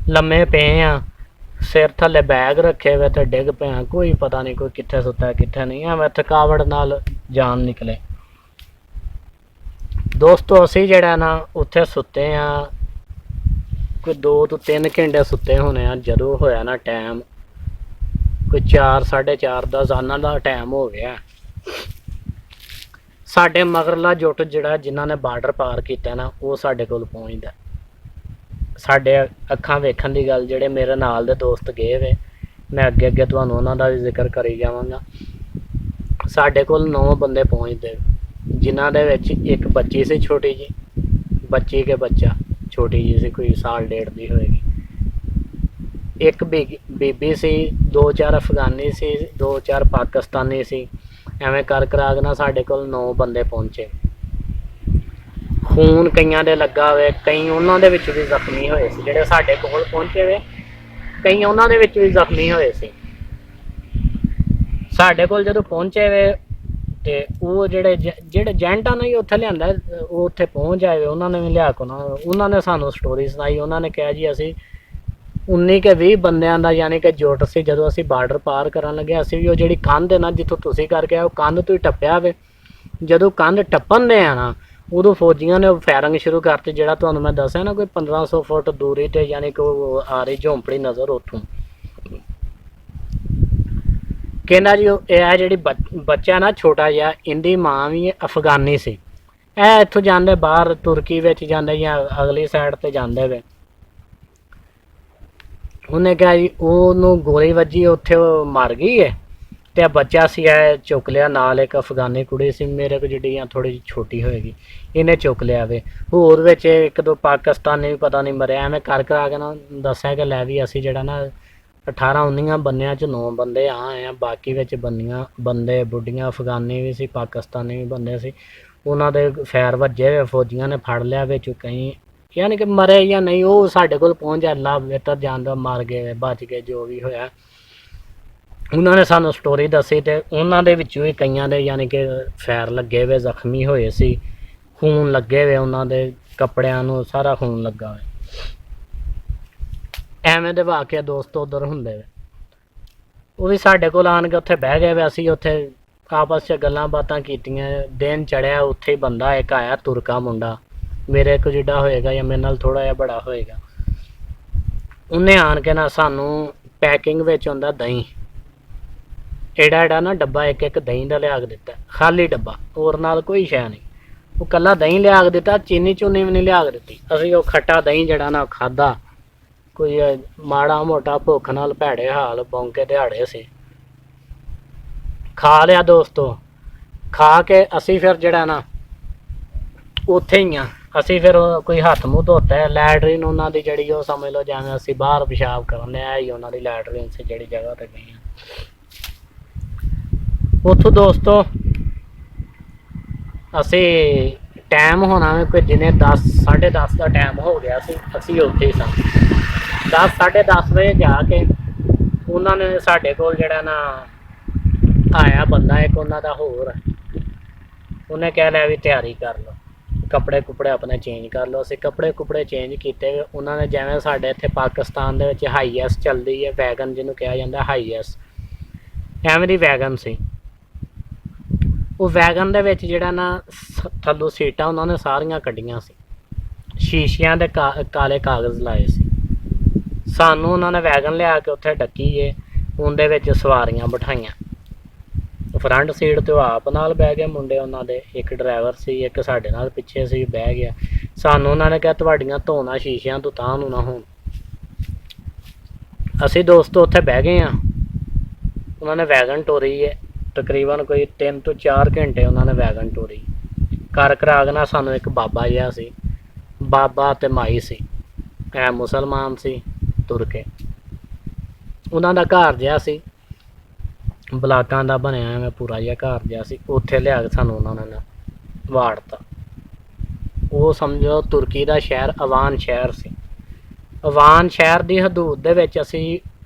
ਲੰਮੇ ਪਏ ਆ, ਸਿਰ ਥੱਲੇ ਬੈਗ ਰੱਖੇ ਹੋਏ ਤੇ ਡਿੱਗ ਪਏ ਆ, ਕੋਈ ਪਤਾ ਨਹੀਂ ਕੋਈ ਕਿੱਥੇ ਸੁੱਤਾ ਕਿੱਥੇ ਨਹੀਂ, ਐਵੇਂ ਥਕਾਵਟ ਨਾਲ ਜਾਨ ਨਿਕਲੇ। ਦੋਸਤੋ ਅਸੀਂ ਜਿਹੜਾ ਨਾ ਉੱਥੇ ਸੁੱਤੇ ਆ, ਕੋਈ 2 ਤੋਂ 3 ਘੰਟੇ ਸੁੱਤੇ ਹੋਣੇ ਆ। ਜਦੋਂ ਹੋਇਆ ਨਾ ਟਾਈਮ ਕੋਈ 4 4:30 ਦਾ ਜ਼ਾਨਾ ਦਾ ਟਾਈਮ ਹੋ ਗਿਆ। ਸਾਡੇ ਮਗਰਲਾ ਜੁੱਟ ਜਿਹੜਾ ਜਿਨ੍ਹਾਂ ਨੇ ਬਾਰਡਰ ਪਾਰ ਕੀਤਾ ਨਾ, ਉਹ ਸਾਡੇ ਕੋਲ ਪਹੁੰਚਦਾ। ਸਾਡੇ ਅੱਖਾਂ ਵੇਖਣ ਦੀ ਗੱਲ, ਜਿਹੜੇ ਮੇਰੇ ਨਾਲ ਦੇ ਦੋਸਤ ਗਏ ਵੇ, ਮੈਂ ਅੱਗੇ ਅੱਗੇ ਤੁਹਾਨੂੰ ਉਹਨਾਂ ਦਾ ਵੀ ਜ਼ਿਕਰ ਕਰੀ ਜਾਵਾਂਗਾ। ਸਾਡੇ ਕੋਲ 9 ਬੰਦੇ ਪਹੁੰਚਦੇ, ਜਿਨ੍ਹਾਂ ਦੇ ਵਿੱਚ ਇੱਕ ਬੱਚੀ ਸੀ ਛੋਟੀ ਜੀ, ਬੱਚੀ ਕੇ ਬੱਚਾ ਛੋਟੀ ਜੀ ਸੀ, ਕੋਈ 1.5 ਸਾਲ ਦੀ ਹੋਏਗੀ। ਇੱਕ ਬੀਬੀ ਸੀ, 2-4 ਅਫਗਾਨੀ ਸੀ, 2-4 ਪਾਕਿਸਤਾਨੀ ਸੀ। ਐਵੇਂ ਕਰ ਕਰਾ ਕੇ ਨਾ ਸਾਡੇ ਕੋਲ 9 ਬੰਦੇ ਪਹੁੰਚੇ। ਖੂਨ ਕਈਆਂ ਦੇ ਲੱਗਾ ਹੋਵੇ, ਕਈ ਉਹਨਾਂ ਦੇ ਵਿੱਚ ਵੀ ਜ਼ਖਮੀ ਹੋਏ ਸੀ। ਜਿਹੜੇ ਸਾਡੇ ਕੋਲ ਪਹੁੰਚੇ ਵੇ, ਕਈ ਉਹਨਾਂ ਦੇ ਵਿੱਚ ਵੀ ਜ਼ਖਮੀ ਹੋਏ ਸੀ। ਸਾਡੇ ਕੋਲ ਜਦੋਂ ਪਹੁੰਚੇ ਵੇ ਤੇ ਉਹ ਜਿਹੜੇ ਏਜੰਟਾਂ ਨੇ ਉੱਥੇ ਲਿਆਂਦਾ, ਉਹ ਉੱਥੇ ਪਹੁੰਚ ਜਾਵੇ, ਉਹਨਾਂ ਨੇ ਵੀ ਲਿਆ ਕੇ ਉਹਨਾਂ ਨੇ ਸਾਨੂੰ ਸਟੋਰੀ ਸੁਣਾਈ। ਉਹਨਾਂ ਨੇ ਕਿਹਾ ਜੀ ਅਸੀਂ 19 ਕੇ 20 ਬੰਦਿਆਂ ਦਾ ਯਾਨੀ ਕਿ ਜੁੱਟ ਸੀ। ਜਦੋਂ ਅਸੀਂ ਬਾਰਡਰ ਪਾਰ ਕਰਨ ਲੱਗੇ, ਅਸੀਂ ਵੀ ਉਹ ਜਿਹੜੀ ਕੰਧ ਹੈ ਨਾ ਜਿੱਥੋਂ ਤੁਸੀਂ ਕਰਕੇ ਆਏ, ਉਹ ਕੰਧ ਤੋਂ ਹੀ ਟੱਪਿਆ ਵੇ। ਜਦੋਂ ਕੰਧ ਟੱਪਣ ਦੇ ਆ ਨਾ, ਉਦੋਂ ਫੌਜੀਆਂ ਨੇ ਫਾਇਰਿੰਗ ਸ਼ੁਰੂ ਕਰਤੀ। ਜਿਹੜਾ ਤੁਹਾਨੂੰ ਮੈਂ ਦੱਸਿਆ ਨਾ ਕੋਈ 1500 ਫੁੱਟ ਦੂਰੀ ਤੇ ਯਾਨੀ ਕਿ ਉਹ ਆ ਰਹੀ ਝੌਂਪੜੀ ਨਜ਼ਰ ਉੱਥੋਂ। ਕਹਿੰਦਾ ਜੀ ਇਹ ਜਿਹੜੀ ਬੱਚਾ ਨਾ ਛੋਟਾ ਜਿਹਾ, ਇਹਦੀ ਮਾਂ ਵੀ ਅਫਗਾਨੀ ਸੀ। ਇਹ ਇੱਥੋਂ ਜਾਂਦੇ ਬਾਹਰ ਤੁਰਕੀ ਵਿੱਚ ਜਾਂਦੇ ਜਾਂ ਅਗਲੀ ਸਾਈਡ ਤੇ ਜਾਂਦੇ ਵੇ। ਉਹਨੇ ਕਿਹਾ ਜੀ ਉਹਨੂੰ ਗੋਲੀ ਵੱਜੀ, ਉੱਥੇ ਉਹ ਮਰ ਗਈ ਹੈ ਤੇ ਬੱਚਾ ਸੀ ਇਹ ਚੁੱਕ ਲਿਆ। ਨਾਲ ਇੱਕ ਅਫਗਾਨੀ ਕੁੜੀ ਸੀ ਮੇਰੇ ਕੋਲ ਜਿਹੜੀ ਥੋੜੀ ਜਿਹੀ ਛੋਟੀ ਹੋਏਗੀ, ਇਹਨੇ ਚੁੱਕ ਲਿਆ ਵੇ। ਹੋਰ ਵਿੱਚ 1-2 ਪਾਕਿਸਤਾਨੀ ਵੀ ਪਤਾ ਨਹੀਂ ਮਰਿਆ। ਐਵੇਂ ਕਰ ਕਰਾ ਕੇ ਨਾ ਦੱਸਿਆ ਕਿ ਲੈ ਵੀ ਅਸੀਂ ਜਿਹੜਾ ਨਾ 18-19 ਬੰਦਿਆਂ 'ਚ 9 ਬੰਦੇ ਆਏ ਆ, ਬਾਕੀ ਵਿੱਚ ਬੰਦੇ ਬੁੱਢੀਆਂ ਅਫਗਾਨੀ ਵੀ ਸੀ, ਪਾਕਿਸਤਾਨੀ ਵੀ ਬੰਦੇ ਸੀ। ਉਹਨਾਂ ਦੇ ਫੈਰ ਵੱਜੇ ਹੋਏ, ਫੌਜੀਆਂ ਨੇ ਫੜ ਲਿਆ ਵਿੱਚ ਕਈ, ਯਾਨੀ ਕਿ ਮਰੇ ਜਾਂ ਨਹੀਂ ਉਹ ਸਾਡੇ ਕੋਲ ਪਹੁੰਚ ਅੱਲਾ ਬਿਹਤਰ ਜਾਣਦਾ, ਮਰ ਗਏ ਬਚ ਗਏ ਜੋ ਵੀ ਹੋਇਆ। ਉਹਨਾਂ ਨੇ ਸਾਨੂੰ ਸਟੋਰੀ ਦੱਸੀ ਤੇ ਉਹਨਾਂ ਦੇ ਵਿੱਚੋਂ ਵੀ ਕਈਆਂ ਦੇ ਯਾਨੀ ਕਿ ਫੈਰ ਲੱਗੇ ਹੋਏ, ਜ਼ਖਮੀ ਹੋਏ ਸੀ, ਖੂਨ ਲੱਗੇ ਹੋਏ, ਉਹਨਾਂ ਦੇ ਕੱਪੜਿਆਂ ਨੂੰ ਸਾਰਾ ਖੂਨ ਲੱਗਾ ਹੋਇਆ। ਐਵੇਂ ਦੇ ਵਾਕਿਆ ਦੋਸਤੋ ਉੱਧਰ ਹੁੰਦੇ ਵੇ। ਉਹ ਵੀ ਸਾਡੇ ਕੋਲ ਆਣ ਕੇ ਉੱਥੇ ਬਹਿ ਗਏ ਵੇ। ਅਸੀਂ ਉੱਥੇ ਆਪਸ 'ਚ ਗੱਲਾਂ ਬਾਤਾਂ ਕੀਤੀਆਂ। ਦਿਨ ਚੜ੍ਹਿਆ, ਉੱਥੇ ਹੀ ਬੰਦਾ ਇੱਕ ਆਇਆ ਤੁਰਕਾ ਮੁੰਡਾ, ਮੇਰੇ ਕੋਲ ਜਿੱਡਾ ਹੋਏਗਾ ਜਾਂ ਮੇਰੇ ਨਾਲ ਥੋੜ੍ਹਾ ਜਿਹਾ ਬੜਾ ਹੋਏਗਾ। ਉਹਨੇ ਆਣ ਕੇ ਨਾ ਸਾਨੂੰ ਪੈਕਿੰਗ ਵਿੱਚ ਹੁੰਦਾ ਦਹੀਂ, ਐਡਾ ਨਾ ਡੱਬਾ ਇੱਕ ਦਹੀਂ ਦਾ ਲਿਆ ਕੇ ਦਿੱਤਾ, ਖਾਲੀ ਡੱਬਾ, ਹੋਰ ਨਾਲ ਕੋਈ ਸ਼ੈ ਨਹੀਂ। ਉਹ ਇਕੱਲਾ ਦਹੀਂ ਲਿਆ ਕੇ ਦਿੱਤਾ, ਚੀਨੀ ਚੂਨੀ ਵੀ ਨਹੀਂ ਲਿਆ ਕੇ ਦਿੱਤੀ। ਅਸੀਂ ਉਹ ਖੱਟਾ ਦਹੀਂ ਜਿਹੜਾ ਨਾ ਖਾਧਾ। ਕੋਈ ਮਾੜਾ ਮੋਟਾ ਭੁੱਖ ਨਾਲ ਭੈੜੇ ਹਾਲ ਬੌਂਕੇ ਦਿਹਾੜੇ ਸੀ, ਖਾ ਲਿਆ ਦੋਸਤੋ। ਖਾ ਕੇ ਅਸੀਂ ਫਿਰ ਜਿਹੜਾ ਨਾ ਉੱਥੇ ਹੀ ਆ, ਅਸੀਂ ਫਿਰ ਕੋਈ ਹੱਥ ਮੂੰਹ ਧੋਤਾ। ਲੈਟਰੀਨ ਉਹਨਾਂ ਦੀ ਜਿਹੜੀ ਉਹ ਸਮਝ ਲਓ ਜਿਵੇਂ ਅਸੀਂ ਬਾਹਰ ਪਿਸ਼ਾਬ ਕਰਨ ਲਿਆ ਹੀ, ਉਹਨਾਂ ਦੀ ਲੈਟਰੀਨ ਸੀ ਜਿਹੜੀ ਜਗ੍ਹਾ ਤੇ ਗਏ ਆ। ਉੱਥੋਂ ਦੋਸਤੋ ਅਸੀਂ ਟਾਈਮ ਹੋਣਾ ਵੀ ਕੋਈ ਦਿਨੇ 10 10:30 ਦਾ ਟਾਈਮ ਹੋ ਗਿਆ ਸੀ। ਅਸੀਂ ਉੱਥੇ ਹੀ ਸਾਂ। 10-10:30 ਵਜੇ ਜਾ ਕੇ ਉਹਨਾਂ ਨੇ ਸਾਡੇ ਕੋਲ ਜਿਹੜਾ ਨਾ ਆਇਆ ਬੰਦਾ ਇੱਕ ਉਹਨਾਂ ਦਾ ਹੋਰ, ਉਹਨੇ ਕਹਿ ਲਿਆ ਵੀ ਤਿਆਰੀ ਕਰ ਲਓ, ਕੱਪੜੇ ਕੁਪੜੇ ਆਪਣੇ ਚੇਂਜ ਕਰ ਲਓ। ਅਸੀਂ ਕੱਪੜੇ ਕੁਪੜੇ ਚੇਂਜ ਕੀਤੇ। ਉਹਨਾਂ ਨੇ ਜਿਵੇਂ ਸਾਡੇ ਇੱਥੇ ਪਾਕਿਸਤਾਨ ਦੇ ਵਿੱਚ ਹਾਈਐਸ ਚੱਲਦੀ ਹੈ ਵੈਗਨ, ਜਿਹਨੂੰ ਕਿਹਾ ਜਾਂਦਾ ਹਾਈਐਸ, ਐਵੇਂ ਦੀ ਵੈਗਨ ਸੀ। ਉਹ ਵੈਗਨ ਦੇ ਵਿੱਚ ਜਿਹੜਾ ਨਾ ਥੱਲੋਂ ਸੀਟਾਂ ਉਹਨਾਂ ਨੇ ਸਾਰੀਆਂ ਕੱਢੀਆਂ ਸੀ, ਸ਼ੀਸ਼ਿਆਂ ਦੇ ਕਾਲੇ ਕਾਗਜ਼ ਲਾਏ ਸੀ। ਸਾਨੂੰ ਉਹਨਾਂ ਨੇ ਵੈਗਨ ਲਿਆ ਕੇ ਉੱਥੇ ਡੱਕੀਏ, ਉਹਦੇ ਵਿੱਚ ਸਵਾਰੀਆਂ ਬਿਠਾਈਆਂ। ਫਰੰਟ ਸੀਟ 'ਤੇ ਉਹ ਆਪ ਨਾਲ ਬਹਿ ਗਏ ਮੁੰਡੇ ਉਹਨਾਂ ਦੇ, ਇੱਕ ਡਰਾਈਵਰ ਸੀ, ਇੱਕ ਸਾਡੇ ਨਾਲ ਪਿੱਛੇ ਸੀ ਬਹਿ ਗਿਆ। ਸਾਨੂੰ ਉਹਨਾਂ ਨੇ ਕਿਹਾ ਤੁਹਾਡੀਆਂ ਧੋਣਾ ਸ਼ੀਸ਼ਿਆਂ ਤੋਂ ਤਾਂ ਨੂੰ ਨਾ ਹੋਣ। ਅਸੀਂ ਦੋਸਤੋ ਉੱਥੇ ਬਹਿ ਗਏ ਹਾਂ। ਉਹਨਾਂ ਨੇ ਵੈਗਨ ਟੋਰੀ ਹੈ, ਤਕਰੀਬਨ ਕੋਈ 3 ਤੋਂ 4 ਘੰਟੇ ਉਹਨਾਂ ਨੇ ਵੈਗਨ ਟੋਰੀ। ਕਰ ਕਰਾ ਕੇ ਨਾ ਸਾਨੂੰ ਇੱਕ ਬਾਬਾ ਜਿਹਾ ਸੀ, ਬਾਬਾ ਅਤੇ ਮਾਈ ਸੀ, ਐ ਮੁਸਲਮਾਨ ਸੀ ਤੁਰ ਕੇ। ਉਹਨਾਂ ਦਾ ਘਰ ਜਿਹਾ ਸੀ, ਬਲਾਕਾਂ ਦਾ ਬਣਿਆ ਐਵੇਂ ਪੂਰਾ ਜਿਹਾ ਘਰ ਜਿਹਾ ਸੀ। ਉੱਥੇ ਲਿਆ ਕੇ ਸਾਨੂੰ ਉਹਨਾਂ ਨੇ ਵਾੜਤਾ। ਉਹ ਸਮਝੋ ਤੁਰਕੀ ਦਾ ਸ਼ਹਿਰ ਅਵਾਨ ਸ਼ਹਿਰ ਸੀ। ਅਵਾਨ ਸ਼ਹਿਰ ਦੀ ਹਦੂਦ ਦੇ ਵਿੱਚ ਅਸੀਂ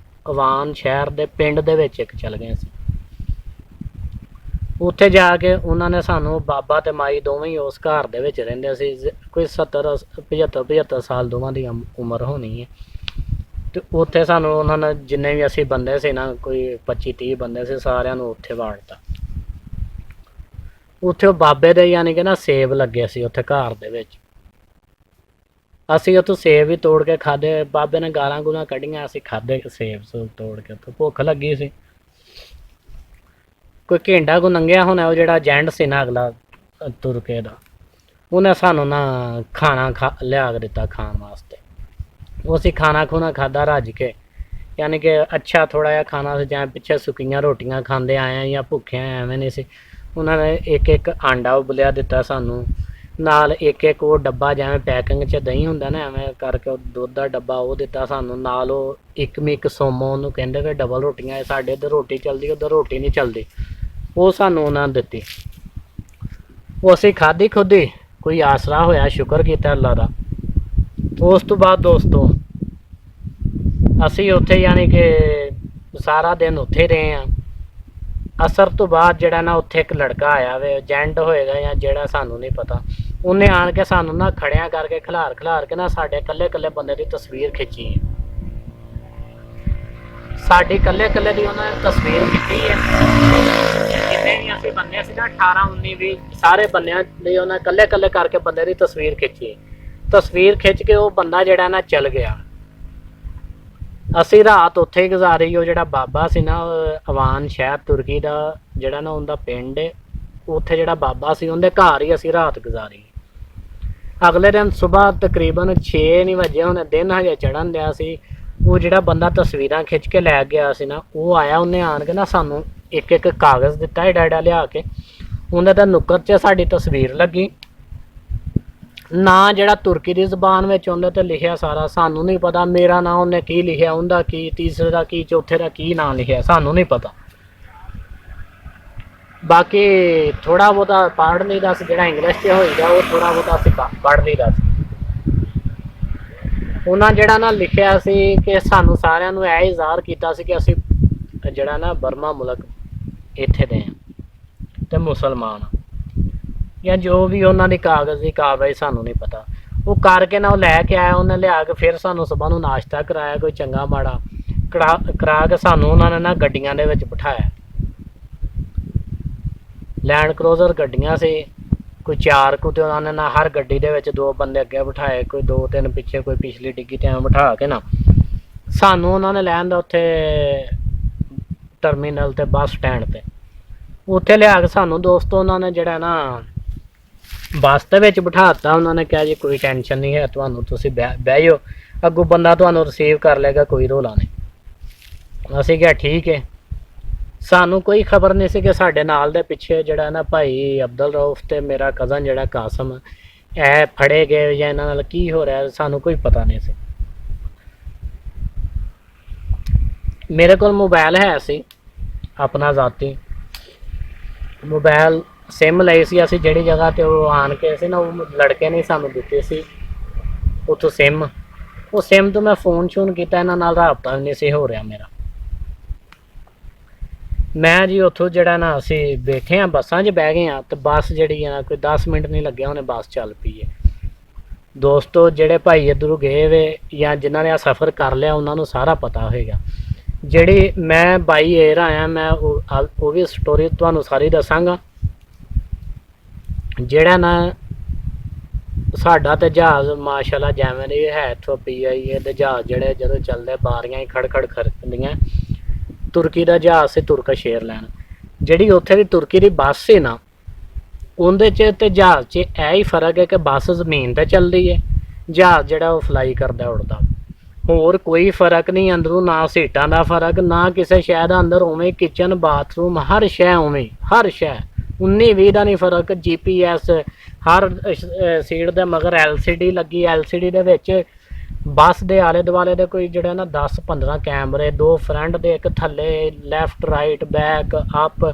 ਅਵਾਨ ਸ਼ਹਿਰ ਦੇ ਪਿੰਡ ਦੇ ਵਿੱਚ ਇੱਕ ਚਲ ਗਏ ਸੀ। ਉੱਥੇ ਜਾ ਕੇ ਉਹਨਾਂ ਨੇ ਸਾਨੂੰ, ਬਾਬਾ ਤੇ ਮਾਈ ਦੋਵੇਂ ਹੀ ਉਸ ਘਰ ਦੇ ਵਿੱਚ ਰਹਿੰਦੇ ਸੀ। ਕੋਈ 75 ਸਾਲ ਦੋਵਾਂ ਦੀ ਉਮਰ ਹੋਣੀ ਹੈ। ਤੇ ਉੱਥੇ ਸਾਨੂੰ ਉਹਨਾਂ ਨੇ, ਜਿੰਨੇ ਵੀ ਅਸੀਂ ਬੰਦੇ ਸੀ ਨਾ, ਕੋਈ 25-30 ਬੰਦੇ ਸੀ, ਸਾਰਿਆਂ ਨੂੰ ਉੱਥੇ ਵਾੜਤਾ। ਉੱਥੇ ਉਹ ਬਾਬੇ ਦੇ ਯਾਨੀ ਕਿ ਨਾ ਸੇਬ ਲੱਗੇ ਸੀ ਉੱਥੇ ਘਰ ਦੇ ਵਿੱਚ। ਅਸੀਂ ਉੱਥੋਂ ਸੇਬ ਵੀ ਤੋੜ ਕੇ ਖਾਧੇ। ਬਾਬੇ ਨੇ ਗਾਲਾਂ ਗੂਲਾਂ ਕੱਢੀਆਂ, ਅਸੀਂ ਖਾਧੇ ਸੇਬ ਸੂਬ ਤੋੜ ਕੇ। ਉੱਥੋਂ ਭੁੱਖ ਲੱਗੀ ਸੀ। ਕੋਈ ਘੰਟਾ ਕੋ ਲੰਘਿਆ ਹੋਣਾ, ਉਹ ਜਿਹੜਾ ਏਜੰਟ ਸੀ ਨਾ ਅਗਲਾ ਤੁਰਕੇ ਦਾ, ਉਹਨੇ ਸਾਨੂੰ ਨਾ ਖਾਣਾ ਲਿਆ ਕੇ ਦਿੱਤਾ ਖਾਣ ਵਾਸਤੇ। ਉਹ ਅਸੀਂ ਖਾਣਾ ਖੂਣਾ ਖਾਧਾ ਰੱਜ ਕੇ, ਯਾਨੀ ਕਿ ਅੱਛਾ ਥੋੜ੍ਹਾ ਜਿਹਾ ਖਾਣਾ ਸੀ, ਜਾਂ ਪਿੱਛੇ ਸੁੱਕੀਆਂ ਰੋਟੀਆਂ ਖਾਂਦੇ ਆਏ ਹਾਂ ਜਾਂ ਭੁੱਖੇ ਐਵੇਂ ਨਹੀਂ ਸੀ। ਉਹਨਾਂ ਨੇ ਇੱਕ ਆਂਡਾ ਉਬਲਿਆ ਦਿੱਤਾ ਸਾਨੂੰ, ਨਾਲ ਇੱਕ ਉਹ ਡੱਬਾ ਜਿਵੇਂ ਪੈਕਿੰਗ 'ਚ ਦਹੀਂ ਹੁੰਦਾ ਨਾ, ਐਵੇਂ ਕਰਕੇ ਉਹ ਦੁੱਧ ਦਾ ਡੱਬਾ ਉਹ ਦਿੱਤਾ ਸਾਨੂੰ। ਨਾਲ ਉਹ ਇੱਕ ਮਿਕ ਸੋਮੋ, ਉਹਨੂੰ ਕਹਿੰਦੇ ਕਿ ਡਬਲ ਰੋਟੀਆਂ। ਸਾਡੇ ਇੱਧਰ ਰੋਟੀ ਚੱਲਦੀ, ਉੱਧਰ ਰੋਟੀ ਨਹੀਂ ਚੱਲਦੀ। ਉਹ ਸਾਨੂੰ ਉਹਨਾਂ ਨੇ ਦਿੱਤੀ। ਉਹ ਅਸੀਂ ਖਾਧੀ ਖੁੱਦੀ, ਕੋਈ ਆਸਰਾ ਹੋਇਆ, ਸ਼ੁਕਰ ਕੀਤਾ ਅੱਲਾ ਦਾ। ਉਸ ਤੋਂ ਬਾਅਦ ਦੋਸਤੋ ਅਸੀਂ ਉੱਥੇ ਯਾਨੀ ਕਿ ਸਾਰਾ ਦਿਨ ਉੱਥੇ ਰਹੇ ਹਾਂ। ਅਸਰ ਤੋਂ ਬਾਅਦ ਜਿਹੜਾ ਨਾ ਉੱਥੇ ਇੱਕ ਲੜਕਾ ਆਇਆ ਵੇ, ਏਜੰਟ ਹੋਏਗਾ ਜਾਂ ਜਿਹੜਾ, ਸਾਨੂੰ ਨਹੀਂ ਪਤਾ। ਉਹਨੇ ਆਣ ਕੇ ਸਾਨੂੰ ਨਾ ਖੜਿਆਂ ਕਰਕੇ ਖਿਲਾਰ ਕੇ ਨਾ ਸਾਡੇ ਇਕੱਲੇ ਬੰਦੇ ਦੀ ਤਸਵੀਰ ਖਿੱਚੀ ਹੈ। ਸਾਡੀ ਇਕੱਲੇ ਦੀ ਉਹਨਾਂ ਨੇ ਤਸਵੀਰ ਖਿੱਚੀ ਹੈ। ਜਿੰਨੇ ਵੀ ਅਸੀਂ ਬੰਦੇ ਸੀ ਨਾ, 18-19-20 ਸਾਰੇ ਬੰਦਿਆਂ ਦੀ ਉਹਨਾਂ ਇਕੱਲੇ ਕਰਕੇ ਬੰਦੇ ਦੀ ਤਸਵੀਰ ਖਿੱਚੀ। ਤਸਵੀਰ ਖਿੱਚ ਕੇ ਉਹ ਬੰਦਾ ਜਿਹੜਾ ਨਾ ਚਲ ਗਿਆ। ਅਸੀਂ ਰਾਤ ਉੱਥੇ ਹੀ ਗੁਜ਼ਾਰੀ। ਉਹ ਜਿਹੜਾ ਬਾਬਾ ਸੀ ਨਾ, ਅਵਾਨ ਸ਼ਹਿਰ ਤੁਰਕੀ ਦਾ ਜਿਹੜਾ ਨਾ ਉਹਦਾ ਪਿੰਡ ਹੈ, ਉੱਥੇ ਜਿਹੜਾ ਬਾਬਾ ਸੀ ਉਹਦੇ ਘਰ ਹੀ ਅਸੀਂ ਰਾਤ ਗੁਜ਼ਾਰੀ। ਅਗਲੇ ਦਿਨ ਸੁਬਾਹ ਤਕਰੀਬਨ 6 ਨਹੀਂ ਵਜੇ ਹੋਣੇ, ਦਿਨ ਹਜੇ ਚੜ੍ਹਨ ਦਿਆ ਸੀ। ਉਹ ਜਿਹੜਾ ਬੰਦਾ ਤਸਵੀਰਾਂ ਖਿੱਚ ਕੇ ਲੈ ਗਿਆ ਸੀ ਨਾ, ਉਹ ਆਇਆ। ਉਹਨੇ ਆਣ ਕੇ ਨਾ ਸਾਨੂੰ ਇੱਕ ਕਾਗਜ਼ ਦਿੱਤਾ ਏਡਾ ਲਿਆ ਕੇ। ਉਹਨੇ ਤਾਂ ਨੁੱਕਰ 'ਚ ਸਾਡੀ ਤਸਵੀਰ ਲੱਗੀ, ਨਾ ਜਿਹੜਾ ਤੁਰਕੀ ਦੀ ਜ਼ਬਾਨ ਵਿੱਚ ਉਹਦੇ ਤੇ ਲਿਖਿਆ ਸਾਰਾ। ਸਾਨੂੰ ਨਹੀਂ ਪਤਾ ਮੇਰਾ ਨਾਂ ਉਹਨੇ ਕੀ ਲਿਖਿਆ, ਉਹਦਾ ਕੀ, ਤੀਸਰੇ ਦਾ ਕੀ, ਚੌਥੇ ਦਾ ਕੀ ਨਾਂ ਲਿਖਿਆ, ਸਾਨੂੰ ਨਹੀਂ ਪਤਾ। ਬਾਕੀ ਥੋੜ੍ਹਾ ਬਹੁਤਾ ਪੜ੍ਹ ਲਈਦਾ ਸੀ, ਜਿਹੜਾ ਇੰਗਲਿਸ਼ 'ਚ ਹੋਈਦਾ ਉਹ ਥੋੜ੍ਹਾ ਬਹੁਤਾ ਅਸੀਂ ਪੜ੍ਹ ਲਈਦਾ ਸੀ। ਉਹਨਾਂ ਜਿਹੜਾ ਨਾ ਲਿਖਿਆ ਸੀ ਕਿ ਸਾਨੂੰ ਸਾਰਿਆਂ ਨੂੰ ਇਹ ਇਜ਼ਹਾਰ ਕੀਤਾ ਸੀ ਕਿ ਅਸੀਂ ਜਿਹੜਾ ਨਾ ਬਰਮਾ ਮੁਲਕ ਇੱਥੇ ਦੇ ਹਾਂ ਤੇ ਮੁਸਲਮਾਨ ਜਾਂ ਜੋ ਵੀ ਉਹਨਾਂ ਦੀ ਕਾਗਜ਼ ਦੀ ਕਾਰਵਾਈ ਸਾਨੂੰ ਨਹੀਂ ਪਤਾ। ਉਹ ਕਰਕੇ ਨਾ ਉਹ ਲੈ ਕੇ ਆਇਆ। ਉਹਨੇ ਲਿਆ ਕੇ ਫਿਰ ਸਾਨੂੰ ਸੁਬਾਹ ਨੂੰ ਨਾਸ਼ਤਾ ਕਰਾਇਆ, ਕੋਈ ਚੰਗਾ ਮਾੜਾ ਕਰਾ ਕੇ ਸਾਨੂੰ ਉਹਨਾਂ ਨੇ ਨਾ ਗੱਡੀਆਂ ਦੇ ਵਿੱਚ ਬਿਠਾਇਆ। ਲੈਂਡ ਕਰੂਜ਼ਰ ਗੱਡੀਆਂ ਸੀ, ਕੋਈ 4 ਕੁ, ਤੇ ਉਹਨਾਂ ਨੇ ਨਾ ਹਰ ਗੱਡੀ ਦੇ ਵਿੱਚ 2 ਬੰਦੇ ਅੱਗੇ ਬਿਠਾਏ, ਕੋਈ 2-3 ਪਿੱਛੇ, ਕੋਈ ਪਿਛਲੀ ਡਿੱਗੀ ਤੇ ਐਵੇਂ ਬਿਠਾ ਕੇ ਨਾ ਸਾਨੂੰ ਉਹਨਾਂ ਨੇ ਲੈਣ ਦਾ ਉੱਥੇ ਟਰਮੀਨਲ ਤੇ ਬੱਸ ਸਟੈਂਡ ਤੇ ਉੱਥੇ ਲਿਆ ਕੇ ਸਾਨੂੰ ਦੋਸਤੋ ਉਹਨਾਂ ਨੇ ਜਿਹੜਾ ਨਾ ਬੱਸ ਦੇ ਵਿੱਚ ਬਿਠਾ ਦਿੱਤਾ। ਉਹਨਾਂ ਨੇ ਕਿਹਾ ਜੀ ਕੋਈ ਟੈਨਸ਼ਨ ਨਹੀਂ ਹੈ ਤੁਹਾਨੂੰ, ਤੁਸੀਂ ਬਹਿ ਜਾਓ, ਅੱਗੋਂ ਬੰਦਾ ਤੁਹਾਨੂੰ ਰਿਸੀਵ ਕਰ ਲਏਗਾ, ਕੋਈ ਰੌਲਾ ਨਹੀਂ। ਅਸੀਂ ਕਿਹਾ ਠੀਕ ਹੈ। ਸਾਨੂੰ ਕੋਈ ਖਬਰ ਨਹੀਂ ਸੀ ਕਿ ਸਾਡੇ ਨਾਲ ਦੇ ਪਿੱਛੇ ਜਿਹੜਾ ਨਾ ਭਾਈ ਅਬਦੁਲ ਰਊਫ ਤੇ ਮੇਰਾ ਕਜ਼ਨ ਜਿਹੜਾ ਕਾਸਮ ਇਹ ਫੜੇ ਗਏ ਜਾਂ ਇਹਨਾਂ ਨਾਲ ਕੀ ਹੋ ਰਿਹਾ, ਸਾਨੂੰ ਕੋਈ ਪਤਾ ਨਹੀਂ ਸੀ। ਮੇਰੇ ਕੋਲ ਮੋਬਾਈਲ ਹੈ ਸੀ ਆਪਣਾ ਜ਼ਾਤੀ ਮੋਬਾਈਲ, ਸਿਮ ਲਈ ਸੀ ਅਸੀਂ ਜਿਹੜੀ ਜਗ੍ਹਾ ਤੇ ਉਹ ਆਣ ਕੇ ਸੀ ਨਾ, ਉਹ ਲੜਕੇ ਨੇ ਸਾਨੂੰ ਦਿੱਤੇ ਸੀ ਉੱਥੋਂ ਸਿਮ। ਉਹ ਸਿਮ ਤੋਂ ਮੈਂ ਫੋਨ ਸ਼ੋਨ ਕੀਤਾ, ਇਹਨਾਂ ਨਾਲ ਰਾਬਤਾ ਵੀ ਨਹੀਂ ਸੀ ਹੋ ਰਿਹਾ ਮੇਰਾ। ਮੈਂ ਜੀ ਉੱਥੋਂ ਜਿਹੜਾ ਨਾ ਅਸੀਂ ਬੈਠੇ ਹਾਂ, ਬੱਸਾਂ 'ਚ ਬਹਿ ਗਏ ਹਾਂ, ਤੇ ਬੱਸ ਜਿਹੜੀ ਆ ਕੋਈ 10 ਮਿੰਟ ਨਹੀਂ ਲੱਗਿਆ ਉਹਨੇ ਬੱਸ ਚੱਲ ਪਈ ਹੈ। ਦੋਸਤੋ ਜਿਹੜੇ ਭਾਈ ਇੱਧਰੋਂ ਗਏ ਵੇ ਜਾਂ ਜਿਨ੍ਹਾਂ ਨੇ ਆ ਸਫ਼ਰ ਕਰ ਲਿਆ ਉਹਨਾਂ ਨੂੰ ਸਾਰਾ ਪਤਾ ਹੋਏਗਾ। ਜਿਹੜੀ ਮੈਂ ਬਾਈ ਏਅਰ ਆਇਆ, ਮੈਂ ਉਹ ਵੀ ਸਟੋਰੀ ਤੁਹਾਨੂੰ ਸਾਰੀ ਦੱਸਾਂਗਾ। ਜਿਹੜਾ ਨਾ ਸਾਡਾ ਤੇ ਜਹਾਜ਼ ਮਾਸ਼ਾਅੱਲਾ ਜਿਵੇਂ ਦੇ ਹੈ, ਇੱਥੋਂ PIA ਦੇ ਜਹਾਜ਼ ਜਿਹੜੇ ਜਦੋਂ ਚੱਲਦੇ ਬਾਰੀਆਂ ਹੀ ਖੜਖੜ ਖੜਕਦੀਆਂ। ਤੁਰਕੀ ਦਾ ਜਹਾਜ਼ ਸੀ, ਤੁਰਕਸ਼ ਏਅਰਲਾਈਨ। ਜਿਹੜੀ ਉੱਥੇ ਦੀ ਤੁਰਕੀ ਦੀ ਬੱਸ ਸੀ ਨਾ, ਉਹਦੇ 'ਚ ਤੇ ਜਹਾਜ਼ 'ਚ ਇਹ ਹੀ ਫਰਕ ਹੈ ਕਿ ਬੱਸ ਜ਼ਮੀਨ 'ਤੇ ਚੱਲਦੀ ਹੈ, ਜਹਾਜ਼ ਜਿਹੜਾ ਉਹ ਫਲਾਈ ਕਰਦਾ, ਉੱਡਦਾ। ਹੋਰ ਕੋਈ ਫਰਕ ਨਹੀਂ, ਅੰਦਰੋਂ ਨਾ ਸੀਟਾਂ ਦਾ ਫਰਕ, ਨਾ ਕਿਸੇ ਸ਼ੈ ਦਾ ਅੰਦਰ ਉਵੇਂ ਕਿਚਨ ਬਾਥਰੂਮ ਹਰ ਸ਼ੈ ਉਵੇਂ, ਹਰ ਸ਼ੈ 19-20 ਦਾ ਨਹੀਂ ਫਰਕ। GPS ਹਰ ਸੀਟ ਦੇ ਮਗਰ LCD ਲੱਗੀ, LCD ਦੇ ਵਿੱਚ ਬੱਸ ਦੇ ਆਲੇ ਦੁਆਲੇ ਦੇ ਕੋਈ ਜਿਹੜਾ ਨਾ 10-15 ਕੈਮਰੇ, 2 ਫਰੰਟ ਦੇ, ਇੱਕ ਥੱਲੇ, ਲੈਫਟ ਰਾਈਟ ਬੈਕ ਅਪ,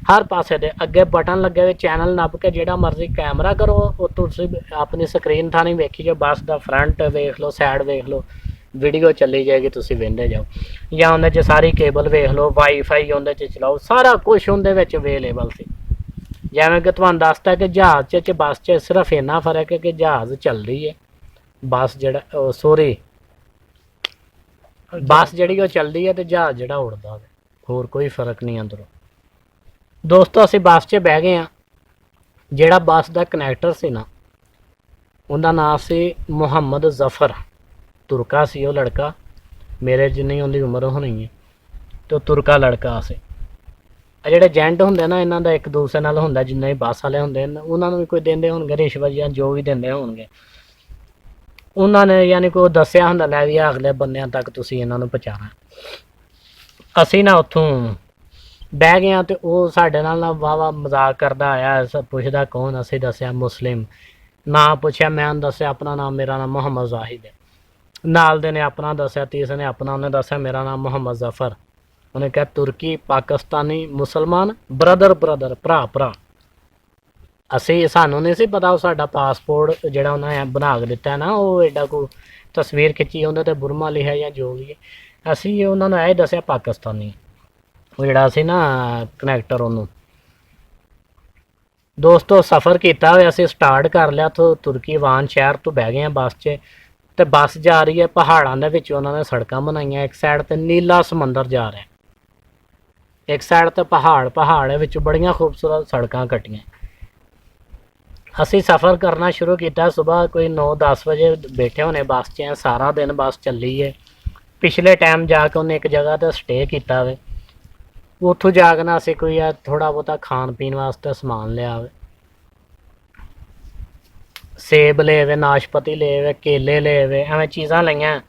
ਹਰ ਪਾਸੇ ਦੇ ਅੱਗੇ ਬਟਨ ਲੱਗੇ ਹੋਏ, ਚੈਨਲ ਨੱਪ ਕੇ ਜਿਹੜਾ ਮਰਜ਼ੀ ਕੈਮਰਾ ਕਰੋ, ਉਹ ਤੁਸੀਂ ਆਪਣੀ ਸਕਰੀਨ ਥਾਣੀ ਵੇਖੀ ਜੋ ਬੱਸ ਦਾ ਫਰੰਟ ਵੇਖ ਲਓ, ਸਾਈਡ ਵੇਖ ਲਓ, ਵੀਡੀਓ ਚੱਲੀ ਜਾਏਗੀ, ਤੁਸੀਂ ਵੇਖਦੇ ਜਾਓ, ਜਾਂ ਉਹਦੇ 'ਚ ਸਾਰੀ ਕੇਬਲ ਵੇਖ ਲਓ, ਵਾਈਫਾਈ ਉਹਦੇ 'ਚ ਚਲਾਓ, ਸਾਰਾ ਕੁਛ ਉਹਦੇ ਵਿੱਚ ਅਵੇਲੇਬਲ ਸੀ। ਜਿਵੇਂ ਕਿ ਤੁਹਾਨੂੰ ਦੱਸਤਾ ਕਿ ਜਹਾਜ਼ 'ਚ ਬੱਸ 'ਚ ਸਿਰਫ ਇੰਨਾ ਫਰਕ ਹੈ ਕਿ ਜਹਾਜ਼ ਚੱਲਦੀ ਹੈ, ਬੱਸ ਜਿਹੜਾ ਸੋਰੀ ਬੱਸ ਜਿਹੜੀ ਉਹ ਚੱਲਦੀ ਹੈ ਤੇ ਜਹਾਜ਼ ਜਿਹੜਾ ਉੜਦਾ ਵਾ, ਹੋਰ ਕੋਈ ਫਰਕ ਨਹੀਂ ਅੰਦਰੋਂ। ਦੋਸਤੋ ਅਸੀਂ ਬੱਸ 'ਚ ਬਹਿ ਗਏ ਹਾਂ। ਜਿਹੜਾ ਬੱਸ ਦਾ ਕਨੈਕਟਰ ਸੀ ਨਾ, ਉਹਦਾ ਨਾਮ ਸੀ ਮੁਹੰਮਦ ਜ਼ਫਰ, ਤੁਰਕਾ ਸੀ ਉਹ ਲੜਕਾ, ਮੇਰੇ ਜਿੰਨੀ ਉਹਦੀ ਉਮਰ ਹੋਣੀ ਹੈ, ਤੇ ਉਹ ਤੁਰਕਾ ਲੜਕਾ ਸੀ। ਜਿਹੜੇ ਏਜੰਟ ਹੁੰਦੇ ਨਾ ਇਹਨਾਂ ਦਾ ਇੱਕ ਦੂਸਰੇ ਨਾਲ ਹੁੰਦਾ, ਜਿੰਨੇ ਵੀ ਬੱਸ ਵਾਲੇ ਹੁੰਦੇ ਨੇ ਉਹਨਾਂ ਨੂੰ ਵੀ ਕੋਈ ਦਿੰਦੇ ਹੋਣਗੇ ਰਿਸ਼ਵਤ ਜਾਂ ਜੋ ਵੀ ਦਿੰਦੇ ਹੋਣਗੇ, ਉਹਨਾਂ ਨੇ ਯਾਨੀ ਕਿ ਉਹ ਦੱਸਿਆ ਹੁੰਦਾ ਲੈ ਵੀ ਅਗਲੇ ਬੰਦਿਆਂ ਤੱਕ ਤੁਸੀਂ ਇਹਨਾਂ ਨੂੰ ਪਹੁੰਚਾਉਣਾ। ਅਸੀਂ ਨਾ ਉੱਥੋਂ ਬਹਿ ਗਏ ਤੇ ਉਹ ਸਾਡੇ ਨਾਲ ਨਾ ਵਾਵਾ ਮਜ਼ਾਕ ਕਰਦਾ ਆਇਆ, ਪੁੱਛਦਾ ਕੌਣ, ਅਸੀਂ ਦੱਸਿਆ ਮੁਸਲਿਮ, ਨਾਂ ਪੁੱਛਿਆ, ਮੈਂ ਉਹਨੂੰ ਦੱਸਿਆ ਆਪਣਾ ਨਾਮ, ਮੇਰਾ ਨਾਮ ਮੁਹੰਮਦ ਜ਼ਾਹਿਦ ਹੈ। ਨਾਲ ਦੇ ਨੇ ਆਪਣਾ ਦੱਸਿਆ, ਤੀਸਰੇ ਨੇ ਆਪਣਾ, ਉਹਨੇ ਦੱਸਿਆ ਮੇਰਾ ਨਾਮ ਮੁਹੰਮਦ ਜ਼ਫਰ। ਉਹਨੇ ਕਿਹਾ ਤੁਰਕੀ ਪਾਕਿਸਤਾਨੀ ਮੁਸਲਮਾਨ ਬ੍ਰਦਰ ਭਰਾ ਭਰਾ। ਸਾਨੂੰ ਨਹੀਂ ਸੀ ਪਤਾ ਉਹ ਸਾਡਾ ਪਾਸਪੋਰਟ ਜਿਹੜਾ ਉਹਨਾਂ ਬਣਾ ਕੇ ਦਿੱਤਾ ਨਾ, ਉਹ ਐਡਾ ਕੋਈ ਤਸਵੀਰ ਖਿੱਚੀ ਉਹਦੇ 'ਤੇ ਬੁਰਮਾ ਲਿਖਿਆ ਜਾਂ ਜੋ ਵੀ ਹੈ। ਅਸੀਂ ਉਹਨਾਂ ਨੂੰ ਇਹ ਦੱਸਿਆ ਪਾਕਿਸਤਾਨੀ, ਉਹ ਜਿਹੜਾ ਸੀ ਨਾ ਕਨੈਕਟਰ ਉਹਨੂੰ। ਦੋਸਤੋ ਸਫ਼ਰ ਕੀਤਾ ਹੋਇਆ ਅਸੀਂ ਸਟਾਰਟ ਕਰ ਲਿਆ ਤੋਂ ਤੁਰਕੀ ਵਾਨ ਸ਼ਹਿਰ ਤੋਂ ਬਹਿ ਗਏ ਹਾਂ ਬੱਸ 'ਚ, ਤੇ ਬੱਸ ਜਾ ਰਹੀ ਹੈ ਪਹਾੜਾਂ ਦੇ ਵਿੱਚ, ਉਹਨਾਂ ਨੇ ਸੜਕਾਂ ਬਣਾਈਆਂ, ਇੱਕ ਸਾਈਡ ਤੇ ਨੀਲਾ ਸਮੁੰਦਰ ਜਾ ਰਿਹਾ, ਇੱਕ ਸਾਈਡ ਤੇ ਪਹਾੜ ਵਿੱਚ ਬੜੀਆਂ ਖੂਬਸੂਰਤ ਸੜਕਾਂ ਕੱਟੀਆਂ। ਅਸੀਂ ਸਫ਼ਰ ਕਰਨਾ ਸ਼ੁਰੂ ਕੀਤਾ ਸੁਬਾਹ ਕੋਈ 9-10 ਵਜੇ ਬੈਠੇ ਹੋਣੇ ਬੱਸ 'ਚ, ਸਾਰਾ ਦਿਨ ਬੱਸ ਚੱਲੀ ਹੈ। ਪਿਛਲੇ ਟਾਈਮ ਜਾ ਕੇ ਉਹਨੇ ਇੱਕ ਜਗ੍ਹਾ 'ਤੇ ਸਟੇ ਕੀਤਾ ਵੇ, ਉੱਥੋਂ ਜਾ ਕੇ ਨਾ ਅਸੀਂ ਕੋਈ ਥੋੜ੍ਹਾ ਬਹੁਤਾ ਖਾਣ ਪੀਣ ਵਾਸਤੇ ਸਮਾਨ ਲਿਆ ਵੇ, ਸੇਬ ਲਏ ਵੇ, ਨਾਸ਼ਪਤੀ ਲਏ ਵੇ, ਕੇਲੇ ਲਏ ਵੇ, ਐਵੇਂ ਚੀਜ਼ਾਂ ਲਈਆਂ,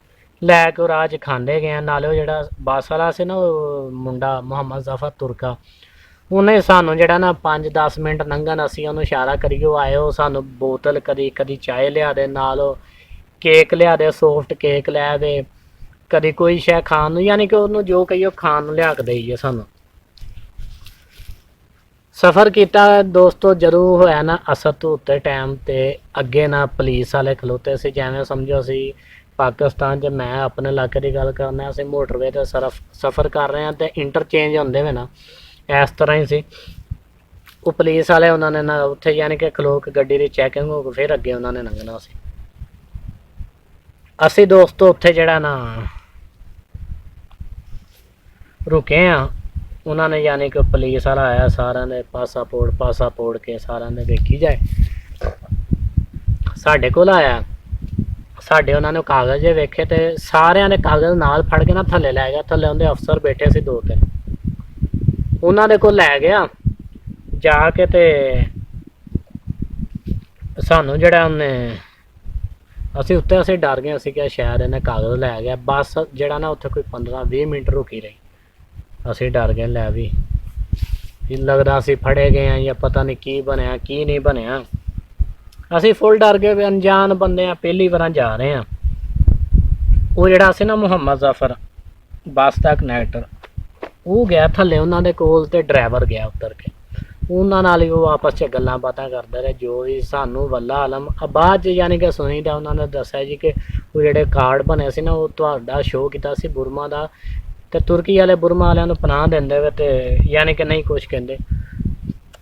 ਲੈ ਕੇ ਉਹ ਰਾਹ 'ਚ ਖਾਂਦੇ ਗਏ। ਨਾਲੇ ਉਹ ਜਿਹੜਾ ਬੱਸ ਵਾਲਾ ਸੀ ਨਾ ਉਹ ਮੁੰਡਾ ਮੁਹੰਮਦ ਜ਼ਫਰ ਤੁਰਕਾ, ਉਹਨੇ ਸਾਨੂੰ ਜਿਹੜਾ ਨਾ 5-10 ਮਿੰਟ ਲੰਘਣ ਅਸੀਂ ਉਹਨੂੰ ਇਸ਼ਾਰਾ ਕਰੀਏ ਉਹ ਆਏ, ਉਹ ਸਾਨੂੰ ਬੋਤਲ ਕਦੀ ਚਾਹ ਲਿਆ ਦੇ, ਨਾਲ ਉਹ ਕੇਕ ਲਿਆ ਦੇ, ਸੌਫਟ ਕੇਕ ਲਿਆ ਦੇ, ਕਦੀ ਕੋਈ ਸ਼ੈ ਖਾਣ ਨੂੰ, ਯਾਨੀ ਕਿ ਉਹਨੂੰ ਜੋ ਕਹੀਏ ਉਹ ਖਾਣ ਨੂੰ ਲਿਆ ਕੇ ਦੇਈਏ ਸਾਨੂੰ। ਸਫ਼ਰ ਕੀਤਾ ਦੋਸਤੋ, ਜਦੋਂ ਹੋਇਆ ਨਾ ਅਸਰ ਤੋਂ ਉੱਤੇ ਟਾਈਮ, ਤੇ ਅੱਗੇ ਨਾ ਪੁਲਿਸ ਵਾਲੇ ਖਲੋਤੇ ਸੀ, ਜਿਵੇਂ ਸਮਝੋ ਅਸੀਂ ਪਾਕਿਸਤਾਨ 'ਚ, ਮੈਂ ਆਪਣੇ ਇਲਾਕੇ ਦੀ ਗੱਲ ਕਰਨਾ, ਅਸੀਂ ਮੋਟਰਵੇ 'ਤੇ ਸਫ਼ਰ ਕਰ ਰਹੇ ਹਾਂ ਤੇ ਇੰਟਰਚੇਂਜ ਹੁੰਦੇ ਵੇ ਨਾ, ਇਸ ਤਰ੍ਹਾਂ ਹੀ ਸੀ। ਉਹ ਪੁਲਿਸ ਵਾਲੇ ਉਹਨਾਂ ਨੇ ਨਾ ਉੱਥੇ ਯਾਨੀ ਕਿ ਖਲੋ ਕੇ ਗੱਡੀ ਦੀ ਚੈਕਿੰਗ ਹੋ ਕੇ ਫਿਰ ਅੱਗੇ ਉਹਨਾਂ ਨੇ ਲੰਘਣਾ ਸੀ। ਅਸੀਂ ਦੋਸਤੋ ਉੱਥੇ ਜਿਹੜਾ ਨਾ ਰੁਕੇ ਹਾਂ, ਉਹਨਾਂ ਨੇ ਯਾਨੀ ਕਿ ਪੁਲਿਸ ਵਾਲਾ ਆਇਆ, ਸਾਰਿਆਂ ਦੇ ਪਾਸਾਪੋਰਟ ਕੇ ਸਾਰਿਆਂ ਦੇ ਵੇਖੀ ਜਾਏ, ਸਾਡੇ ਕੋਲ ਆਇਆ, ਸਾਡੇ ਉਹਨਾਂ ਨੇ ਕਾਗਜ਼ ਜੇ ਵੇਖੇ ਤੇ ਸਾਰਿਆਂ ਨੇ ਕਾਗਜ਼ ਨਾਲ ਫੜ ਕੇ ਨਾ ਥੱਲੇ ਲੈ ਗਿਆ, ਥੱਲੇ ਉਹਦੇ ਅਫਸਰ ਬੈਠੇ ਸੀ 2-3, ਉਹਨਾਂ ਦੇ ਕੋਲ ਲੈ ਗਿਆ ਜਾ ਕੇ, ਤੇ ਸਾਨੂੰ ਜਿਹੜਾ ਉਹਨੇ ਅਸੀਂ ਉੱਤੇ ਅਸੀਂ ਡਰ ਗਏ, ਅਸੀਂ ਕਿਹਾ ਸ਼ਾਇਦ ਇਹਨੇ ਕਾਗਜ਼ ਲੈ ਗਿਆ। ਬੱਸ ਜਿਹੜਾ ਨਾ ਉੱਥੇ ਕੋਈ 15-20 ਮਿੰਟ ਰੁਕੀ ਰਹੀ, ਅਸੀਂ ਡਰ ਗਏ, ਲੈ ਵੀ ਲੱਗਦਾ ਅਸੀਂ ਫੜੇ ਗਏ ਹਾਂ ਜਾਂ ਪਤਾ ਨਹੀਂ ਕੀ ਬਣਿਆ ਕੀ ਨਹੀਂ ਬਣਿਆ। ਅਸੀਂ ਫੁੱਲ ਡਰ ਗਏ ਵੀ ਅਣਜਾਣ ਬੰਦੇ ਆ, ਪਹਿਲੀ ਵਾਰ ਜਾ ਰਹੇ ਹਾਂ। ਉਹ ਜਿਹੜਾ ਸੀ ਨਾ ਮੁਹੰਮਦ ਜ਼ਫਰ ਬੱਸ ਦਾ ਕਨੈਕਟਰ, ਉਹ ਗਿਆ ਥੱਲੇ ਉਹਨਾਂ ਦੇ ਕੋਲ, ਤੇ ਡਰਾਈਵਰ ਗਿਆ ਉੱਤਰ ਕੇ, ਉਹਨਾਂ ਨਾਲ ਹੀ ਉਹ ਆਪਸ 'ਚ ਗੱਲਾਂ ਬਾਤਾਂ ਕਰਦੇ ਰਹੇ, ਜੋ ਵੀ ਸਾਨੂੰ ਵੱਲਾ ਆਲਮ ਬਾਅਦ 'ਚ ਯਾਨੀ ਕਿ ਸੁਣੀ ਦਾ ਉਹਨਾਂ ਨੇ ਦੱਸਿਆ ਜੀ ਕਿ ਉਹ ਜਿਹੜੇ ਕਾਰਡ ਬਣੇ ਸੀ ਨਾ ਉਹ ਤੁਹਾਡਾ ਸ਼ੋਅ ਕੀਤਾ ਸੀ ਬੁਰਮਾ ਦਾ, ਤੇ ਤੁਰਕੀ ਵਾਲੇ ਬੁਰਮਾ ਵਾਲਿਆਂ ਨੂੰ ਪਨਾਹ ਦਿੰਦੇ ਵੇ, ਤੇ ਯਾਨੀ ਕਿ ਨਹੀਂ ਕੁਛ ਕਹਿੰਦੇ,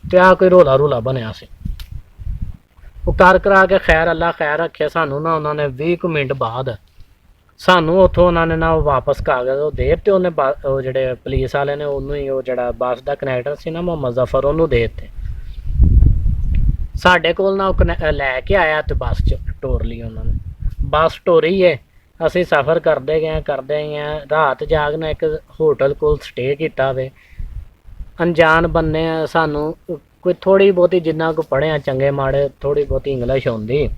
ਤੇ ਆਹ ਕੋਈ ਰੌਲਾ ਬਣਿਆ ਸੀ। ਉਹ ਕਰ ਕਰਾ ਕੇ ਖੈਰ ਅੱਲਾ ਖੈਰ ਰੱਖਿਆ, ਸਾਨੂੰ ਨਾ ਉਹਨਾਂ ਨੇ 20 ਮਿੰਟ ਬਾਅਦ ਸਾਨੂੰ ਉੱਥੋਂ ਉਹਨਾਂ ਨੇ ਨਾ ਵਾਪਸ ਕਾਗਜ਼ ਉਹ ਦੇ ਦਿੱਤੇ, ਉਹਨੇ ਉਹ ਜਿਹੜੇ ਪੁਲਿਸ ਵਾਲੇ ਨੇ ਉਹਨੂੰ ਹੀ, ਉਹ ਜਿਹੜਾ ਬੱਸ ਦਾ ਕਨੈਕਟਰ ਸੀ ਨਾ ਮੁਹੰਮਦ ਜ਼ਫਰ, ਉਹਨੂੰ ਦੇ ਦਿੱਤੇ। ਸਾਡੇ ਕੋਲ ਨਾ ਉਹ ਲੈ ਕੇ ਆਇਆ ਤੇ ਬੱਸ 'ਚ ਟੋਰ ਲਈ ਉਹਨਾਂ ਨੇ, ਬੱਸ ਟੋਰੀ ਹੈ। ਅਸੀਂ ਸਫ਼ਰ ਕਰਦੇ ਗਏ ਰਾਤ ਜਾਗਣਾ, ਇੱਕ ਹੋਟਲ ਕੋਲ ਸਟੇ ਕੀਤਾ ਵੇ। ਅਣਜਾਣ ਬੰਦੇ ਆ, ਸਾਨੂੰ ਕੋਈ ਥੋੜ੍ਹੀ ਬਹੁਤੀ ਜਿੰਨਾ ਕੁ ਪੜ੍ਹਿਆ ਚੰਗੇ ਮਾੜੇ ਥੋੜ੍ਹੀ ਬਹੁਤੀ ਇੰਗਲਿਸ਼ ਆਉਂਦੀ,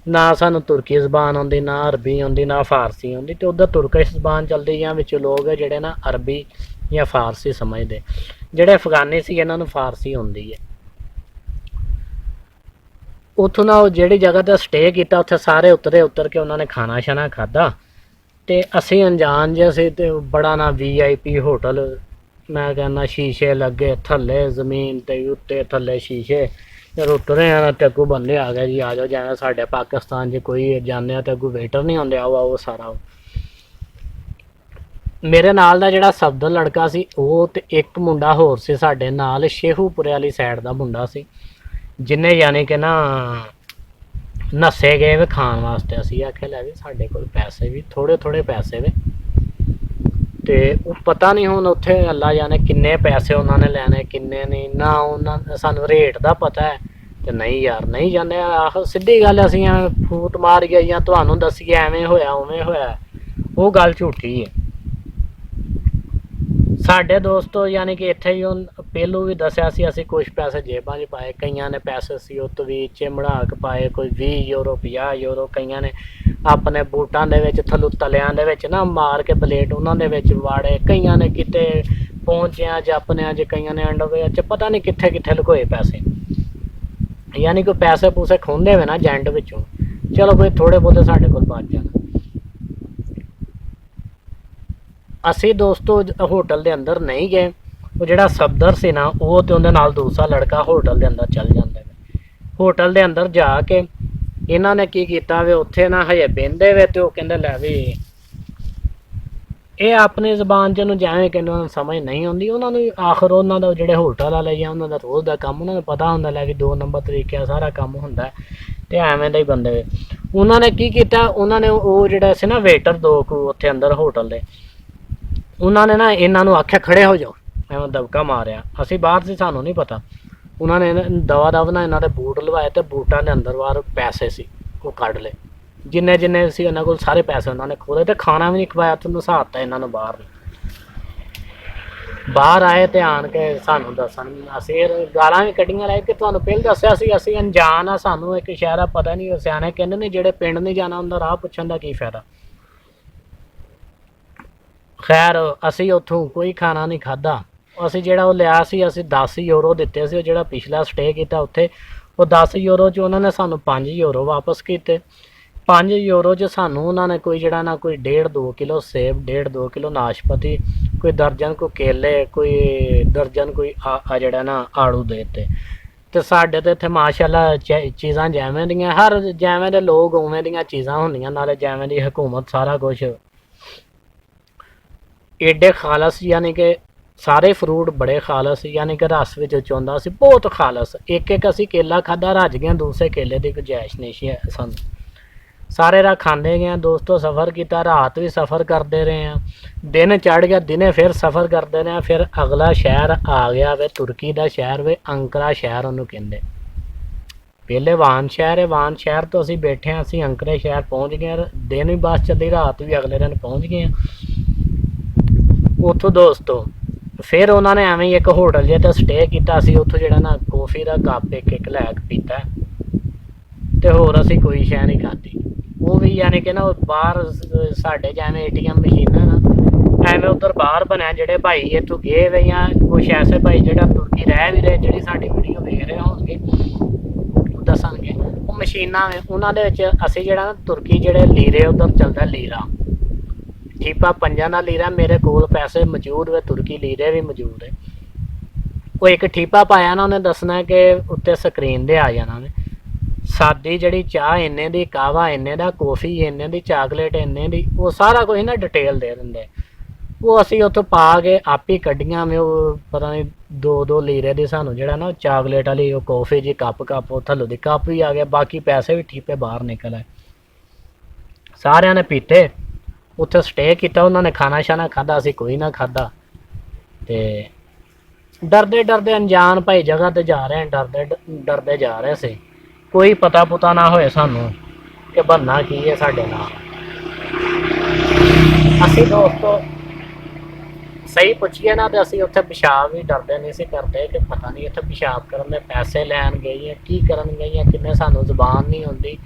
ਨਾ ਸਾਨੂੰ ਤੁਰਕੀ ਜ਼ਬਾਨ ਆਉਂਦੀ, ਨਾ ਅਰਬੀ ਆਉਂਦੀ, ਨਾ ਫਾਰਸੀ ਆਉਂਦੀ, ਤੇ ਉੱਧਰ ਤੁਰਕਿਸ਼ ਜ਼ਬਾਨ ਚੱਲਦੀ, ਜਾਂ ਵਿੱਚ ਲੋਕ ਜਿਹੜੇ ਨਾ ਅਰਬੀ ਜਾਂ ਫਾਰਸੀ ਸਮਝਦੇ, ਜਿਹੜੇ ਅਫਗਾਨੀ ਸੀ ਇਹਨਾਂ ਨੂੰ ਫਾਰਸੀ ਆਉਂਦੀ ਹੈ। ਉੱਥੋਂ ਨਾ ਉਹ ਜਿਹੜੀ ਜਗ੍ਹਾ 'ਤੇ ਸਟੇ ਕੀਤਾ ਉੱਥੇ ਸਾਰੇ ਉਤਰ ਕੇ ਉਹਨਾਂ ਨੇ ਖਾਣਾ ਛਾਣਾ ਖਾਧਾ, ਤੇ ਅਸੀਂ ਅਣਜਾਣ ਜਿਹੇ ਸੀ, ਤੇ ਬੜਾ ਨਾ VIP ਹੋਟਲ, ਮੈਂ ਕਹਿੰਦਾ ਸ਼ੀਸ਼ੇ ਲੱਗੇ ਥੱਲੇ ਜ਼ਮੀਨ ਤੇ ਉੱਤੇ ਥੱਲੇ ਸ਼ੀਸ਼ੇ, ਰੁੱਟ ਰਹੇ ਆ ਤੇ ਅੱਗੋਂ ਬੰਦੇ ਆ ਗਏ ਜੀ, ਆ ਜਾਓ। ਜਿਵੇਂ ਸਾਡੇ ਪਾਕਿਸਤਾਨ 'ਚ ਕੋਈ ਜਾਂਦੇ ਆ ਤੇ ਅੱਗੋਂ ਵੇਟਰ ਨਹੀਂ ਆਉਂਦੇ, ਆਓ ਆਓ ਸਾਰਾ। ਮੇਰੇ ਨਾਲ ਦਾ ਜਿਹੜਾ ਸਫਦਰ ਲੜਕਾ ਸੀ ਉਹ ਤੇ ਇੱਕ ਮੁੰਡਾ ਹੋਰ ਸੀ ਸਾਡੇ ਨਾਲ, ਸ਼ੇਖੂਪੁਰੇ ਵਾਲੀ ਸਾਈਡ ਦਾ ਮੁੰਡਾ ਸੀ, ਜਿੰਨੇ ਯਾਨੀ ਕਿ ਨਾ ਨੱਸੇ ਗਏ ਵੇ ਖਾਣ ਵਾਸਤੇ। ਅਸੀਂ ਆਖਿਆ ਲੈ ਵੀ ਸਾਡੇ ਕੋਲ ਪੈਸੇ ਵੀ ਥੋੜੇ ਥੋੜੇ ਪੈਸੇ ਵੇ, ਤੇ ਉਹ ਪਤਾ ਨਹੀਂ ਹੁਣ ਉੱਥੇ ਅੱਲਾ ਜਾਣੇ ਕਿੰਨੇ ਪੈਸੇ ਉਹਨਾਂ ਨੇ ਲੈਣੇ ਕਿੰਨੇ ਨਹੀਂ ਨਾ, ਉਹਨਾਂ ਸਾਨੂੰ ਰੇਟ ਦਾ ਪਤਾ ਹੈ। ਤੇ ਨਹੀਂ ਯਾਰ ਨਹੀਂ ਜਾਂਦੇ, ਆਹ ਸਿੱਧੀ ਗੱਲ ਅਸੀਂ ਐਵੇਂ ਫੂਟ ਮਾਰ ਗਏ ਜਾਂ ਤੁਹਾਨੂੰ ਦੱਸੀਏ ਐਵੇਂ ਹੋਇਆ ਉਵੇਂ ਹੋਇਆ, ਉਹ ਗੱਲ ਝੂਠੀ ਹੈ। ਸਾਡੇ ਦੋਸਤੋ ਯਾਨੀ ਕਿ ਇੱਥੇ ਹੀ ਪਹਿਲੋਂ ਵੀ ਦੱਸਿਆ ਸੀ, ਅਸੀਂ ਕੁਛ ਪੈਸੇ ਜੇਬਾਂ 'ਚ ਪਾਏ, ਕਈਆਂ ਨੇ ਪੈਸੇ ਸੀ ਉਹ ਤੋਂ ਵੀ ਚਿਮੜਾ ਕੇ ਪਾਏ, ਕੋਈ 20 ਯੂਰੋ 50 ਯੂਰੋ, ਕਈਆਂ ਨੇ ਆਪਣੇ ਬੂਟਾਂ ਦੇ ਵਿੱਚ ਥੱਲੋਂ ਤਲਿਆਂ ਦੇ ਵਿੱਚ ਨਾ ਮਾਰ ਕੇ ਬਲੇਡ ਉਹਨਾਂ ਦੇ ਵਿੱਚ ਵਾੜੇ, ਕਈਆਂ ਨੇ ਕਿਤੇ ਪਹੁੰਚਿਆ ਜਾਪਨਿਆਂ 'ਚ, ਕਈਆਂ ਨੇ ਅੰਡਰਵੇਅਰ 'ਚ, ਪਤਾ ਨਹੀਂ ਕਿੱਥੇ ਕਿੱਥੇ ਲੁਕੋਏ ਪੈਸੇ। ਯਾਨੀ ਕਿ ਪੈਸੇ ਪੂਸੇ ਖੋਂਦੇ ਹੋਏ ਨਾ ਏਜੰਟ ਵਿੱਚੋਂ, ਚਲੋ ਕੋਈ ਥੋੜੇ ਬਹੁਤੇ ਸਾਡੇ ਕੋਲ ਬਚ ਜਾਣ। ਅਸੀਂ ਦੋਸਤੋ ਹੋਟਲ ਦੇ ਅੰਦਰ ਨਹੀਂ ਗਏ, ਉਹ ਜਿਹੜਾ ਸਫਦਰ ਸੀ ਨਾ ਉਹ ਤੇ ਉਹਦੇ ਨਾਲ ਦੂਸਰਾ ਲੜਕਾ ਹੋਟਲ ਦੇ ਅੰਦਰ ਚੱਲ ਜਾਂਦੇ ਨੇ। ਹੋਟਲ ਦੇ ਅੰਦਰ ਜਾ ਕੇ ਇਹਨਾਂ ਨੇ ਕੀ ਕੀਤਾ ਵੇ, ਉੱਥੇ ਨਾ ਹਜੇ ਬਹਿੰਦੇ ਵੇ ਤੇ ਉਹ ਕਹਿੰਦੇ ਲੈ ਵੀ ਇਹ ਆਪਣੀ ਜ਼ਬਾਨ 'ਚ ਨੂੰ ਜਿਵੇਂ ਕਹਿੰਦੇ ਉਹਨਾਂ ਨੂੰ ਸਮਝ ਨਹੀਂ ਆਉਂਦੀ, ਉਹਨਾਂ ਨੂੰ ਆਖਰ ਉਹਨਾਂ ਦਾ ਜਿਹੜੇ ਹੋਟਲ ਵਾਲੇ ਜਾਂ ਉਹਨਾਂ ਦਾ ਰੋਜ਼ ਦਾ ਕੰਮ ਉਹਨਾਂ ਨੂੰ ਪਤਾ ਹੁੰਦਾ, ਲੈ ਵੀ 2 ਨੰਬਰ ਤਰੀਕੇ ਸਾਰਾ ਕੰਮ ਹੁੰਦਾ ਤੇ ਐਵੇਂ ਦਾ ਹੀ ਬੰਦੇ। ਉਹਨਾਂ ਨੇ ਕੀ ਕੀਤਾ, ਉਹਨਾਂ ਨੇ ਉਹ ਜਿਹੜਾ ਸੀ ਨਾ ਵੇਟਰ ਦੋ ਕੁ ਉੱਥੇ ਅੰਦਰ ਹੋਟਲ ਦੇ, ਉਹਨਾਂ ਨੇ ਨਾ ਇਹਨਾਂ ਨੂੰ ਆਖਿਆ ਖੜੇ ਹੋ ਜਾਓ, ਐਵੇਂ ਦਬਕਾ ਮਾਰਿਆ। ਅਸੀਂ ਬਾਹਰ ਸੀ ਸਾਨੂੰ ਨਹੀਂ ਪਤਾ, ਉਹਨਾਂ ਨੇ ਦਵਾ ਦਵ ਨਾਲ ਇਹਨਾਂ ਦੇ ਬੂਟ ਲਵਾਏ ਤੇ ਬੂਟਾਂ ਦੇ ਅੰਦਰ ਬਾਹਰ ਪੈਸੇ ਸੀ ਉਹ ਕੱਢ ਲਏ, ਜਿੰਨੇ ਜਿੰਨੇ ਸੀ ਉਹਨਾਂ ਕੋਲ ਸਾਰੇ ਪੈਸੇ ਉਹਨਾਂ ਨੇ ਖੋਲੇ ਤੇ ਖਾਣਾ ਵੀ ਨਹੀਂ ਖਵਾਇਆ, ਤੁਹਾਨੂੰ ਹਿਸਾਬਤਾ ਇਹਨਾਂ ਨੂੰ। ਬਾਹਰ ਆਏ ਤੇ ਆਣ ਕੇ ਸਾਨੂੰ ਦੱਸਣ, ਅਸੀਂ ਗਾਲਾਂ ਵੀ ਕੱਢੀਆਂ ਰਹੇ ਕਿ ਤੁਹਾਨੂੰ ਪਹਿਲਾਂ ਦੱਸਿਆ ਸੀ ਅਸੀਂ ਅਣਜਾਣ ਆ, ਸਾਨੂੰ ਇੱਕ ਸ਼ਹਿਰ ਪਤਾ ਨਹੀਂ। ਸਿਆਣੇ ਕਹਿੰਦੇ ਨੇ ਜਿਹੜੇ ਪਿੰਡ ਨਹੀਂ ਜਾਣਾ ਹੁੰਦਾ ਰਾਹ ਪੁੱਛਣ ਦਾ ਕੀ ਫਾਇਦਾ। ਖੈਰ ਅਸੀਂ ਉੱਥੋਂ ਕੋਈ ਖਾਣਾ ਨਹੀਂ ਖਾਧਾ, ਅਸੀਂ ਜਿਹੜਾ ਉਹ ਲਿਆ ਸੀ ਅਸੀਂ 10 ਯੂਰੋ ਦਿੱਤੇ ਸੀ। ਉਹ ਜਿਹੜਾ ਪਿਛਲਾ ਸਟੇ ਕੀਤਾ ਉੱਥੇ ਉਹ 10 ਯੂਰੋ 'ਚ ਉਹਨਾਂ ਨੇ ਸਾਨੂੰ 5 ਯੂਰੋ ਵਾਪਸ ਕੀਤੇ। 5 ਯੂਰੋ 'ਚ ਸਾਨੂੰ ਉਹਨਾਂ ਨੇ ਕੋਈ ਜਿਹੜਾ ਨਾ ਕੋਈ 1.5-2 ਕਿਲੋ ਸੇਬ, 1.5-2 ਕਿਲੋ ਨਾਸ਼ਪਤੀ, ਕੋਈ ਦਰਜਨ ਕੋਈ ਕੇਲੇ, ਕੋਈ ਦਰਜਨ ਕੋਈ ਜਿਹੜਾ ਨਾ ਆੜੂ ਦੇ ਦਿੱਤੇ। ਤੇ ਸਾਡੇ ਤੇ ਇੱਥੇ ਮਾਸ਼ਾਅੱਲਾ ਚੀਜ਼ਾਂ ਜਿਵੇਂ ਦੀਆਂ, ਹਰ ਜਿਵੇਂ ਦੇ ਲੋਕ ਉਵੇਂ ਦੀਆਂ ਚੀਜ਼ਾਂ ਹੁੰਦੀਆਂ, ਨਾਲੇ ਜਿਵੇਂ ਦੀ ਹਕੂਮਤ, ਸਾਰਾ ਕੁਛ ਏਡੇ ਖਾਲਸ, ਯਾਨੀ ਕਿ ਸਾਰੇ ਫਰੂਟ ਬੜੇ ਖਾਲਸ, ਯਾਨੀ ਕਿ ਰਸ ਵਿੱਚ ਚੋਂਦਾ ਸੀ ਬਹੁਤ ਖਾਲਸ। ਇੱਕ ਅਸੀਂ ਕੇਲਾ ਖਾਧਾ, ਰੱਜ ਗਿਆ, ਦੂਸਰੇ ਕੇਲੇ ਦੀ ਗੁੰਜਾਇਸ਼ ਨਹੀਂ ਸੀ ਸਾਨੂੰ। ਸਾਰੇ ਰਾਹ ਖਾਂਦੇ ਗਏ ਦੋਸਤੋ, ਸਫ਼ਰ ਕੀਤਾ, ਰਾਤ ਵੀ ਸਫ਼ਰ ਕਰਦੇ ਰਹੇ ਹਾਂ, ਦਿਨ ਚੜ੍ਹ ਗਿਆ, ਦਿਨੇ ਫਿਰ ਸਫ਼ਰ ਕਰਦੇ ਰਹੇ। ਫਿਰ ਅਗਲਾ ਸ਼ਹਿਰ ਆ ਗਿਆ ਵੇ ਤੁਰਕੀ ਦਾ ਸ਼ਹਿਰ ਵੇ, ਅੰਕਰਾ ਸ਼ਹਿਰ ਉਹਨੂੰ ਕਹਿੰਦੇ। ਪਹਿਲੇ ਵਾਨ ਸ਼ਹਿਰ ਹੈ, ਵਾਨ ਸ਼ਹਿਰ ਤੋਂ ਅਸੀਂ ਬੈਠੇ ਹਾਂ, ਅਸੀਂ ਅੰਕਰੇ ਸ਼ਹਿਰ ਪਹੁੰਚ ਗਏ। ਦਿਨ ਵੀ ਬੱਸ ਚੱਲੀ, ਰਾਤ ਵੀ ਅਗਲੇ ਦਿਨ ਪਹੁੰਚ ਗਏ ਹਾਂ ਉੱਥੋਂ ਦੋਸਤੋ। ਫਿਰ ਉਹਨਾਂ ਨੇ ਐਵੇਂ ਹੀ ਇੱਕ ਹੋਟਲ ਜਿਹਾ 'ਤੇ ਸਟੇ ਕੀਤਾ। ਅਸੀਂ ਉੱਥੋਂ ਜਿਹੜਾ ਨਾ ਕੌਫੀ ਦਾ ਕੱਪ ਇੱਕ ਲੈ ਕੇ ਪੀਤਾ ਤੇ ਹੋਰ ਅਸੀਂ ਕੋਈ ਸ਼ੈ ਨਹੀਂ ਖਾਧੀ। ਉਹ ਵੀ ਯਾਨੀ ਕਿ ਨਾ ਬਾਹਰ ਸਾਡੇ ਜਿਵੇਂ ATM ਮਸ਼ੀਨਾਂ ਨਾ ਐਵੇਂ ਉੱਧਰ ਬਾਹਰ ਬਣਿਆ। ਜਿਹੜੇ ਭਾਈ ਇੱਥੋਂ ਗਏ ਵੇ ਜਾਂ ਕੁਛ ਐਸੇ ਭਾਈ ਜਿਹੜਾ ਤੁਰਕੀ ਰਹਿ ਵੀ ਰਹੇ, ਜਿਹੜੀ ਸਾਡੀ ਵੀਡੀਓ ਵੇਖ ਰਹੇ ਹੋਣਗੇ ਉਹ ਦੱਸਣਗੇ। ਉਹ ਮਸ਼ੀਨਾਂ ਉਹਨਾਂ ਦੇ ਵਿੱਚ ਅਸੀਂ ਜਿਹੜਾ ਨਾ ਤੁਰਕੀ ਜਿਹੜੇ ਲੀਰੇ ਉੱਧਰ ਚੱਲਦਾ, ਲੀਰਾ ਠੀਪਾ 5 ਦਾ ਲੀਰਾ ਮੇਰੇ ਕੋਲ ਪੈਸੇ ਮੌਜੂਦ ਵੇ, ਤੁਰਕੀ ਲੀਰੇ ਵੀ ਮੌਜੂਦ ਹੈ। ਉਹ ਇੱਕ ਠੀਪਾ ਪਾਇਆ ਨਾ ਉਹਨੇ ਦੱਸਣਾ ਕਿ ਉੱਤੇ ਸਕਰੀਨ ਦੇ ਆ ਜਾਣਾ ਨੇ, ਸਾਦੀ ਜਿਹੜੀ ਚਾਹ ਇੰਨੇ ਦੀ, ਕਾਹਵਾ ਇੰਨੇ ਦਾ, ਕੌਫੀ ਇੰਨੇ ਦੀ, ਚਾਕਲੇਟ ਇੰਨੇ ਦੀ, ਉਹ ਸਾਰਾ ਕੁਝ ਨਾ ਡਿਟੇਲ ਦੇ ਦਿੰਦੇ। ਉਹ ਅਸੀਂ ਉੱਥੋਂ ਪਾ ਕੇ ਆਪ ਹੀ ਕੱਢੀਆਂ ਮੈਂ, ਉਹ ਪਤਾ ਨਹੀਂ 2-2 ਲੀਰੇ ਦੀ ਸਾਨੂੰ ਜਿਹੜਾ ਨਾ ਚਾਕਲੇਟ ਵਾਲੀ ਉਹ ਕੌਫੀ ਜੀ ਕੱਪ ਉਹ ਥੱਲੋਂ ਦੀ ਕੱਪ ਵੀ ਆ ਗਿਆ, ਬਾਕੀ ਪੈਸੇ ਵੀ ਠੀਪੇ ਬਾਹਰ ਨਿਕਲ ਆਏ। ਸਾਰਿਆਂ ਨੇ ਪੀਤੇ, ਉੱਥੇ ਸਟੇ ਕੀਤਾ, ਉਹਨਾਂ ਨੇ ਖਾਣਾ ਸ਼ਾਨਾ ਖਾਧਾ, ਅਸੀਂ ਕੋਈ ਨਾ ਖਾਧਾ। ਤੇ ਡਰਦੇ ਡਰਦੇ ਅਣਜਾਣ ਭਾਈ ਜਗ੍ਹਾ ਤੇ ਜਾ ਰਹੇ, ਡਰਦੇ ਡਰਦੇ ਜਾ ਰਹੇ ਸੀ, ਕੋਈ ਪਤਾ ਪੁਤਾ ਨਾ ਹੋਏ ਸਾਨੂੰ ਕਿ ਬਣਨਾ ਕੀ ਹੈ ਸਾਡੇ ਨਾਲ। ਅਸੀਂ ਦੋਸਤੋ ਸਹੀ ਪੁੱਛੀਏ ਨਾ ਤੇ ਅਸੀਂ ਉੱਥੇ ਪਿਸ਼ਾਬ ਵੀ ਡਰਦੇ ਨਹੀਂ ਸੀ ਕਰਦੇ ਕਿ ਪਤਾ ਨਹੀਂ ਇੱਥੇ ਪਿਸ਼ਾਬ ਕਰਨ ਦੇ ਪੈਸੇ ਲੈਣ ਗਏ ਜਾਂ ਕੀ ਕਰਨ ਗਏ ਜਾਂ ਕਿੰਨੇ, ਸਾਨੂੰ ਜ਼ੁਬਾਨ ਨਹੀਂ ਹੁੰਦੀ।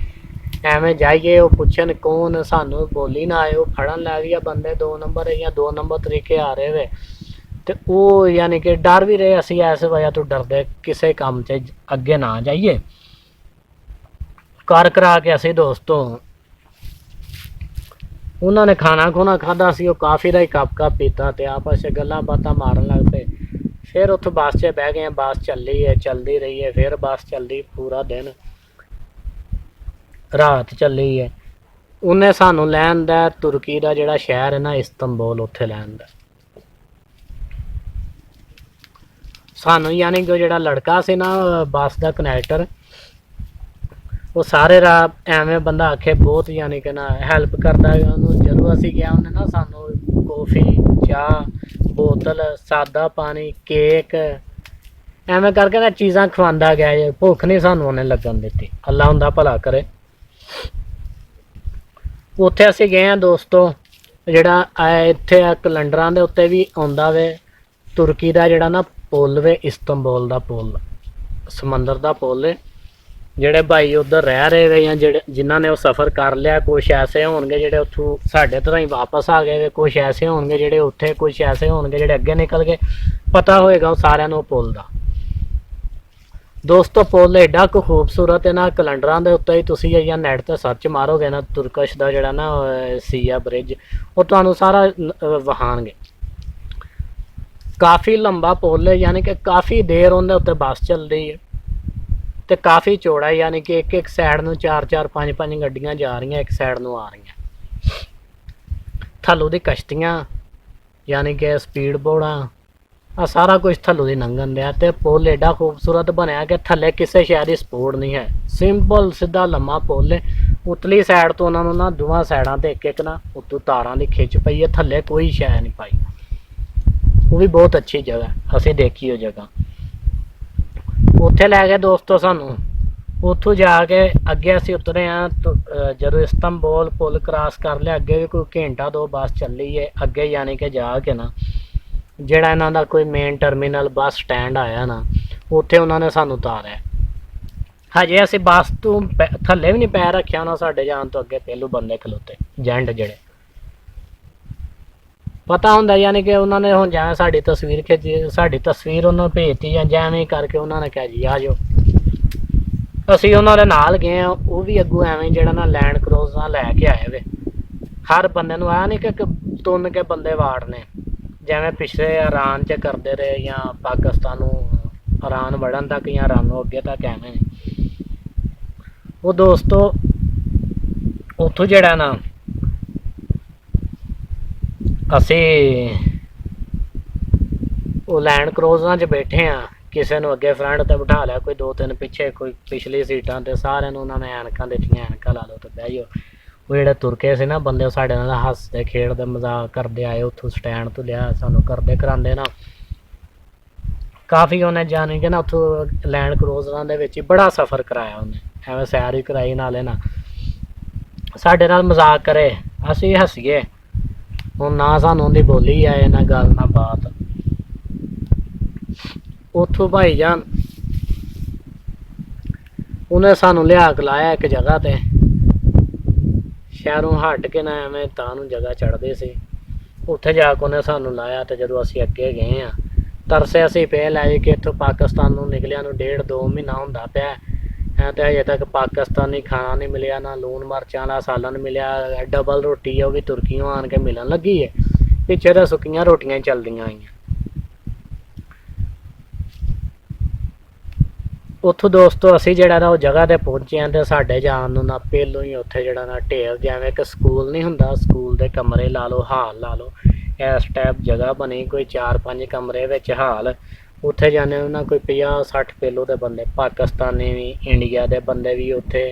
ਐਵੇਂ ਜਾਈਏ ਉਹ ਪੁੱਛਣ ਕੌਣ, ਸਾਨੂੰ ਬੋਲੀ ਨਾ ਆਏ, ਉਹ ਫੜਨ ਲੱਗ ਗਿਆ ਬੰਦੇ 2 ਨੰਬਰ ਜਾਂ 2 ਨੰਬਰ ਤਰੀਕੇ ਆ ਰਹੇ ਵੇ। ਤੇ ਉਹ ਯਾਨੀ ਕਿ ਡਰ ਵੀ ਰਹੇ ਅਸੀਂ, ਇਸ ਵਜ੍ਹਾ ਤੋਂ ਡਰਦੇ ਕਿਸੇ ਕੰਮ 'ਚ ਅੱਗੇ ਨਾ ਜਾਈਏ। ਕਰ ਕਰਾ ਕੇ ਅਸੀਂ ਦੋਸਤੋ ਉਹਨਾਂ ਨੇ ਖਾਣਾ ਖੂਣਾ ਖਾਧਾ ਸੀ, ਉਹ ਕਾਫੀ ਦਾ ਹੀ ਕੱਪ ਪੀਤਾ ਤੇ ਆਪਸ 'ਚ ਗੱਲਾਂ ਬਾਤਾਂ ਮਾਰਨ ਲੱਗ ਪਏ। फिर उत्थों बस च बह गए, बस चली है, चलती रही है, फिर बस चलती पूरा दिन, रात चली है। उन्हें सानू लैन दा तुर्की का जिहड़ा शहर है ना इस्तंबुल, उत्थे लैन दा सानू, यानी कि जिहड़ा लड़का से ना बस का कनैक्टर, वो सारे राह एवें बंदा आखे बहुत, यानी कि ना हैल्प करता है उन्होंने। जदों असीं गया उन्हें ना सानू कॉफ़ी, चाह, बोतल, सादा पानी, केक एवें करके ना चीज़ां खवांदा गया जे। भुख नहीं सानू उन्हें लगन दित्ती, अल्लाह उंदा भला करे। उत्थे असीं गए हैं दोस्तों, जिहड़ा इत्थे कैलेंडरां दे उत्ते भी आउंदा वे तुर्की का जिहड़ा ना पुल वे, इस्तंबुल का पुल, समंदर का पुल है। ਜਿਹੜੇ भाई उधर रह रहे वे या जिन्हों ने वो सफ़र कर लिया, कुछ ऐसे होणगे ਜਿਹੜੇ ਉੱਥੋਂ ਸਾਡੇ ਤਰ੍ਹਾਂ ਹੀ वापस आ गए वे, कुछ ऐसे होणगे ਜਿਹੜੇ ਉੱਥੇ, कुछ ऐसे होणगे ਜਿਹੜੇ ਅੱਗੇ निकल गए। पता होएगा ਉਹ ਸਾਰਿਆਂ ਨੂੰ पुल ਦਾ। ਦੋਸਤੋ ਪੁਲ एडा ਕੁ खूबसूरत है ना, कैलेंडरां ਦੇ ਉੱਤੇ ਹੀ ਤੁਸੀਂ ਜਾਂ ਨੈਟ ਤੇ ਸਰਚ ਮਾਰੋਗੇ ਨਾ, ਤੁਰਕਸ਼ ਦਾ ਜਿਹੜਾ ਨਾ ਸੀਆ ਬ੍ਰਿਜ, ਉਹ ਤੁਹਾਨੂੰ ਸਾਰਾ ਵਹਾਣਗੇ। काफ़ी लंबा पुल है, यानी कि काफ़ी देर उनके उत्ते बस चलती है, तो काफ़ी चौड़ा है, यानी कि एक एक साइड में 4-4 5-5 गड्डियां जा रही, एक साइड में आ रही। थल्लों दी कश्तियाँ, यानी कि स्पीड बोर्डां, आ सारा कुछ थल्लों दी लंघन दिया। तो पुल एडा खूबसूरत बनया कि थल्ले किसी शहर की सपोर्ट नहीं है, सिंपल सीधा लम्मा पुल है। उतली साइड तो उन्होंने ना दोवां साइडों ते एक ना उत्तों तारां दी खिच पई है, थल्ले कोई शह नहीं पाई। वो भी बहुत अच्छी जगह, असीं देखी वो जगह। उत्थे लै गए दोस्तों सानू, उत्थों जाके अगे असीं उतरे हैं। तो जदों इस्तंबुल पुल क्रॉस कर लिया, अगे भी कोई घंटा दो बस चली है अगे, यानी कि जाके ना जिहड़ा इन्हां दा कोई मेन टर्मिनल बस स्टैंड आया ना, उत्थे उन्होंने सानू उतारिया। हजे असीं बस तो थल्ले भी नहीं पैर रखिया, उन्होंने साडे जाण तो अगे पहलू बंदे खलोते जेंट जिहड़े पता होंदा, यानी कि उन्होंने हुण जिवें साडी तस्वीर खिची, साडी तस्वीर उन्होंने भेजती या जिवें करके उन्होंने कहा जी आ जाओ। असीं उन्होंने नाल गए हैं, वो भी अगों एवें जिहड़ा ना लैंड क्रूज़र लैके आए वे। हर बंदे नूं आया नहीं कि तुन के बंदे वाड़ने, जिवें पिछले ईरान च करते रहे या पाकिस्तान ईरान वड़न तक या ईरानों अगे तक एवें। वो दोस्तों उत्थों जिहड़ा ना असी वो लैंड क्रूज़र च बैठे हाँ, किसी ने अगे फ्रंट ते बिठा लिया, कोई 2-3 पिछे, कोई पिछली सीटां ते। सारे उन्होंने ऐनकां दित्तियां, ऐनकां ला लो तो बह जाओ। वो जिहड़े तुरके से ना बंदे, साडे नाल हसदे खेडदे मजाक करदे आए, उत्थों स्टैंड तो लिया सानू करदे करांदे ना काफ़ी। उन्हें जाने के ना उत्थों लैंड क्रूज़रां दे विच बड़ा सफ़र कराया, उन्हें एवें सैर ही कराई, नाले ना साडे नाल मजाक करे, असीं हसीए। हुण ना सानू उहदी बोली आए, ना गल ना बात। उत्थों भाई जान उन्हें सानू लिया खलाया एक जगह ते, शहरों हट के ना एवें तां जगह चढ़ते सी। उत्थे जाके उन्हें सानू लाया, तो जदों असीं अगे गए हाँ, तरसे असीं पे लै कि इत्थों पाकिस्तान नूं निकलिया नूं 1.5-2 महीना हुंदा पिया है, तो अजे तक पाकिस्तानी खाना नहीं मिलिया, ना लून मरचां वाला सालन मिलिया। डबल रोटी है, वो भी तुर्कियों आन के मिलन लगी है, पिछे तो सुक्कियां रोटियां चलदियां आईयां। उत्थों दोस्तों असीं जिहड़ा ना वो जगह ते पहुंचे हैं, तो साडे जाण नूं ना पहलों ही उत्थे जिहड़ा ना ढेर, जिवें कि स्कूल नहीं हुंदा, स्कूल दे कमरे ला लो, हाल ला लो, इस टाइप जगह बनी, कोई 4-5 कमरे विच हाल। उत्थे जाने ना कोई 50-60 पहलों के बंदे, पाकिस्तानी भी, इंडिया के बंदे भी, उत्थे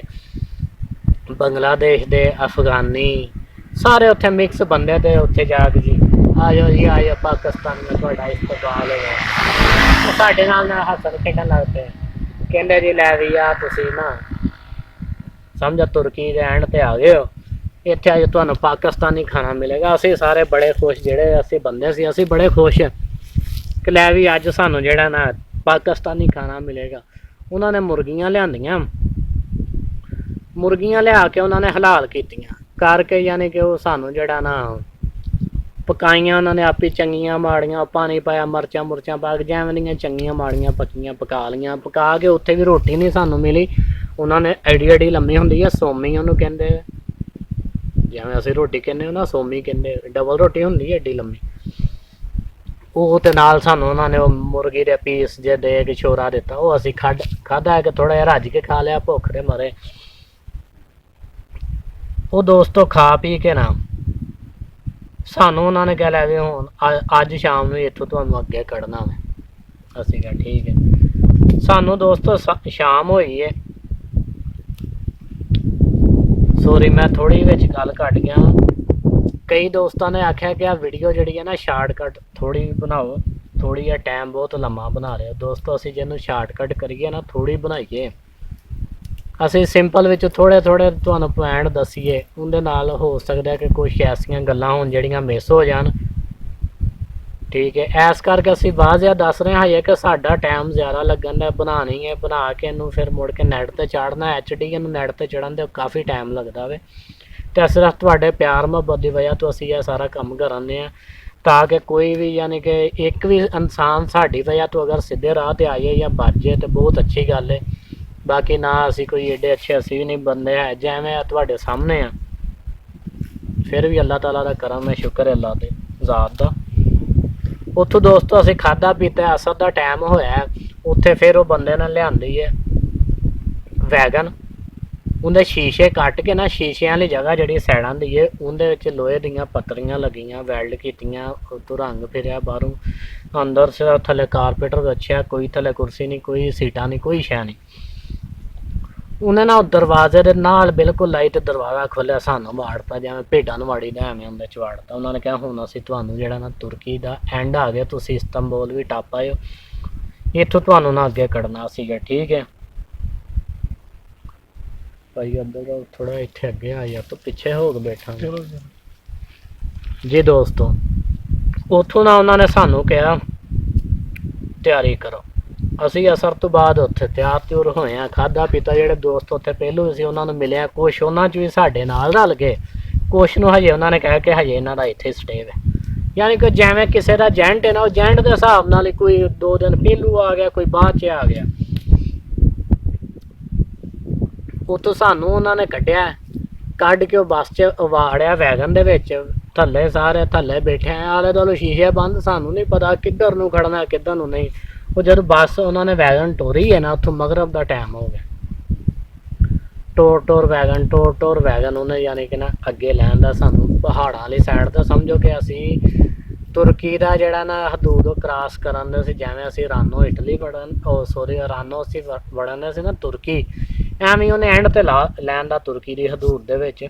बंगलादेश के, अफगानी, सारे उत्थे मिक्स बंदे। तो उत्थे जाके जी आ जाओ जी, आ जाओ पाकिस्तान में तुहाडा इस्तकबाल है। साडे नाल हसन खेडन लग पे, कहंदे जी लै भी आ तुसीं ना समझो तुर्की दे एंड ते आ गए हो, इत्थे अज तुहानूं पाकिस्तानी खाना मिलेगा। असीं सारे बड़े खुश, जिहड़े असीं बंदे सी असीं बड़े खुश कि लै भी अज सानू जिहड़ा ना पाकिस्तानी खाना मिलेगा। उन्होंने मुर्गियां लियांदियां, मुर्गियां लिया के उन्होंने हलाल कीतियां करके, यानी कि वो सानू जिहड़ा ना पकाइयां उन्होंने आपी चंगियां माड़ियां, पानी पाया, मरचां मुरचां पा के जैवें दियां चंगियां माड़ियां पक्कियां पका लियां। पका के उत्थे भी रोटी नहीं सानू मिली, उन्होंने एडी एडी लम्मी हुंदी है, सोमी उन्होंने कहंदे, जिवें असीं रोटी कहने ना सोमी कहंदे, डबल रोटी हुंदी है एडी लम्मी। ਉਹ ਤੇ ਨਾਲ ਸਾਨੂੰ ਉਹਨਾਂ ਨੇ ਉਹ ਮੁਰਗੀ ਦੇ ਪੀਸ ਜੇ ਦੇ ਕੇ ਛੋਰਾ ਦਿੱਤਾ, ਉਹ ਅਸੀਂ ਖਾਧਾ ਕਿ ਥੋੜਾ ਜਿਹਾ ਰੱਜ ਕੇ ਖਾ ਲਿਆ, ਭੁੱਖ ਦੇ ਮਰੇ। ਉਹ ਦੋਸਤੋ ਖਾ ਪੀ ਕੇ ਨਾ ਸਾਨੂੰ ਉਹਨਾਂ ਨੇ ਕਹਿ ਲਿਆ ਵੀ ਹੁਣ ਅੱਜ ਸ਼ਾਮ ਨੂੰ ਇੱਥੋਂ ਤੁਹਾਨੂੰ ਅੱਗੇ ਕੱਢਣਾ ਵਾ। ਅਸੀਂ ਕਿਹਾ ਠੀਕ ਹੈ। ਸਾਨੂੰ ਦੋਸਤੋ ਸ਼ਾਮ ਹੋਈ ਹੈ, ਸੋਰੀ ਮੈਂ ਥੋੜੀ ਵਿੱਚ ਗੱਲ ਘੱਟ ਗਿਆ। ਕਈ ਦੋਸਤਾਂ ਨੇ ਆਖਿਆ ਕਿ ਆ ਵੀਡੀਓ ਜਿਹੜੀ ਹੈ ਨਾ ਸ਼ਾਰਟਕਟ ਥੋੜੀ ਬਣਾਓ, ਥੋੜੀ ਜਿਹਾ ਟਾਈਮ ਬਹੁਤ ਲੰਮਾ ਬਣਾ ਰਹੇ ਹੋ। ਦੋਸਤੋ ਅਸੀਂ ਜਿਹਨੂੰ ਸ਼ਾਰਟਕਟ ਕਰੀਏ ਨਾ, ਥੋੜੀ ਬਣਾਈਏ, ਅਸੀਂ ਸਿੰਪਲ ਵਿੱਚ ਥੋੜੇ ਤੁਹਾਨੂੰ ਪੁਆਇੰਟ ਦੱਸੀਏ, ਉਹਦੇ ਨਾਲ ਹੋ ਸਕਦਾ ਕਿ ਕੁਛ ਐਸੀਆਂ ਗੱਲਾਂ ਹੋਣ ਜਿਹੜੀਆਂ ਮਿਸ ਹੋ ਜਾਣ। ਠੀਕ ਹੈ, ਇਸ ਕਰਕੇ ਅਸੀਂ ਵਾਜ਼ਿਆ ਦੱਸ ਰਹੇ ਹਾਂ ਕਿ ਸਾਡਾ ਟਾਈਮ ਜ਼ਿਆਦਾ ਲੱਗਣ ਦਾ, ਬਣਾਉਣੀ ਹੈ, ਬਣਾ ਕੇ ਇਹਨੂੰ ਫਿਰ ਮੁੜ ਕੇ ਨੈੱਟ 'ਤੇ ਚਾੜਨਾ। HD ਇਹਨੂੰ ਨੈੱਟ 'ਤੇ ਚੜ੍ਹਨ ਦੇ ਕਾਫੀ ਟਾਈਮ ਲੱਗਦਾ ਵੇ, ਅਤੇ ਸਿਰਫ ਤੁਹਾਡੇ ਪਿਆਰ ਮੁਹੱਬਤ ਦੀ ਵਜ੍ਹਾ ਤੋਂ ਅਸੀਂ ਇਹ ਸਾਰਾ ਕੰਮ ਕਰਾਉਂਦੇ ਹਾਂ, ਤਾਂ ਕਿ ਕੋਈ ਵੀ ਯਾਨੀ ਕਿ ਇੱਕ ਵੀ ਇਨਸਾਨ ਸਾਡੀ ਵਜ੍ਹਾ ਤੋਂ ਅਗਰ ਸਿੱਧੇ ਰਾਹ 'ਤੇ ਆਈਏ ਜਾਂ ਬਚ ਜਾਏ ਤਾਂ ਬਹੁਤ ਅੱਛੀ ਗੱਲ ਹੈ। ਬਾਕੀ ਨਾ ਅਸੀਂ ਕੋਈ ਏਡੇ ਅੱਛੇ ਅਸੀਂ ਵੀ ਨਹੀਂ ਬੰਦੇ ਹੈ, ਜਿਵੇਂ ਤੁਹਾਡੇ ਸਾਹਮਣੇ ਆ, ਫਿਰ ਵੀ ਅੱਲਾਹ ਤਾਲਾ ਦਾ ਕਰਮ ਹੈ, ਸ਼ੁਕਰ ਹੈ ਅੱਲਾਹ ਦੇ ਜ਼ਾਤ ਦਾ। ਉੱਥੋਂ ਦੋਸਤੋ ਅਸੀਂ ਖਾਧਾ ਪੀਤਾ, ਅਸਰ ਦਾ ਟਾਈਮ ਹੋਇਆ। ਉੱਥੇ ਫਿਰ ਉਹ ਬੰਦੇ ਨੇ ਲਿਆਂਦੀ ਹੈ ਵੈਗਨ, ਉਹਦੇ ਸ਼ੀਸ਼ੇ ਕੱਟ ਕੇ ਨਾ, ਸ਼ੀਸ਼ਿਆਂ ਵਾਲੀ ਜਗ੍ਹਾ ਜਿਹੜੀ ਸਾਈਡਾਂ ਦੀ ਹੈ ਉਹਦੇ ਵਿੱਚ ਲੋਹੇ ਦੀਆਂ ਪੱਤਰੀਆਂ ਲੱਗੀਆਂ, ਵੈਲਡ ਕੀਤੀਆਂ, ਉੱਤੋਂ ਰੰਗ ਫਿਰਿਆ ਬਾਹਰੋਂ, ਅੰਦਰ ਸਿਰਫ ਥੱਲੇ ਕਾਰਪੇਟਰ ਵਿਛਿਆ, ਕੋਈ ਥੱਲੇ ਕੁਰਸੀ ਨਹੀਂ, ਕੋਈ ਸੀਟਾਂ ਨਹੀਂ, ਕੋਈ ਸ਼ੈ ਨਹੀਂ। ਉਹਨੇ ਨਾ ਦਰਵਾਜ਼ੇ ਦੇ ਨਾਲ ਬਿਲਕੁਲ ਲਾਈਟ ਦਰਵਾਜ਼ਾ ਖੋਲ੍ਹਿਆ, ਸਾਨੂੰ ਵਾੜਤਾ ਜਿਵੇਂ ਭੇਡਾਂ ਨੂੰ ਵਾੜੀ ਦਾ, ਐਵੇਂ ਉਹਦੇ 'ਚ ਵਾੜਤਾ। ਉਹਨਾਂ ਨੇ ਕਿਹਾ ਹੁਣ ਅਸੀਂ ਤੁਹਾਨੂੰ ਜਿਹੜਾ ਨਾ ਤੁਰਕੀ ਦਾ ਐਂਡ ਆ ਗਿਆ, ਤੁਸੀਂ ਇਸਤੰਬੁਲ ਵੀ ਟੱਪ ਆਇਓ, ਇੱਥੋਂ ਤੁਹਾਨੂੰ ਨਾ ਅੱਗੇ ਕੱਢਣਾ ਸੀਗਾ। ਠੀਕ ਹੈ ਭਾਈ, ਅੱਧਰ ਦਾ ਥੋੜਾ ਇੱਥੇ ਅੱਗੇ ਆ ਜਾ, ਤੂੰ ਪਿੱਛੇ ਹੋ ਕੇ ਬੈਠਾ ਜੀ। ਦੋਸਤੋ ਉੱਥੋਂ ਨਾ ਉਹਨਾਂ ਨੇ ਸਾਨੂੰ ਕਿਹਾ ਤਿਆਰੀ ਕਰੋ। ਅਸੀਂ ਅਸਰ ਤੋਂ ਬਾਅਦ ਉੱਥੇ ਤਿਆਰ ਤਿਉਰ ਹੋਏ ਹਾਂ, ਖਾਧਾ ਪੀਤਾ। ਜਿਹੜੇ ਦੋਸਤ ਉੱਥੇ ਪਹਿਲੋਂ ਸੀ ਉਹਨਾਂ ਨੂੰ ਮਿਲਿਆ, ਕੁਛ ਉਹਨਾਂ 'ਚ ਵੀ ਸਾਡੇ ਨਾਲ ਰਲ ਗਏ, ਕੁਛ ਨੂੰ ਹਜੇ ਉਹਨਾਂ ਨੇ ਕਹਿ ਕੇ ਹਜੇ ਇਹਨਾਂ ਦਾ ਇੱਥੇ ਸਟੇ ਹੈ। ਯਾਨੀ ਕਿ ਜਿਵੇਂ ਕਿਸੇ ਦਾ ਏਜੰਟ ਹੈ ਨਾ, ਉਹ ਏਜੰਟ ਦੇ ਹਿਸਾਬ ਨਾਲ ਹੀ ਕੋਈ 2 ਦਿਨ ਪਹਿਲੂ ਆ ਗਿਆ, ਕੋਈ ਬਾਅਦ 'ਚ ਆ ਗਿਆ। ਉੱਥੋਂ ਸਾਨੂੰ ਉਹਨਾਂ ਨੇ ਕੱਢ ਕੇ ਉਹ ਬੱਸ 'ਚ ਵਾੜਿਆ ਵੈਗਨ ਦੇ ਵਿੱਚ, ਥੱਲੇ ਸਾਰੇ ਥੱਲੇ ਬੈਠੇ, ਆਲੇ ਦੁਆਲੇ ਸ਼ੀਸ਼ੇ ਬੰਦ, ਸਾਨੂੰ ਨਹੀਂ ਪਤਾ ਕਿੱਧਰ ਨੂੰ ਖੜਨਾ ਕਿੱਧਰ ਨੂੰ ਨਹੀਂ। ਉਹ ਜਦੋਂ ਬੱਸ ਉਹਨਾਂ ਨੇ ਵੈਗਨ ਟੋਰੀ ਹੈ ਨਾ, ਉੱਥੋਂ ਮਗਰਬ ਦਾ ਟਾਈਮ ਹੋ ਗਿਆ, ਟੋਰ ਵੈਗਨ ਉਹਨੇ ਯਾਨੀ ਕਿ ਨਾ ਅੱਗੇ ਲੈਣ ਦਾ ਸਾਨੂੰ ਪਹਾੜਾਂ ਵਾਲੀ ਸਾਈਡ ਦਾ, ਸਮਝੋ ਕਿ ਅਸੀਂ ਤੁਰਕੀ ਦਾ ਜਿਹੜਾ ਨਾ ਹਦੂਦ ਉਹ ਕ੍ਰਾਸ ਕਰਨ ਦੇ ਸੀ। ਜਿਵੇਂ ਅਸੀਂ ਰਾਨੋ ਇਟਲੀ ਰਾਨੋ ਅਸੀਂ ਵੜਨ ਦੇ ਸੀ ਨਾ ਤੁਰਕੀ, ਐਵੇਂ ਉਹਨੇ ਐਂਡ 'ਤੇ ਲੈਣ ਦਾ ਤੁਰਕੀ ਦੀ ਹਦੂਦ ਦੇ ਵਿੱਚ।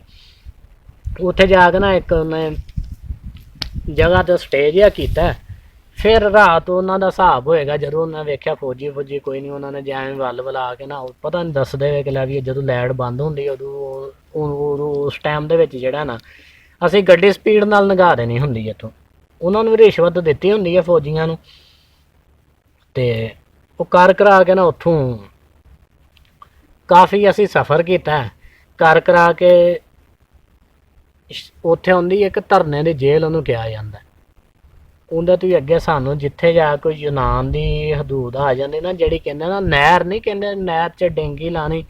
ਉੱਥੇ ਜਾ ਕੇ ਨਾ ਇੱਕ ਉਹਨੇ ਜਗ੍ਹਾ 'ਤੇ ਸਟੇ ਜਿਹਾ ਕੀਤਾ, ਫਿਰ ਰਾਤ ਉਹਨਾਂ ਦਾ ਹਿਸਾਬ ਹੋਏਗਾ। ਜਦੋਂ ਉਹਨਾਂ ਵੇਖਿਆ ਫੌਜੀ ਕੋਈ ਨਹੀਂ, ਉਹਨਾਂ ਨੇ ਜਿਵੇਂ ਵੱਲ ਬੁਲਾ ਕੇ ਨਾ, ਪਤਾ ਨਹੀਂ ਦੱਸਦੇ ਹੋਏ ਕਿ ਲੈ ਵੀ ਜਦੋਂ ਲਾਈਟ ਬੰਦ ਹੁੰਦੀ ਉਦੋਂ ਉਸ ਟਾਈਮ ਦੇ ਵਿੱਚ ਜਿਹੜਾ ਨਾ ਅਸੀਂ ਗੱਡੀ ਸਪੀਡ ਨਾਲ ਲੰਘਾ ਦੇਣੀ ਹੁੰਦੀ ਇੱਥੋਂ। ਉਹਨਾਂ ਨੂੰ ਵੀ ਰਿਸ਼ਵਤ ਦਿੱਤੀ ਹੁੰਦੀ ਹੈ ਫੌਜੀਆਂ ਨੂੰ, ਅਤੇ ਉਹ ਕਰਾ ਕੇ ਨਾ ਉੱਥੋਂ ਕਾਫੀ ਅਸੀਂ ਸਫ਼ਰ ਕੀਤਾ। ਕਰਾ ਕੇ ਉੱਥੇ ਆਉਂਦੀ ਇੱਕ ਧਰਨੇ ਦੀ ਜੇਲ੍ਹ ਉਹਨੂੰ ਕਿਹਾ ਜਾਂਦਾ, ਉਹਦੇ ਤੋਂ ਹੀ ਅੱਗੇ ਸਾਨੂੰ ਜਿੱਥੇ ਜਾ ਕੋਈ ਯੂਨਾਨ ਦੀ ਹਦੂਦ ਆ ਜਾਂਦੀ ਨਾ, ਜਿਹੜੀ ਕਹਿੰਦੇ ਨਾ ਨਹਿਰ ਨਹੀਂ ਕਹਿੰਦੇ, ਨਹਿਰ 'ਚ ਡੇਂਗੀ ਲਾਣੀ,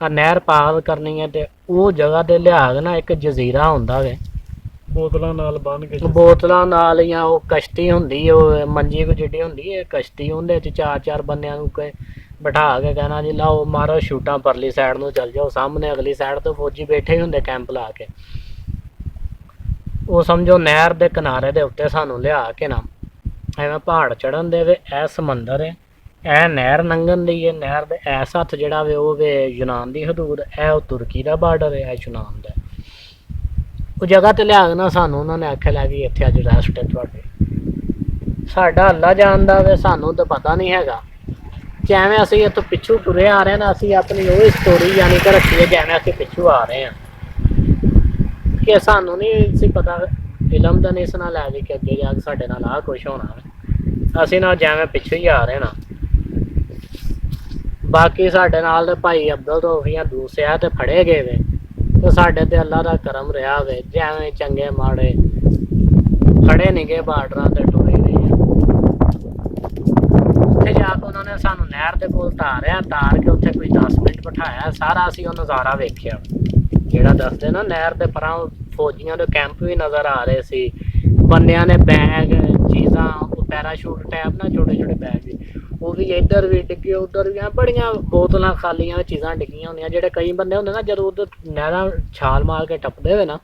ਨਹਿਰ ਪਾਰ ਕਰਨੀ ਹੈ, ਅਤੇ ਉਹ ਜਗ੍ਹਾ 'ਤੇ ਲਿਆ ਕੇ ਨਾ ਇੱਕ ਜਜ਼ੀਰਾ ਹੁੰਦਾ ਵੇ, ਬੋਤਲਾਂ ਨਾਲ ਬੰਨ੍ਹ ਕੇ, ਬੋਤਲਾਂ ਨਾਲ, ਜਾਂ ਉਹ ਕਸ਼ਤੀ ਹੁੰਦੀ, ਉਹ ਮੰਜੀ ਕੋ ਜਿੱਡੀ ਹੁੰਦੀ ਹੈ ਕਸ਼ਤੀ, ਉਹਦੇ 'ਚ 4 ਬੰਦਿਆਂ ਨੂੰ ਬਿਠਾ ਕੇ ਕਹਿਣਾ ਜੀ ਲਾਓ ਮਾਰੋ ਸ਼ੂਟਾਂ, ਪਰਲੀ ਸਾਈਡ ਨੂੰ ਚੱਲ ਜਾਓ, ਸਾਹਮਣੇ ਅਗਲੀ ਸਾਈਡ ਤੋਂ ਫੌਜੀ ਬੈਠੇ ਹੀ ਹੁੰਦੇ ਕੈਂਪ ਲਾ ਕੇ। ਉਹ ਸਮਝੋ ਨਹਿਰ ਦੇ ਕਿਨਾਰੇ ਦੇ ਉੱਤੇ ਸਾਨੂੰ ਲਿਆ ਕੇ ਨਾ ਐਵੇਂ ਪਹਾੜ ਚੜ੍ਹਨ ਦੇ ਵੇ, ਇਹ ਸਮੁੰਦਰ ਹੈ, ਇਹ ਨਹਿਰ ਲੰਘਣ ਦੀ ਹੈ, ਨਹਿਰ ਦੇ ਐਸ ਹੱਥ ਜਿਹੜਾ ਵੇ ਉਹ ਵੇ ਯੂਨਾਨ ਦੀ ਹਦੂਦ, ਇਹ ਉਹ ਤੁਰਕੀ ਦਾ ਬਾਰਡਰ ਹੈ, ਇਹ ਯੂਨਾਨ ਦਾ। ਉਹ ਜਗ੍ਹਾ 'ਤੇ ਲਿਆ ਕੇ ਨਾ ਸਾਨੂੰ ਉਹਨਾਂ ਨੇ ਆਖਿਆ ਲੈ ਵੀ ਇੱਥੇ ਅੱਜ ਰੈਸਟ ਹੈ ਤੁਹਾਡੇ। ਸਾਡਾ ਅੱਲਾ ਜਾਣਦਾ ਵੇ, ਸਾਨੂੰ ਤਾਂ ਪਤਾ ਨਹੀਂ ਹੈਗਾ। ਜਿਵੇਂ ਅਸੀਂ ਇੱਥੋਂ ਪਿੱਛੋਂ ਤੁਰੇ ਆ ਰਹੇ ਨਾ, ਅਸੀਂ ਆਪਣੀ ਉਹ ਸਟੋਰੀ ਯਾਨੀ ਕਿ ਰੱਖੀਏ ਜਿਵੇਂ ਅਸੀਂ ਪਿੱਛੋਂ ਆ ਰਹੇ ਹਾਂ, ਕਿ ਸਾਨੂੰ ਨਹੀਂ ਸੀ ਪਤਾ, ਫਿਲਮ ਦਾ ਨਹੀਂ ਸੁਣਾ ਲੈ ਵੀ ਕਿ ਅੱਗੇ ਜਾ ਕੇ ਸਾਡੇ ਨਾਲ ਆਹ ਕੁਛ ਹੋਣਾ। ਅਸੀਂ ਨਾ ਜਿਵੇਂ ਪਿੱਛੋਂ ਹੀ ਆ ਰਹੇ ਨਾ। ਬਾਕੀ ਸਾਡੇ ਨਾਲ ਦੇ ਭਾਈ ਅਬਦੁਲ ਤੋਫੀਆਂ ਦੂਸਰਿਆਂ ਤੇ ਫੜੇ ਗਏ ਵੇ, ਤੇ ਸਾਡੇ ਤੇ ਅੱਲਾ ਦਾ ਕਰਮ ਰਿਹਾ ਵੇ, ਜਿਵੇਂ ਚੰਗੇ ਮਾੜੇ ਫੜੇ ਨਹੀਂ ਗਏ, ਬਾਰਡਰਾਂ ਤੇ ਟੁਰੇ ਗਏ। ਉੱਥੇ ਜਾ ਕੇ ਉਹਨਾਂ ਨੇ ਸਾਨੂੰ ਨਹਿਰ ਦੇ ਕੋਲ ਤਾਰ ਕੇ ਉੱਥੇ ਕੋਈ 10 ਮਿੰਟ ਬਿਠਾਇਆ, ਸਾਰਾ ਅਸੀਂ ਉਹ ਨਜ਼ਾਰਾ ਵੇਖਿਆ ਜਿਹੜਾ ਦੱਸਦੇ ਨਾ, ਨਹਿਰ ਦੇ ਪਰਾਂ ਫੌਜੀਆਂ ਦੇ ਕੈਂਪ ਵੀ ਨਜ਼ਰ ਆ ਰਹੇ ਸੀ, ਬੰਦਿਆਂ ਨੇ ਬੈਗ ਚੀਜ਼ਾਂ ਪੈਰਾਸ਼ੂਟ ਟੈਪ ਨਾ ਛੋਟੇ ਛੋਟੇ ਬੈਗ ਵੀ, ਉਹ ਵੀ ਇੱਧਰ ਵੀ ਡਿੱਗੇ ਉੱਧਰ ਵੀ, ਬੜੀਆਂ ਬੋਤਲਾਂ ਖਾਲੀਆਂ ਚੀਜ਼ਾਂ ਡਿੱਗੀਆਂ ਹੁੰਦੀਆਂ। ਜਿਹੜੇ ਕਈ ਬੰਦੇ ਹੁੰਦੇ ਨਾ ਜਦੋਂ ਉੱਧਰ ਨਹਿਰਾਂ ਛਾਲ ਮਾਰ ਕੇ ਟੱਪਦੇ ਹੋਏ ਨਾ,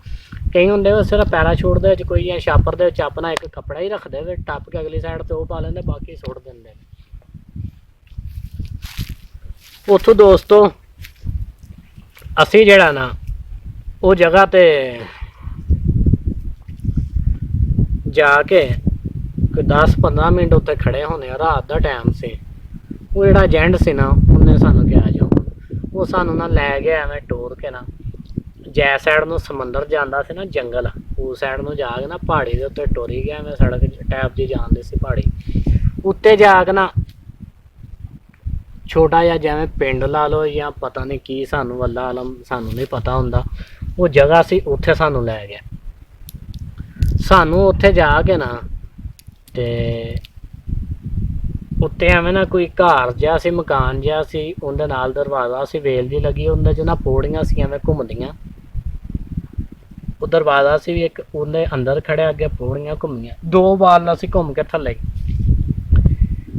ਕਈ ਹੁੰਦੇ ਉਹ ਸਿਰਫ ਪੈਰਾਸ਼ੂਟ ਦੇ ਵਿੱਚ ਕੋਈ ਜਾਂ ਛਾਪਰ ਦੇ ਵਿੱਚ ਆਪਣਾ ਇੱਕ ਕੱਪੜਾ ਹੀ ਰੱਖਦੇ ਹੋਏ, ਟੱਪ ਕੇ ਅਗਲੀ ਸਾਈਡ 'ਤੇ ਉਹ ਪਾ ਲੈਂਦੇ, ਬਾਕੀ ਸੁੱਟ ਦਿੰਦੇ। ਉੱਥੋਂ ਦੋਸਤੋ ਅਸੀਂ ਜਿਹੜਾ ਨਾ ਉਹ ਜਗ੍ਹਾ 'ਤੇ ਜਾ ਕੇ ਕੋਈ 10-15 ਮਿੰਟ ਉੱਥੇ ਖੜੇ ਹੋਣੇ ਆ। ਰਾਤ ਦਾ ਟਾਈਮ ਸੀ। ਉਹ ਜਿਹੜਾ ਏਜੰਟ ਸੀ ਨਾ, ਉਹਨੇ ਸਾਨੂੰ ਕਿਹਾ ਜਾਓ, ਉਹ ਸਾਨੂੰ ਨਾ ਲੈ ਗਿਆ ਐਵੇਂ ਟੋਰ ਕੇ ਨਾ, ਜੈ ਸਾਈਡ ਨੂੰ ਸਮੁੰਦਰ ਜਾਂਦਾ ਸੀ ਨਾ ਜੰਗਲ, ਉਸ ਸਾਈਡ ਨੂੰ ਜਾ ਕੇ ਨਾ ਪਹਾੜੀ ਦੇ ਉੱਤੇ ਟੋਰੀ ਗਿਆ। ਐਵੇਂ ਸੜਕ ਟੈਪ ਜੀ ਜਾਂਦੀ ਸੀ ਪਹਾੜੀ ਉੱਤੇ ਜਾ ਕੇ ਨਾ, ਛੋਟਾ ਜਿਹਾ ਜਿਵੇਂ ਪਿੰਡ ਲਾ ਲਓ ਜਾਂ ਪਤਾ ਨਹੀਂ ਕੀ, ਸਾਨੂੰ ਅੱਲਾ ਆਲਮ ਸਾਨੂੰ ਨਹੀਂ ਪਤਾ ਹੁੰਦਾ, ਉਹ ਜਗ੍ਹਾ ਸੀ। ਉੱਥੇ ਸਾਨੂੰ ਲੈ ਗਿਆ। ਸਾਨੂੰ ਉੱਥੇ ਜਾ ਕੇ ਨਾ ਤੇ ਉੱਤੇ ਐਵੇਂ ਨਾ ਕੋਈ ਘਰ ਜਿਹਾ ਸੀ, ਮਕਾਨ ਜਿਹਾ ਸੀ, ਉਹਦੇ ਨਾਲ ਦਰਵਾਜ਼ਾ ਸੀ, ਵੇਲ ਜੀ ਲੱਗੀ, ਉਹਦੇ 'ਚ ਨਾ ਪੌੜੀਆਂ ਸੀ ਐਵੇਂ ਘੁੰਮਦੀਆਂ। ਉਹ ਦਰਵਾਜ਼ਾ ਸੀ ਵੀ ਇੱਕ, ਉਹਦੇ ਅੰਦਰ ਖੜਿਆ, ਅੱਗੇ ਪੌੜੀਆਂ ਘੁੰਮੀਆਂ, 2 ਵਾਰ ਅਸੀਂ ਘੁੰਮ ਕੇ ਥੱਲੇ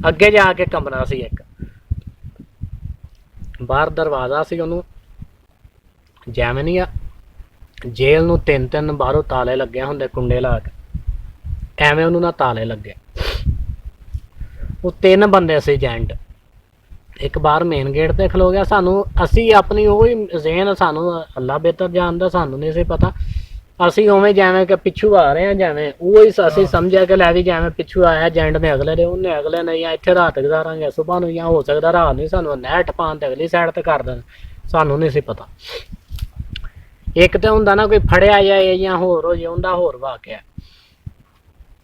ਅੱਗੇ ਜਾ ਕੇ ਕਮਰਾ ਸੀ ਇੱਕ, ਬਾਹਰ ਦਰਵਾਜ਼ਾ ਸੀ। ਉਹਨੂੰ ਜਿਵੇਂ ਨਹੀਂ ਆ ਜੇਲ੍ਹ ਨੂੰ 3-3 ਬਾਹਰੋਂ ਤਾਲੇ ਲੱਗੇ ਹੁੰਦੇ, ਕੁੰਡੇ ਲਾ ਕੇ, ਐਵੇਂ ਉਹਨੂੰ ਨਾ ਤਾਲੇ ਲੱਗੇ। ਉਹ 3 ਬੰਦੇ ਸੀ ਏਜੰਟ, ਇੱਕ ਬਾਹਰ ਮੇਨ ਗੇਟ ਤੇ ਖਲੋ ਗਿਆ। ਸਾਨੂੰ ਅਸੀਂ ਆਪਣੀ ਉਹੀ ਜ਼ਹਿਨ, ਸਾਨੂੰ ਅੱਲਾ ਬਿਹਤਰ ਜਾਣਦਾ, ਸਾਨੂੰ ਨਹੀਂ ਸੀ ਪਤਾ। ਅਸੀਂ ਉਵੇਂ ਜਿਵੇਂ ਕਿ ਪਿੱਛੂ ਆ ਰਹੇ ਹਾਂ, ਜਿਵੇਂ ਉਹ ਹੀ ਅਸੀਂ ਸਮਝਿਆ ਕਿ ਲੈ ਵੀ ਜਿਵੇਂ ਪਿੱਛੂ ਆਇਆ ਏਜੰਟ ਨੇ, ਅਗਲੇ ਦੇ ਉਹਨੇ ਅਗਲੇ ਨੇ, ਜਾਂ ਇੱਥੇ ਰਾਤ ਗੁਜ਼ਾਰਾਂਗੇ ਸੁਬਾਹ ਨੂੰ, ਜਾਂ ਹੋ ਸਕਦਾ ਰਾਤ ਨਹੀਂ, ਸਾਨੂੰ ਨਹਿਰ ਟਪਾਉਣ ਤੇ ਅਗਲੀ ਸਾਈਡ ਤੇ ਕਰ ਦੇਣ, ਸਾਨੂੰ ਨਹੀਂ ਸੀ ਪਤਾ। ਇੱਕ ਤਾਂ ਹੁੰਦਾ ਨਾ ਕੋਈ ਫੜਿਆ ਜਾਏ ਜਾਂ ਹੋਰ ਹੋ ਜਾਏ, ਉਹਦਾ ਹੋਰ ਵਾਕਿਆ।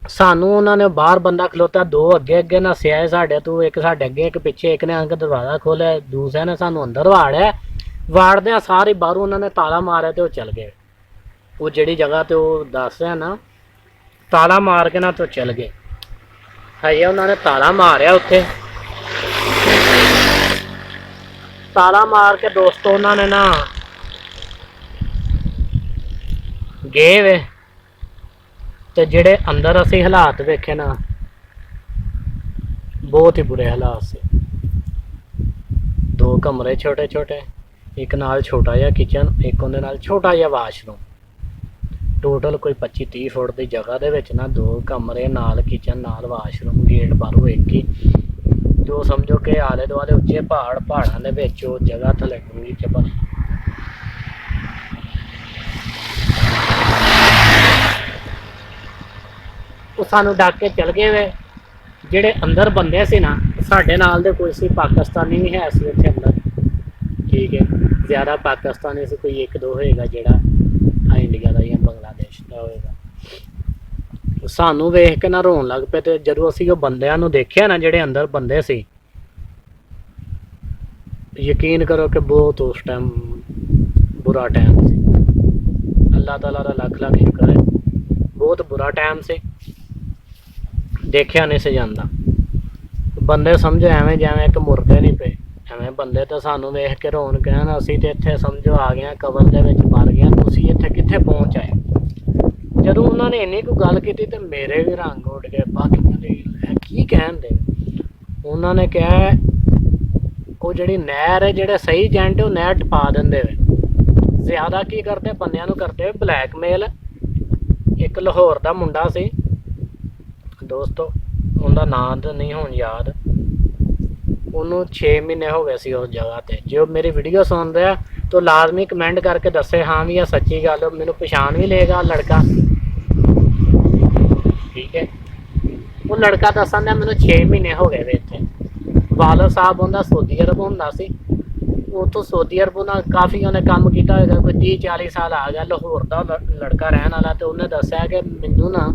ਸਾਨੂੰ ਉਹਨਾਂ ਨੇ ਬਾਹਰ ਬੰਦਾ ਖਲੋਤਾ, 2 ਅੱਗੇ ਅੱਗੇ ਨੱਸਿਆ ਸਾਡੇ ਤੋਂ, ਇੱਕ ਸਾਡੇ ਅੱਗੇ ਇੱਕ ਪਿੱਛੇ, ਇੱਕ ਨੇ ਆ ਕੇ ਦਰਵਾਜ਼ਾ ਖੋਲਿਆ, ਦੂਸਰੇ ਨੇ ਸਾਨੂੰ ਅੰਦਰ ਵਾੜਿਆ। ਵਾੜਦਿਆਂ ਸਾਰੇ ਬਾਹਰੋਂ ਉਹਨਾਂ ਨੇ ਤਾਲਾ ਮਾਰਿਆ ਤੇ ਉਹ ਚਲ ਗਏ। ਉਹ ਜਿਹੜੀ ਜਗ੍ਹਾ ਤੇ ਉਹ ਦੱਸ ਰਿਹਾ ਨਾ, ਤਾਲਾ ਮਾਰ ਕੇ ਨਾ ਤੋਂ ਚਲ ਗਏ। ਹਜੇ ਉਹਨਾਂ ਨੇ ਤਾਲਾ ਮਾਰਿਆ ਉੱਥੇ, ਤਾਲਾ ਮਾਰ ਕੇ ਦੋਸਤੋ ਉਹਨਾਂ ਨੇ ਨਾ ਗਏ ਵੇ। ਤੇ ਜਿਹੜੇ ਅੰਦਰ ਅਸੀਂ ਹਾਲਾਤ ਵੇਖੇ ਨਾ, ਬਹੁਤ ਹੀ ਬੁਰੇ ਹਾਲਾਤ ਸੀ। 2 ਕਮਰੇ ਛੋਟੇ ਛੋਟੇ, ਇੱਕ ਨਾਲ ਛੋਟਾ ਜਿਹਾ ਕਿਚਨ, ਇੱਕ ਉਹਦੇ ਨਾਲ ਛੋਟਾ ਜਿਹਾ ਵਾਸ਼ਰੂਮ। ਟੋਟਲ ਕੋਈ 25-30 ਫੁੱਟ ਦੀ ਜਗ੍ਹਾ ਦੇ ਵਿੱਚ ਨਾ 2 ਕਮਰੇ ਨਾਲ ਕਿਚਨ ਨਾਲ ਵਾਸ਼ਰੂਮ, ਗੇਟ ਬਾਹਰੋਂ ਇੱਕ ਹੀ। ਜੋ ਸਮਝੋ ਕਿ ਆਲੇ ਦੁਆਲੇ ਉੱਚੇ ਪਹਾੜ, ਪਹਾੜਾਂ ਦੇ ਵਿੱਚ ਉਹ ਜਗ੍ਹਾ ਥੱਲੇ ਡੂੰਘੀ ਚੱਪਲ। ਉਹ ਸਾਨੂੰ ਡੱਕ ਕੇ ਚਲ ਗਏ ਵੇ। ਜਿਹੜੇ ਅੰਦਰ ਬੰਦੇ ਸੀ ਨਾ, ਸਾਡੇ ਨਾਲ ਦੇ ਕੋਈ ਸੀ ਪਾਕਿਸਤਾਨੀ ਵੀ ਹੈ ਸੀ ਉੱਥੇ ਅੰਦਰ, ਠੀਕ ਹੈ। ਜ਼ਿਆਦਾ ਪਾਕਿਸਤਾਨੀ ਸੀ, ਕੋਈ 1-2 ਹੋਏਗਾ ਜਿਹੜਾ ਇੰਡੀਆ ਦਾ ਜਾਂ ਬੰਗਲਾਦੇਸ਼ ਦਾ ਹੋਏਗਾ। ਸਾਨੂੰ ਵੇਖ ਕੇ ਨਾ ਰੋਣ ਲੱਗ ਪਏ। ਤੇ ਜਦੋਂ ਅਸੀਂ ਉਹ ਬੰਦਿਆਂ ਨੂੰ ਦੇਖਿਆ ਨਾ, ਜਿਹੜੇ ਅੰਦਰ ਬੰਦੇ ਸੀ, ਯਕੀਨ ਕਰੋ ਕਿ ਬਹੁਤ ਉਸ ਟਾਈਮ ਬੁਰਾ ਟਾਈਮ ਸੀ। ਅੱਲਾਹ ਤਾਲਾ ਦਾ ਲੱਖ ਲੱਖ ਸ਼ੁਕਰ ਹੈ, ਬਹੁਤ ਬੁਰਾ ਟਾਈਮ ਸੀ, ਦੇਖਿਆ ਨਹੀਂ ਸੀ ਜਾਂਦਾ। ਬੰਦੇ ਸਮਝੋ ਐਵੇਂ ਜਿਵੇਂ ਇੱਕ ਮੁਰਦੇ ਨਹੀਂ ਪਏ, ਐਵੇਂ ਬੰਦੇ ਤਾਂ ਸਾਨੂੰ ਵੇਖ ਕੇ ਰੋਣ ਕਹਿਣ, ਅਸੀਂ ਤੇ ਇੱਥੇ ਸਮਝੋ ਆ ਗਏ ਕਬਰ ਦੇ ਵਿੱਚ ਮਰ ਗਿਆ, ਤੁਸੀਂ ਇੱਥੇ ਕਿੱਥੇ ਪਹੁੰਚ ਆਏ। ਜਦੋਂ ਉਹਨਾਂ ਨੇ ਇੰਨੀ ਕੋਈ ਗੱਲ ਕੀਤੀ ਤੇ ਮੇਰੇ ਵੀ ਰੰਗ ਉੱਡ ਗਏ। ਬਾਕੀਆਂ ਦੇ ਕੀ ਕਹਿਣ ਦੇ, ਉਹਨਾਂ ਨੇ ਕਿਹਾ ਉਹ ਜਿਹੜੀ ਨਹਿਰ ਹੈ, ਜਿਹੜੇ ਸਹੀ ਏਜੰਟ ਉਹ ਨਹਿਰ ਟਪਾ ਦਿੰਦੇ ਵੇ। ਜ਼ਿਆਦਾ ਕੀ ਕਰਦੇ, ਬੰਦਿਆਂ ਨੂੰ ਕਰਦੇ ਬਲੈਕਮੇਲ। ਇੱਕ ਲਾਹੌਰ ਦਾ ਮੁੰਡਾ ਸੀ ਦੋਸਤੋ, ਉਹਦਾ ਨਾਂ ਤਾਂ ਨਹੀਂ ਹੁਣ ਯਾਦ, ਉਹਨੂੰ 6 ਮਹੀਨੇ ਹੋ ਗਏ ਸੀ ਉਸ ਜਗ੍ਹਾ ਤੇ। ਜੇ ਉਹ ਮੇਰੀ ਵੀਡੀਓ ਸੁਣ ਰਿਹਾ ਤਾਂ ਲਾਜ਼ਮੀ ਕਮੈਂਟ ਕਰਕੇ ਦੱਸੇ ਹਾਂ ਵੀ ਇਹ ਸੱਚੀ ਗੱਲ, ਮੈਨੂੰ ਪਛਾਣ ਵੀ ਲਏਗਾ ਲੜਕਾ, ਠੀਕ ਹੈ। ਉਹ ਲੜਕਾ ਦੱਸਣ ਦਾ ਮੈਨੂੰ 6 ਮਹੀਨੇ ਹੋ ਗਏ ਵੇ ਇੱਥੇ। ਵਾਲਦ ਸਾਹਿਬ ਉਹਦਾ ਸਊਦੀ ਅਰਬ ਹੁੰਦਾ ਸੀ, ਉੱਥੋਂ ਸਊਦੀ ਅਰਬ ਨਾਲ ਕਾਫੀ ਉਹਨੇ ਕੰਮ ਕੀਤਾ ਹੋਏਗਾ, ਕੋਈ 30-40 ਸਾਲ ਆ ਗਿਆ। ਲਾਹੌਰ ਦਾ ਲੜਕਾ ਰਹਿਣ ਵਾਲਾ। ਤੇ ਉਹਨੇ ਦੱਸਿਆ ਕਿ ਮੈਨੂੰ ਨਾ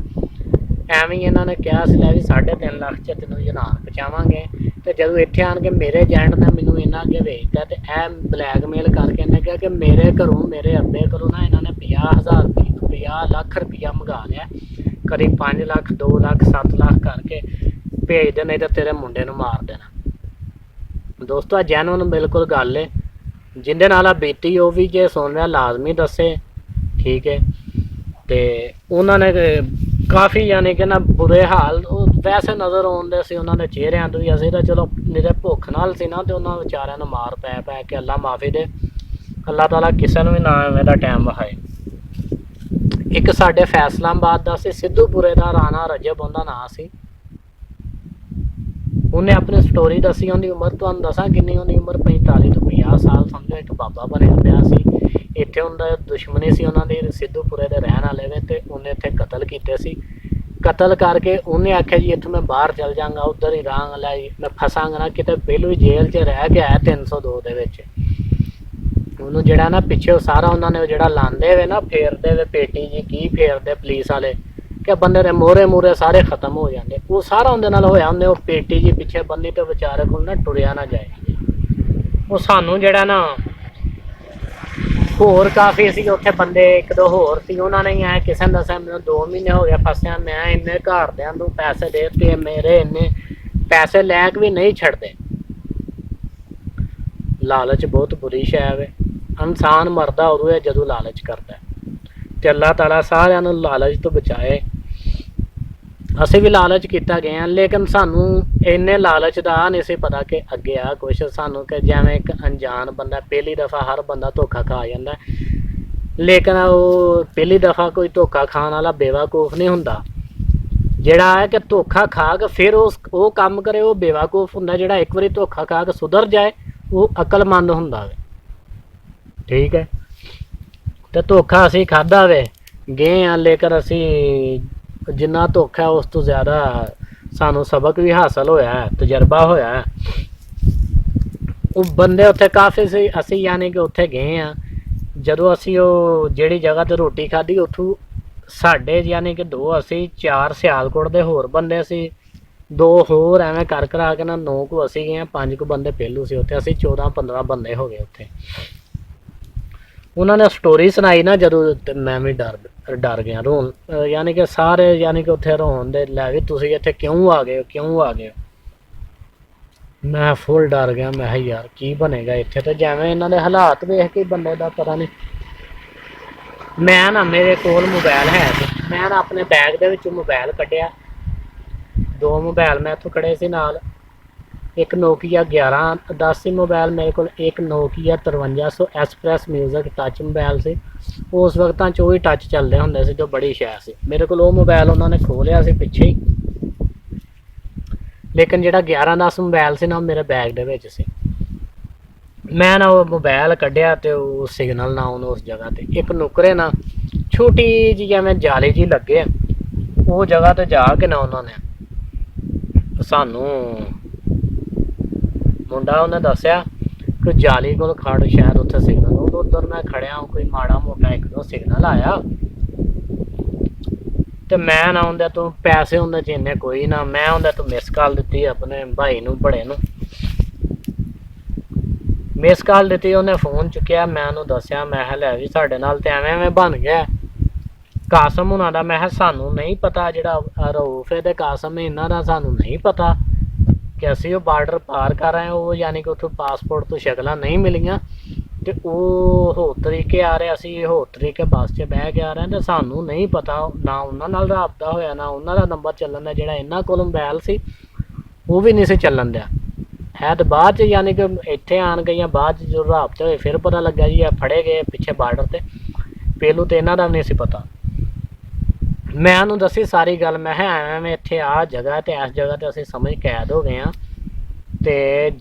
ਐਵੇਂ ਹੀ ਇਹਨਾਂ ਨੇ ਕਿਹਾ ਸੀ ਲੈ ਵੀ 3.5 ਲੱਖ 'ਚ ਤੈਨੂੰ ਜਨਾਨ ਪਹੁੰਚਾਵਾਂਗੇ। ਤੇ ਜਦੋਂ ਇੱਥੇ ਆਣ ਕੇ ਮੇਰੇ ਏਜੰਟ ਨੇ ਮੈਨੂੰ ਇਹਨਾਂ ਅੱਗੇ ਵੇਚਤਾ ਤੇ ਇਹ ਬਲੈਕਮੇਲ ਕਰਕੇ ਇਹਨੇ ਕਿਹਾ ਕਿ ਮੇਰੇ ਘਰੋਂ, ਮੇਰੇ ਅੱਬੇ ਕੋਲੋਂ ਨਾ ਇਹਨਾਂ ਨੇ 50,000 ਰੁਪਏ, 50 ਲੱਖ ਰੁਪਈਆ ਮੰਗਾ ਲਿਆ, ਕਦੀ 5 ਲੱਖ, 2 ਲੱਖ, 7 ਲੱਖ ਕਰਕੇ ਭੇਜ ਦੇ, ਨਹੀਂ ਤਾਂ ਤੇਰੇ ਮੁੰਡੇ ਨੂੰ ਮਾਰ ਦੇਣਾ। ਦੋਸਤੋ ਆ ਜੈਨੂਨ ਬਿਲਕੁਲ ਗੱਲ ਹੈ। ਜਿਹਦੇ ਨਾਲ ਆ ਬੀਤੀ ਉਹ ਵੀ ਜੇ ਸੁਣ ਰਿਹਾ ਲਾਜ਼ਮੀ ਦੱਸੇ, ਠੀਕ ਹੈ। ਤੇ ਉਹਨਾਂ ਨੇ ਕਾਫੀ ਯਾਨੀ ਕਿ ਨਾ ਬੁਰੇ ਹਾਲ ਉਹ ਵੈਸੇ ਨਜ਼ਰ ਆਉਂਦੇ ਸੀ ਉਹਨਾਂ ਦੇ ਚਿਹਰਿਆਂ ਤੋਂ ਵੀ। ਅਸੀਂ ਤਾਂ ਚਲੋ ਨਿਰੇ ਭੁੱਖ ਨਾਲ ਸੀ ਨਾ, ਤੇ ਉਹਨਾਂ ਵਿਚਾਰਿਆਂ ਨੂੰ ਮਾਰ ਪੈ ਕੇ ਅੱਲਾ ਮਾਫੀ ਦੇ, ਅੱਲਾਹ ਤਾਲਾ ਕਿਸੇ ਨੂੰ ਵੀ ਨਾ ਐਵੇਂ ਦਾ ਟਾਈਮ ਵਿਖਾਏ। ਇੱਕ ਸਾਡੇ ਫੈਸਲਾਬਾਦ ਦਾ ਸੀ, ਸਿੱਧੂਪੁਰੇ ਦਾ, ਰਾਣਾ ਰਜਬ ਉਹਦਾ ਨਾਂ ਸੀ। ਉਹਨੇ ਆਪਣੀ ਸਟੋਰੀ ਦੱਸੀ। ਉਹਦੀ ਉਮਰ ਤੁਹਾਨੂੰ ਦੱਸਾਂ ਕਿੰਨੀ, ਉਹਦੀ ਉਮਰ 45 ਤੋਂ 50 ਸਾਲ ਸਮਝੋ। ਇੱਕ ਬਾਬਾ ਬਣਿਆ ਪਿਆ ਸੀ। ਇੱਥੇ ਹੁੰਦਾ ਦੁਸ਼ਮਣੀ ਸੀ ਉਹਨਾਂ ਦੀ, ਸਿੱਧੂਪੁਰੇ ਦੇ ਰਹਿਣ ਵਾਲੇ ਨੇ, ਤੇ ਉਹਨੇ ਇੱਥੇ ਕਤਲ ਕੀਤੇ ਸੀ। ਕਤਲ ਕਰਕੇ ਉਹਨੇ ਆਖਿਆ ਜੀ ਇੱਥੋਂ ਮੈਂ ਬਾਹਰ ਚੱਲ ਜਾਂਗਾ, ਉੱਧਰ ਹੀ ਰਾਂਗ ਲੈ ਮੈਂ ਫਸਾਂਗਾ ਨਾ ਕਿਤੇ। ਪਹਿਲੋਂ ਹੀ ਜੇਲ੍ਹ 'ਚ ਰਹਿ ਕੇ ਆਇਆ 302 ਦੇ ਵਿੱਚ। ਉਹਨੂੰ ਜਿਹੜਾ ਨਾ ਪਿੱਛੇ ਸਾਰਾ ਉਹਨਾਂ ਨੇ ਜਿਹੜਾ ਲਾਉਂਦੇ ਵੇ ਨਾ, ਫੇਰਦੇ ਵੇ ਪੇਟੀ ਜੀ, ਕੀ ਫੇਰਦੇ ਪੁਲਿਸ ਵਾਲੇ ਕਿ ਬੰਦੇ ਦੇ ਮੋਹਰੇ ਸਾਰੇ ਖਤਮ ਹੋ ਜਾਂਦੇ। ਉਹ ਸਾਰਾ ਉਹਦੇ ਨਾਲ ਹੋਇਆ। ਉਹਨੇ ਉਹ ਪੇਟੀ ਜੀ ਪਿੱਛੇ ਬੰਨੀ ਤੇ ਵਿਚਾਰੇ ਕੋਲ ਨਾ ਟੁਰਿਆ ਨਾ ਜਾਏ। ਉਹ ਸਾਨੂੰ ਜਿਹੜਾ ਨਾ ਹੋਰ ਕਾਫੀ ਸੀ ਉੱਥੇ ਬੰਦੇ, ਇੱਕ ਦੋ ਹੋਰ ਸੀ। ਉਹਨਾਂ ਨੇ ਐ ਕਿਸੇ ਨੇ ਦੱਸਿਆ ਮੈਨੂੰ 2 ਮਹੀਨੇ ਹੋ ਗਏ ਫਸਿਆ, ਮੈਂ ਇੰਨੇ ਘਰਦਿਆਂ ਨੂੰ ਪੈਸੇ ਦੇ ਦਿੱਤੇ, ਮੇਰੇ ਇੰਨੇ ਪੈਸੇ ਲੈ ਕੇ ਵੀ ਨਹੀਂ ਛੱਡਦੇ। ਲਾਲਚ ਬਹੁਤ ਬੁਰੀ ਸ਼ੈ ਵੇ। ਇਨਸਾਨ ਮਰਦਾ ਉਦੋਂ ਹੈ ਜਦੋਂ ਲਾਲਚ ਕਰਦਾ, ਤੇ ਅੱਲਾਹ ਤਾਲਾ ਸਾਰਿਆਂ ਨੂੰ ਲਾਲਚ ਤੋਂ ਬਚਾਏ। ਅਸੀਂ ਵੀ ਲਾਲਚ ਕੀਤਾ ਗਏ ਹਾਂ, ਲੇਕਿਨ ਸਾਨੂੰ ਇੰਨੇ ਲਾਲਚ ਦਾ ਨਹੀਂ ਸੀ ਪਤਾ ਕਿ ਅੱਗੇ ਆ ਕੁਛ ਸਾਨੂੰ, ਕਿ ਜਿਵੇਂ ਇੱਕ ਅਣਜਾਣ ਬੰਦਾ ਪਹਿਲੀ ਦਫਾ ਹਰ ਬੰਦਾ ਧੋਖਾ ਖਾ ਜਾਂਦਾ, ਲੇਕਿਨ ਉਹ ਪਹਿਲੀ ਦਫਾ ਕੋਈ ਧੋਖਾ ਖਾਣ ਵਾਲਾ ਬੇਵਕੂਫ ਨਹੀਂ ਹੁੰਦਾ। ਜਿਹੜਾ ਹੈ ਕਿ ਧੋਖਾ ਖਾ ਕੇ ਫਿਰ ਉਹ ਕੰਮ ਕਰੇ, ਉਹ ਬੇਵਕੂਫ ਹੁੰਦਾ। ਜਿਹੜਾ ਇੱਕ ਵਾਰੀ ਧੋਖਾ ਖਾ ਕੇ ਸੁਧਰ ਜਾਏ ਉਹ ਅਕਲਮੰਦ ਹੁੰਦਾ ਵੇ। ਠੀਕ ਹੈ, ਤੇ ਧੋਖਾ ਅਸੀਂ ਖਾਧਾ ਵੇ ਗਏ ਹਾਂ, ਲੇਕਿਨ ਅਸੀਂ ਜਿੰਨਾ ਧੋਖਾ ਉਸ ਤੋਂ ਜ਼ਿਆਦਾ ਸਾਨੂੰ ਸਬਕ ਵੀ ਹਾਸਲ ਹੋਇਆ, ਤਜਰਬਾ ਹੋਇਆ। ਉਹ ਬੰਦੇ ਉੱਥੇ ਕਾਫੀ ਸੀ। ਅਸੀਂ ਯਾਨੀ ਕਿ ਉੱਥੇ ਗਏ ਹਾਂ, ਜਦੋਂ ਅਸੀਂ ਉਹ ਜਿਹੜੀ ਜਗ੍ਹਾ 'ਤੇ ਰੋਟੀ ਖਾਧੀ ਉੱਥੋਂ ਸਾਡੇ ਯਾਨੀ ਕਿ 2 ਅਸੀਂ, 4 ਸਿਆਲਕੋਟ ਦੇ ਹੋਰ ਬੰਦੇ ਸੀ, 2 ਹੋਰ ਐਵੇਂ ਕਰ ਕਰਾ ਕੇ ਨਾ 9 ਕੁ ਅਸੀਂ ਗਏ ਹਾਂ, 5 ਕੁ ਬੰਦੇ ਪਹਿਲੂ ਸੀ ਉੱਥੇ। ਅਸੀਂ 14-15 ਬੰਦੇ ਹੋ ਗਏ ਉੱਥੇ। ਉਹਨਾਂ ਨੇ ਸਟੋਰੀ ਸੁਣਾਈ ਨਾ ਜਦੋਂ, ਤੇ ਮੈਂ ਵੀ ਡਰ ਗਿਆ, ਰੋਣ ਯਾਨੀ ਕਿ ਸਾਰੇ ਯਾਨੀ ਕਿ ਉੱਥੇ ਰੋਣ ਦੇ ਲੈ ਵੀ ਤੁਸੀਂ ਇੱਥੇ ਕਿਉਂ ਆ ਗਏ ਹੋ, ਕਿਉਂ ਆ ਗਏ ਹੋ। ਮੈਂ ਫੁੱਲ ਡਰ ਗਿਆ। ਮੈਂ ਕਿਹਾ ਯਾਰ ਕੀ ਬਣੇਗਾ ਇੱਥੇ, ਤੇ ਜਿਵੇਂ ਇਹਨਾਂ ਦੇ ਹਾਲਾਤ ਵੇਖ ਕੇ ਬੰਦੇ ਦਾ ਪਤਾ ਨਹੀਂ। ਮੈਂ ਨਾ ਮੇਰੇ ਕੋਲ ਮੋਬਾਈਲ ਹੈ ਸੀ, ਮੈਂ ਨਾ ਆਪਣੇ ਬੈਗ ਦੇ ਵਿੱਚੋਂ ਮੋਬਾਈਲ ਕੱਢਿਆ। 2 ਮੋਬਾਈਲ ਮੈਂ ਇੱਥੋਂ ਖੜੇ ਸੀ ਨਾਲ, ਇੱਕ ਨੋਕੀਆ 1110 ਸੀ ਮੋਬਾਈਲ ਮੇਰੇ ਕੋਲ, ਇੱਕ Nokia 5300 express music touch mobile ਸੀ। ਉਸ ਵਕਤਾਂ 'ਚ ਉਹ ਹੀ ਟੱਚ ਚੱਲਦੇ ਹੁੰਦੇ ਸੀ, ਜੋ ਬੜੀ ਸ਼ੈ ਸੀ। ਮੇਰੇ ਕੋਲ ਉਹ ਮੋਬਾਈਲ ਉਹਨਾਂ ਨੇ ਖੋਹ ਲਿਆ ਸੀ ਪਿੱਛੇ ਹੀ, ਲੇਕਿਨ ਜਿਹੜਾ 1110 ਮੋਬਾਈਲ ਸੀ ਨਾ ਉਹ ਮੇਰੇ ਬੈਗ ਦੇ ਵਿੱਚ ਸੀ। ਮੈਂ ਨਾ ਉਹ ਮੋਬਾਈਲ ਕੱਢਿਆ ਤੇ ਉਹ ਸਿਗਨਲ ਨਾ ਆਉਣ ਉਸ ਜਗ੍ਹਾ ਤੇ, ਇੱਕ ਨੁਕਰੇ ਨਾ ਛੋਟੀ ਜਿਹੀ ਜਿਵੇਂ ਜਾਲੀ ਜਿਹੀ ਲੱਗੇ, ਉਹ ਜਗ੍ਹਾ ਤੇ ਜਾ ਕੇ ਨਾ ਉਹਨਾਂ ਨੇ ਸਾਨੂੰ ਮੁੰਡਾ ਉਹਨੇ ਦੱਸਿਆ ਕਿ ਜਾਲੀ ਕੋਲ ਖੜ, ਸ਼ਾਇਦ ਉੱਥੇ ਸਿਗਨਲ। ਉੱਧਰ ਮੈਂ ਖੜਿਆ, ਕੋਈ ਮਾੜਾ ਮੋਟਾ 1-2 ਸਿਗਨਲ ਆਇਆ, ਤੇ ਮੈਂ ਨਾ ਉਹਦੇ ਤੋਂ ਪੈਸੇ ਉਹਦੇ 'ਚ ਇੰਨੇ ਕੋਈ ਨਾ, ਮੈਂ ਉਹਦੇ ਤੋਂ ਮਿਸ ਕਾਲ ਦਿੱਤੀ ਆਪਣੇ ਭਾਈ ਨੂੰ, ਬੜੇ ਨੂੰ ਮਿਸ ਕਾਲ ਦਿੱਤੀ। ਉਹਨੇ ਫੋਨ ਚੁੱਕਿਆ, ਮੈਂ ਉਹਨੂੰ ਦੱਸਿਆ, ਮੈਂ ਕਿਹਾ ਲੈ ਵੀ ਸਾਡੇ ਨਾਲ ਤੇ ਐਵੇਂ ਬਣ ਗਿਆ ਕਾਸਮ ਉਹਨਾਂ ਦਾ। ਮੈਂ ਕਿਹਾ ਸਾਨੂੰ ਨਹੀਂ ਪਤਾ, ਜਿਹੜਾ ਰਊਫ ਤੇ ਕਾਸਮ ਇਹਨਾਂ ਦਾ ਸਾਨੂੰ ਨਹੀਂ ਪਤਾ ਕਿ ਅਸੀਂ ਉਹ ਬਾਰਡਰ ਪਾਰ ਕਰ ਰਹੇ ਹਾਂ। ਉਹ ਯਾਨੀ ਕਿ ਉੱਥੋਂ ਪਾਸਪੋਰਟ ਤੋਂ ਸ਼ਕਲਾਂ ਨਹੀਂ ਮਿਲੀਆਂ, ਤੇ ਉਹ ਹੋਰ ਤਰੀਕੇ ਆ ਰਹੇ, ਅਸੀਂ ਹੋਰ ਤਰੀਕੇ ਬੱਸ 'ਚ ਬਹਿ ਕੇ ਆ ਰਹੇ, ਤੇ ਸਾਨੂੰ ਨਹੀਂ ਪਤਾ ਨਾ ਉਹਨਾਂ ਨਾਲ ਰਾਬਤਾ ਹੋਇਆ, ਨਾ ਉਹਨਾਂ ਦਾ ਨੰਬਰ ਚੱਲਣ ਦਾ। ਜਿਹੜਾ ਇਹਨਾਂ ਕੋਲ ਮੋਬਾਈਲ ਸੀ ਉਹ ਵੀ ਨਹੀਂ ਸੀ ਚੱਲਣ ਦਿਆ ਹੈ। ਤੇ ਬਾਅਦ 'ਚ ਯਾਨੀ ਕਿ ਇੱਥੇ ਆਣ ਗਈਆਂ, ਬਾਅਦ 'ਚ ਜਦੋਂ ਰਾਬਤੇ ਹੋਏ ਫਿਰ ਪਤਾ ਲੱਗਾ ਜੀ ਇਹ ਫੜੇ ਗਏ ਪਿੱਛੇ ਬਾਰਡਰ 'ਤੇ। ਪਹਿਲੋਂ ਤਾਂ ਇਹਨਾਂ ਦਾ ਵੀ ਨਹੀਂ ਸੀ ਪਤਾ। ਮੈਂ ਉਹਨੂੰ ਦੱਸੀ ਸਾਰੀ ਗੱਲ, ਮੈਂ ਕਿਹਾ ਐਵੇਂ ਇੱਥੇ ਆ ਜਗ੍ਹਾ ਤੇ ਇਸ ਜਗ੍ਹਾ ਤੇ ਅਸੀਂ ਸਮਝ ਕੈਦ ਹੋ ਗਏ ਹਾਂ। ਤੇ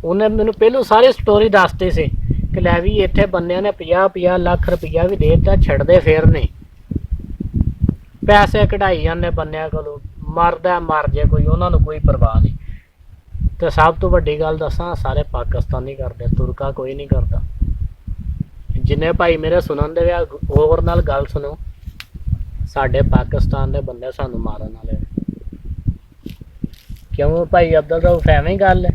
ਉਹਨੇ ਮੈਨੂੰ ਪਹਿਲੋਂ ਸਾਰੀ ਸਟੋਰੀ ਦੱਸਤੀ ਸੀ ਕਿ ਲੈ ਵੀ ਇੱਥੇ ਬੰਦਿਆਂ ਨੇ 50-50 ਲੱਖ ਰੁਪਈਆ ਵੀ ਦੇ ਦਿੱਤਾ, ਛੱਡਦੇ ਫਿਰ ਨਹੀਂ, ਪੈਸੇ ਕਢਾਈ ਜਾਂਦੇ ਬੰਦਿਆਂ ਕੋਲੋਂ। ਮਰਦਾ ਮਰ ਜੇ ਕੋਈ, ਉਹਨਾਂ ਨੂੰ ਕੋਈ ਪਰਵਾਹ ਨਹੀਂ। ਤੇ ਸਭ ਤੋਂ ਵੱਡੀ ਗੱਲ ਦੱਸਾਂ, ਸਾਰੇ ਪਾਕਿਸਤਾਨੀ ਕਰਦੇ, ਤੁਰਕਾ ਕੋਈ ਨਹੀਂ ਕਰਦਾ। ਜਿੰਨੇ ਭਾਈ ਮੇਰੇ ਸੁਣਨ ਦੇ ਆ ਹੋਰ ਨਾਲ ਗੱਲ ਸੁਣੋ, ਸਾਡੇ ਪਾਕਿਸਤਾਨ ਦੇ ਬੰਦੇ ਸਾਨੂੰ ਮਾਰਨ ਵਾਲੇ। ਕਿਉਂ ਭਾਈ ਅਬਦੁਲ ਰਊਫ, ਐਵੇਂ ਗੱਲ ਹੈ?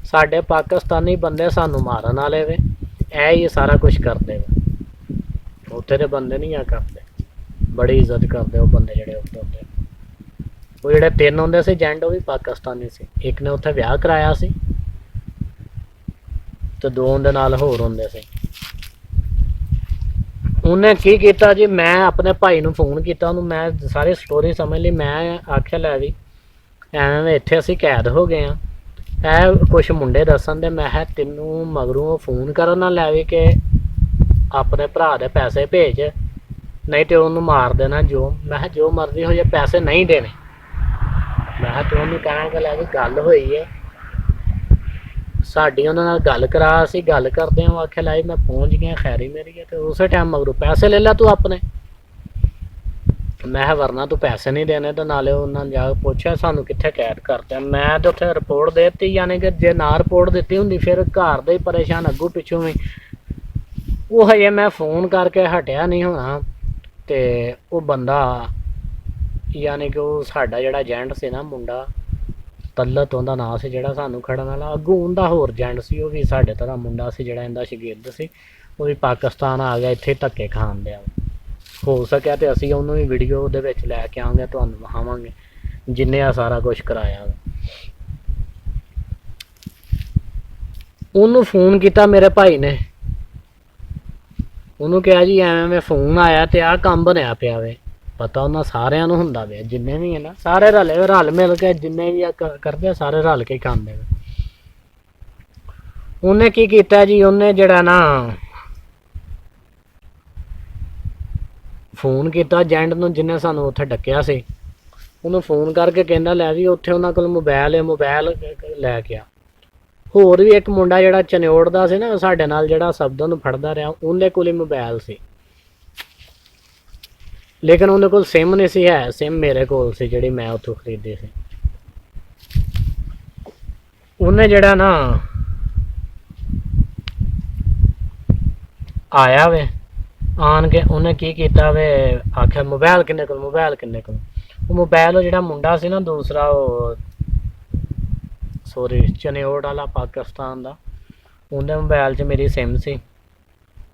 ਸਾਡੇ ਪਾਕਿਸਤਾਨੀ ਬੰਦੇ ਸਾਨੂੰ ਮਾਰਨ ਵਾਲੇ ਵੇ, ਇਹ ਹੀ ਸਾਰਾ ਕੁਛ ਕਰਦੇ ਵੇ। ਉੱਥੇ ਦੇ ਬੰਦੇ ਨਹੀਂ ਆ ਕਰਦੇ, ਬੜੀ ਇੱਜ਼ਤ ਕਰਦੇ ਉਹ ਬੰਦੇ ਜਿਹੜੇ ਉੱਥੇ ਹੁੰਦੇ। ਉਹ ਜਿਹੜੇ 3 ਹੁੰਦੇ ਸੀ ਏਜੰਟ, ਉਹ ਵੀ ਪਾਕਿਸਤਾਨੀ ਸੀ। ਇੱਕ ਨੇ ਉੱਥੇ ਵਿਆਹ ਕਰਾਇਆ ਸੀ, ਤੇ 2 ਦੇ ਨਾਲ ਹੋਰ ਹੁੰਦੇ ਸੀ। ਉਹਨੇ ਕੀ ਕੀਤਾ ਜੀ, ਮੈਂ ਆਪਣੇ ਭਾਈ ਨੂੰ ਫੋਨ ਕੀਤਾ, ਉਹਨੂੰ ਮੈਂ ਸਾਰੀ ਸਟੋਰੀ ਸਮਝ ਲਈ। ਮੈਂ ਆਖਿਆ ਲੈ ਵੀ ਐਵੇਂ ਇੱਥੇ ਅਸੀਂ ਕੈਦ ਹੋ ਗਏ ਹਾਂ, ਇਹ ਕੁਛ ਮੁੰਡੇ ਦੱਸਣ ਦੇ, ਮੈਂ ਕਿਹਾ ਤੈਨੂੰ ਮਗਰੋਂ ਫੋਨ ਕਰਨ ਨਾ ਲੈ ਵੀ ਕਿ ਆਪਣੇ ਭਰਾ ਦੇ ਪੈਸੇ ਭੇਜ, ਨਹੀਂ ਤੇ ਉਹਨੂੰ ਮਾਰ ਦੇਣਾ। ਜੋ ਮੈਂ ਕਿਹਾ ਜੋ ਮਰਜ਼ੀ ਹੋ ਜਾਏ, ਪੈਸੇ ਨਹੀਂ ਦੇਣੇ। ਮੈਂ ਕਿਹਾ ਤੂੰ ਉਹਨੂੰ ਕਹਿਣਾ ਕਿ ਲੈ ਵੀ ਗੱਲ ਹੋਈ ਹੈ ਸਾਡੀ, ਉਹਨਾਂ ਨਾਲ ਗੱਲ ਕਰਾ, ਅਸੀਂ ਗੱਲ ਕਰਦੇ ਹਾਂ। ਆਖਿਆ ਲੈ ਮੈਂ ਪਹੁੰਚ ਗਿਆ, ਖੈਰੀ ਮੇਰੀ ਹੈ। ਤੇ ਉਸੇ ਟਾਈਮ ਮਗਰੋਂ ਪੈਸੇ ਲੈ ਲਾ ਤੂੰ ਆਪਣੇ। ਮੈਂ ਕਿਹਾ ਵਰਨਾ ਤੂੰ ਪੈਸੇ ਨਹੀਂ ਦੇਣੇ। ਤੇ ਨਾਲੇ ਉਹਨਾਂ ਨੇ ਜਾ ਕੇ ਪੁੱਛਿਆ ਸਾਨੂੰ ਕਿੱਥੇ ਕੈਦ ਕਰਤੇ। ਮੈਂ ਤਾਂ ਉੱਥੇ ਰਿਪੋਰਟ ਦੇ ਦਿੱਤੀ, ਯਾਨੀ ਕਿ ਜੇ ਨਾ ਰਿਪੋਰਟ ਦਿੱਤੀ ਹੁੰਦੀ ਫਿਰ ਘਰ ਦੇ ਹੀ ਪਰੇਸ਼ਾਨ ਅੱਗੋਂ ਪਿੱਛੋਂ ਵੀ। ਉਹ ਹਜੇ ਮੈਂ ਫੋਨ ਕਰਕੇ ਹਟਿਆ ਨਹੀਂ ਹੋਣਾ, ਤੇ ਉਹ ਬੰਦਾ ਯਾਨੀ ਕਿ ਉਹ ਸਾਡਾ ਜਿਹੜਾ ਏਜੰਟ ਸੀ ਨਾ ਮੁੰਡਾ, ਤਲਤ ਉਹਦਾ ਨਾਂ ਸੀ, ਜਿਹੜਾ ਸਾਨੂੰ ਖੜਨ ਵਾਲਾ, ਅੱਗੋਂ ਉਹਦਾ ਹੋਰ ਏਜੰਟ ਸੀ, ਉਹ ਵੀ ਸਾਡੇ ਤਰ੍ਹਾਂ ਮੁੰਡਾ ਸੀ, ਜਿਹੜਾ ਇਹਦਾ ਸ਼ਾਗਿਰਦ ਸੀ। ਉਹ ਵੀ ਪਾਕਿਸਤਾਨ ਆ ਗਿਆ, ਇੱਥੇ ਧੱਕੇ ਖਾਣ ਦਿਆ। ਹੋ ਸਕਿਆ ਤੇ ਅਸੀਂ ਉਹਨੂੰ ਵੀ ਵੀਡੀਓ ਉਹਦੇ ਵਿੱਚ ਲੈ ਕੇ ਆਵਾਂਗੇ, ਤੁਹਾਨੂੰ ਵਿਖਾਵਾਂਗੇ ਜਿੰਨੇ ਆ ਸਾਰਾ ਕੁਛ ਕਰਾਇਆ। ਉਹਨੂੰ ਫੋਨ ਕੀਤਾ ਮੇਰੇ ਭਾਈ ਨੇ, ਉਹਨੂੰ ਕਿਹਾ ਜੀ ਐਵੇਂ ਫੋਨ ਆਇਆ ਤੇ ਆਹ ਕੰਮ ਬਣਿਆ ਪਿਆ ਵੇ। ਪਤਾ ਉਹਨਾਂ ਸਾਰਿਆਂ ਨੂੰ ਹੁੰਦਾ ਵੇ, ਜਿੰਨੇ ਵੀ ਹੈ ਨਾ ਸਾਰੇ ਰਲ ਮਿਲ ਕੇ, ਜਿੰਨੇ ਵੀ ਕਰਦੇ ਸਾਰੇ ਰਲ ਕੇ ਖਾਂਦੇ ਵੇ। ਉਹਨੇ ਕੀ ਕੀਤਾ ਜੀ, ਉਹਨੇ ਜਿਹੜਾ ਨਾ ਫੋਨ ਕੀਤਾ ਏਜੰਟ ਨੂੰ ਜਿਹਨੇ ਸਾਨੂੰ ਉੱਥੇ ਡੱਕਿਆ ਸੀ, ਉਹਨੂੰ ਫੋਨ ਕਰਕੇ ਕਹਿੰਦਾ ਲੈ ਵੀ ਉੱਥੇ ਉਹਨਾਂ ਕੋਲ ਮੋਬਾਇਲ ਹੈ, ਮੋਬਾਇਲ ਲੈ ਕੇ ਆ। ਹੋਰ ਵੀ ਇੱਕ ਮੁੰਡਾ ਜਿਹੜਾ ਚਨਿਓੜ ਦਾ ਸੀ ਨਾ ਸਾਡੇ ਨਾਲ, ਜਿਹੜਾ ਸ਼ਬਦਾਂ ਨੂੰ ਫੜਦਾ ਰਿਹਾ, ਉਹਦੇ ਕੋਲ ਹੀ ਮੋਬਾਇਲ ਸੀ, ਲੇਕਿਨ ਉਹਦੇ ਕੋਲ ਸਿਮ ਨਹੀਂ ਸੀ ਹੈ। ਸਿਮ ਮੇਰੇ ਕੋਲ ਸੀ, ਜਿਹੜੀ ਮੈਂ ਉੱਥੋਂ ਖਰੀਦੀ ਸੀ। ਉਹਨੇ ਜਿਹੜਾ ਨਾ ਆਇਆ ਵੇ, ਆਣ ਕੇ ਉਹਨੇ ਕੀ ਕੀਤਾ ਵੇ, ਆਖਿਆ ਮੋਬਾਇਲ ਕਿੰਨੇ ਕੋਲ, ਮੋਬਾਇਲ ਕਿੰਨੇ ਕੋਲ। ਉਹ ਮੋਬਾਇਲ ਉਹ ਜਿਹੜਾ ਮੁੰਡਾ ਸੀ ਨਾ ਦੂਸਰਾ, ਉਹ ਸੋਰੀ ਚਨਿਓੜ ਵਾਲਾ ਪਾਕਿਸਤਾਨ ਦਾ, ਉਹਦੇ ਮੋਬਾਇਲ 'ਚ ਮੇਰੀ ਸਿਮ ਸੀ।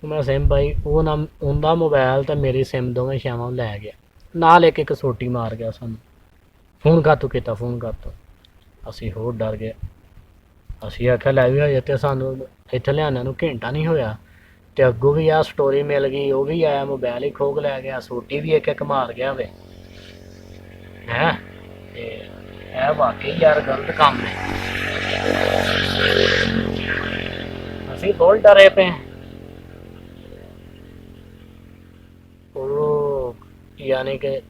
ਮੈਂ ਸਿਮ ਪਾਈ, ਉਹ ਨਾ ਉਹਦਾ ਮੋਬਾਇਲ ਤੇ ਮੇਰੀ ਸਿਮ ਦੋਵੇਂ ਸ਼ਾਮਾਂ ਲੈ ਗਿਆ, ਨਾਲ ਇੱਕ ਸੋਟੀ ਮਾਰ ਗਿਆ ਸਾਨੂੰ। ਫੋਨ ਕਾਤੋਂ ਕੀਤਾ, ਫੋਨ ਕਾਤੋਂ। ਅਸੀਂ ਹੋਰ ਡਰ ਗਏ। ਅਸੀਂ ਆਖਿਆ ਲੈ ਵੀ ਹੋਏ ਤੇ ਸਾਨੂੰ ਇੱਥੇ ਲਿਆਉਣ ਨੂੰ ਘੰਟਾ ਨਹੀਂ ਹੋਇਆ, ਤੇ ਅੱਗੋਂ ਵੀ ਆਹ ਸਟੋਰੀ ਮਿਲ ਗਈ। ਉਹ ਵੀ ਆਇਆ, ਮੋਬਾਇਲ ਹੀ ਖੋਹ ਲੈ ਗਿਆ, ਸੋਟੀ ਵੀ ਇੱਕ ਮਾਰ ਗਿਆ ਵੇ ਹੈਂ। ਤੇ ਇਹ ਵਾਕਈ ਯਾਰ ਗਲਤ ਕੰਮ ਹੈ। ਅਸੀਂ ਬਹੁਤ ਡਰੇ ਪਏ। ਉਹ ਯਾਨੀ ਕਿ